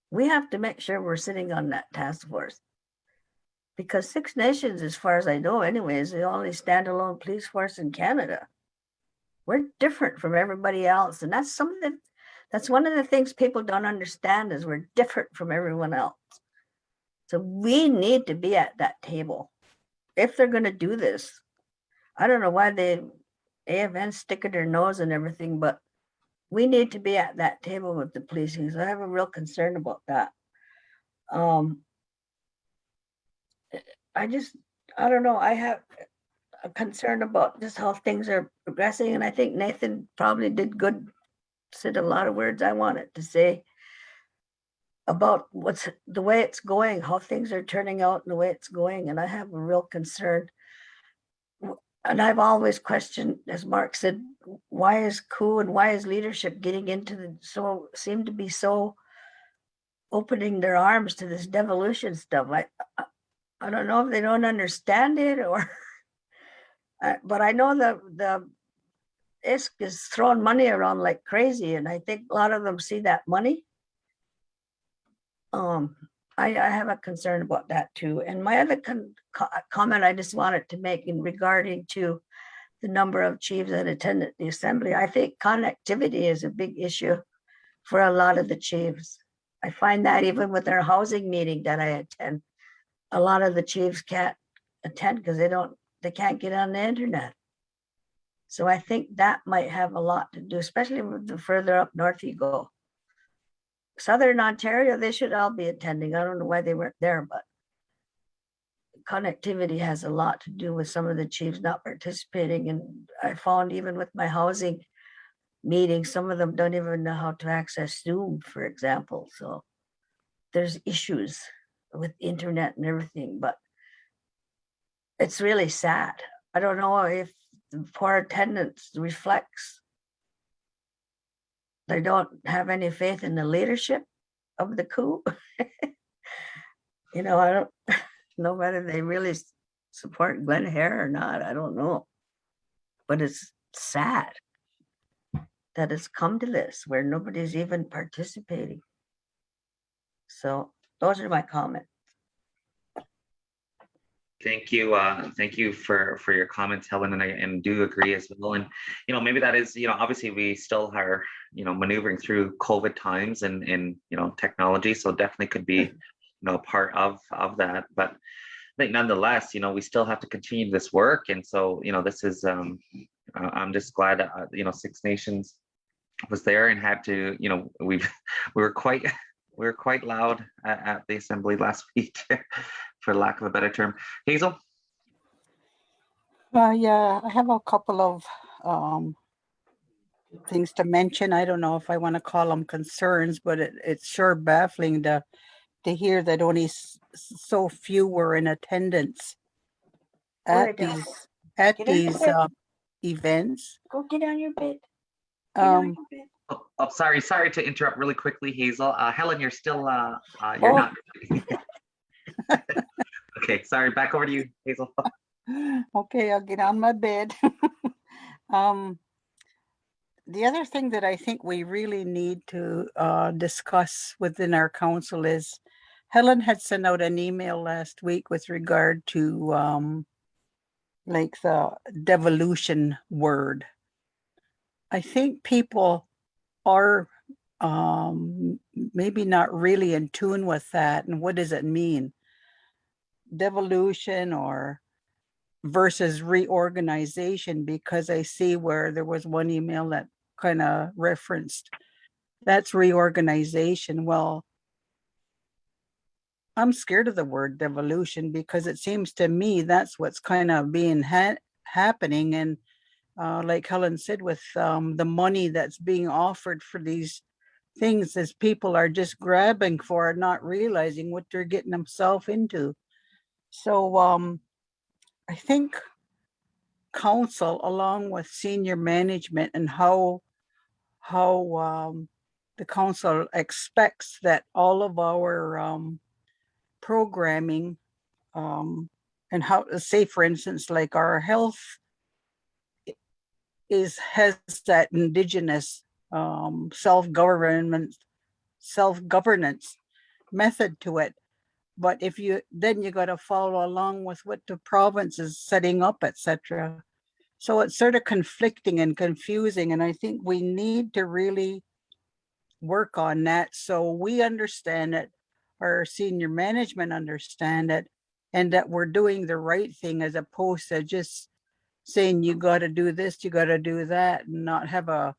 We have to make sure we're sitting on that task force. Because Six Nations, as far as I know anyway, is the only standalone police force in Canada. We're different from everybody else. And that's something, that's one of the things people don't understand is we're different from everyone else. So we need to be at that table. If they're going to do this, I don't know why they AFN stick in their nose and everything, but we need to be at that table with the policing. So I have a real concern about that. I don't know. I have a concern about just how things are progressing. And I think Nathan probably did good, said a lot of words I wanted to say about what's the way it's going, how things are turning out and the way it's going. And I have a real concern. And I've always questioned, as Mark said, why is coup and why is leadership getting into seem to be so opening their arms to this devolution stuff. I don't know if they don't understand it or, but I know the ISK is throwing money around like crazy, and I think a lot of them see that money. I have a concern about that too. And my other comment I just wanted to make in regarding to the number of chiefs that attended the assembly, I think connectivity is a big issue for a lot of the chiefs. I find that even with our housing meeting that I attend, a lot of the chiefs can't attend because they can't get on the internet. So I think that might have a lot to do, especially with the further up north you go. Southern Ontario, they should all be attending. I don't know why they weren't there, but connectivity has a lot to do with some of the chiefs not participating. And I found even with my housing meetings, some of them don't even know how to access Zoom, for example. So there's issues with internet and everything, but it's really sad. I don't know if the poor attendance reflects they don't have any faith in the leadership of the coup. I don't know whether they really support Glenn Hare or not. I don't know. But it's sad that it's come to this where nobody's even participating. So those are my comments. Thank you. Thank you for your comments, Helen, and I do agree as well. And maybe that is, obviously we still are, maneuvering through COVID times and technology, so definitely could be, part of that. But I think nonetheless, we still have to continue this work, and so this is, I'm just glad that Six Nations was there and had to, we were quite loud at the assembly last week, for lack of a better term. Hazel? Yeah, I have a couple of things to mention. I don't know if I want to call them concerns, but it's sure baffling to hear that only so few were in attendance at these events. Go get on your bed. Oh, sorry to interrupt really quickly, Hazel. Helen, you're still you're not. Okay, sorry, back over to you, Hazel. Okay, I'll get on my bed. The other thing that I think we really need to discuss within our council is Helen had sent out an email last week with regard to like the devolution word. I think people are maybe not really in tune with that. And what does it mean? Devolution or versus reorganization, because I see where there was one email that kind of referenced that's reorganization. Well, I'm scared of the word devolution because it seems to me that's what's kind of being happening. And like Helen said, with the money that's being offered for these things, as people are just grabbing for it, not realizing what they're getting themselves into. So I think council, along with senior management, and how the council expects that all of our programming and how, say for instance, like our health has that Indigenous self-governance method to it. But if you got to follow along with what the province is setting up, etc. So it's sort of conflicting and confusing. And I think we need to really work on that so we understand it, our senior management understand it, and that we're doing the right thing as opposed to just saying you got to do this, you got to do that, and not have a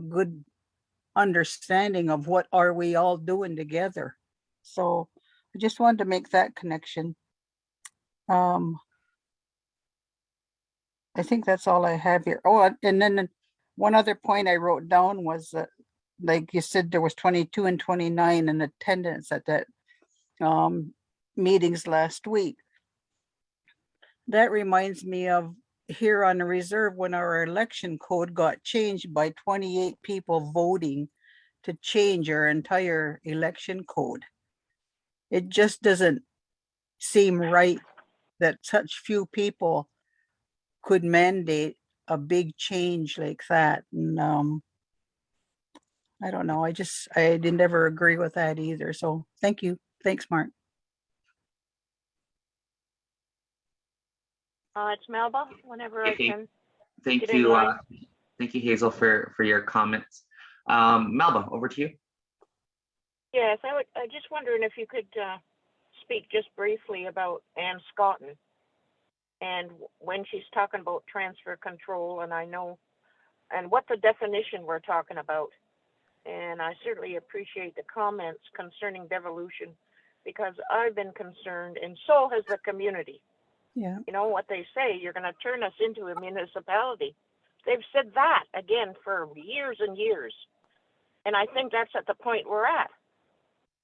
good understanding of what are we all doing together. So I just wanted to make that connection. I think that's all I have here. Oh, and then one other point I wrote down was that, like you said, there was 22 and 29 in attendance at that meetings last week. That reminds me of here on the reserve when our election code got changed by 28 people voting to change our entire election code. It just doesn't seem right that such few people could mandate a big change like that. And I don't know, I didn't ever agree with that either. So thank you. Thanks, Mark. It's Melba, whenever I can. Thank get in you. line. Thank you, Hazel, for your comments. Melba, over to you. Yes, I just wondering if you could speak just briefly about Ann Scotton and when she's talking about transfer control, and what the definition we're talking about. And I certainly appreciate the comments concerning devolution, because I've been concerned, and so has the community. Yeah. You know what they say, you're going to turn us into a municipality. They've said that again for years and years. And I think that's at the point we're at.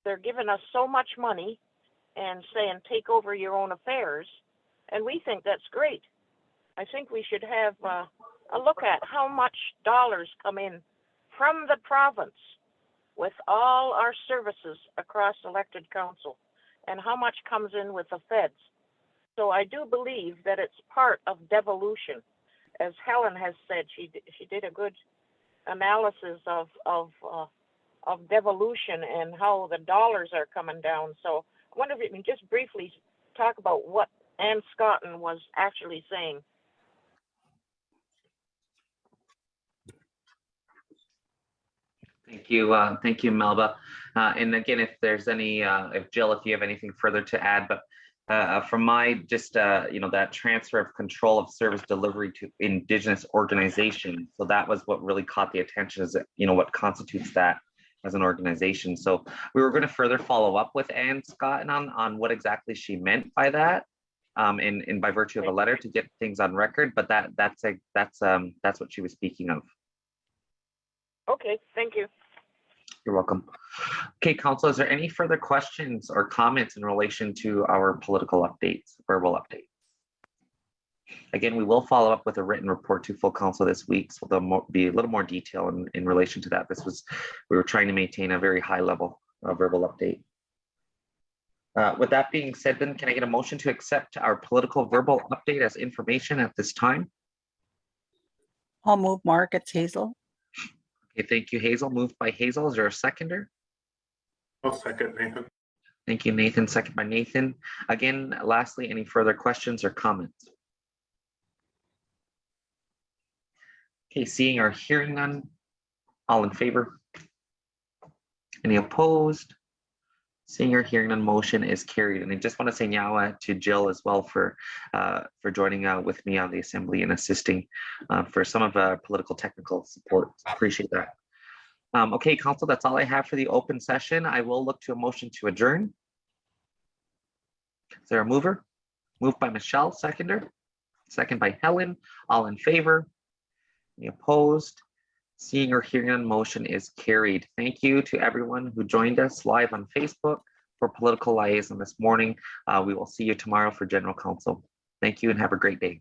They're giving us so much money and saying, take over your own affairs. And we think that's great. I think we should have a look at how much dollars come in from the province with all our services across elected council, and how much comes in with the feds. So I do believe that it's part of devolution. As Helen has said, she did a good analysis of devolution and how the dollars are coming down. So I wonder if you can just briefly talk about what Ann Scotton was actually saying. Thank you, Melba. And again, if there's any, if Jill, if you have anything further to add, but from my that transfer of control of service delivery to Indigenous organizations. So that was what really caught the attention, is that, what constitutes that as an organization. So we were going to further follow up with Ann Scotton on what exactly she meant by that, and by virtue of a letter to get things on record. But that's what she was speaking of. Okay, thank you. You're welcome. Okay, Council, is there any further questions or comments in relation to our political updates, verbal updates? Again, we will follow up with a written report to full council this week, so there'll be a little more detail in relation to that. We were trying to maintain a very high level of verbal update. With that being said, then, can I get a motion to accept our political verbal update as information at this time? I'll move, Mark. It's Hazel. Okay, thank you, Hazel. Moved by Hazel. Is there a seconder? I'll second, Nathan. Thank you, Nathan. Second by Nathan. Again, lastly, any further questions or comments? Okay, seeing or hearing none. All in favor? Any opposed? Seeing or hearing none, motion is carried. And I just want to say nyawa to Jill as well for joining with me on the assembly and assisting for some of the political technical support. Appreciate that. Okay, Council, that's all I have for the open session. I will look to a motion to adjourn. Is there a mover? Moved by Michelle, seconder. Second by Helen. All in favor? Any opposed? Seeing or hearing none, motion is carried. Thank you to everyone who joined us live on Facebook for Political Liaison this morning. We will see you tomorrow for General Council. Thank you and have a great day.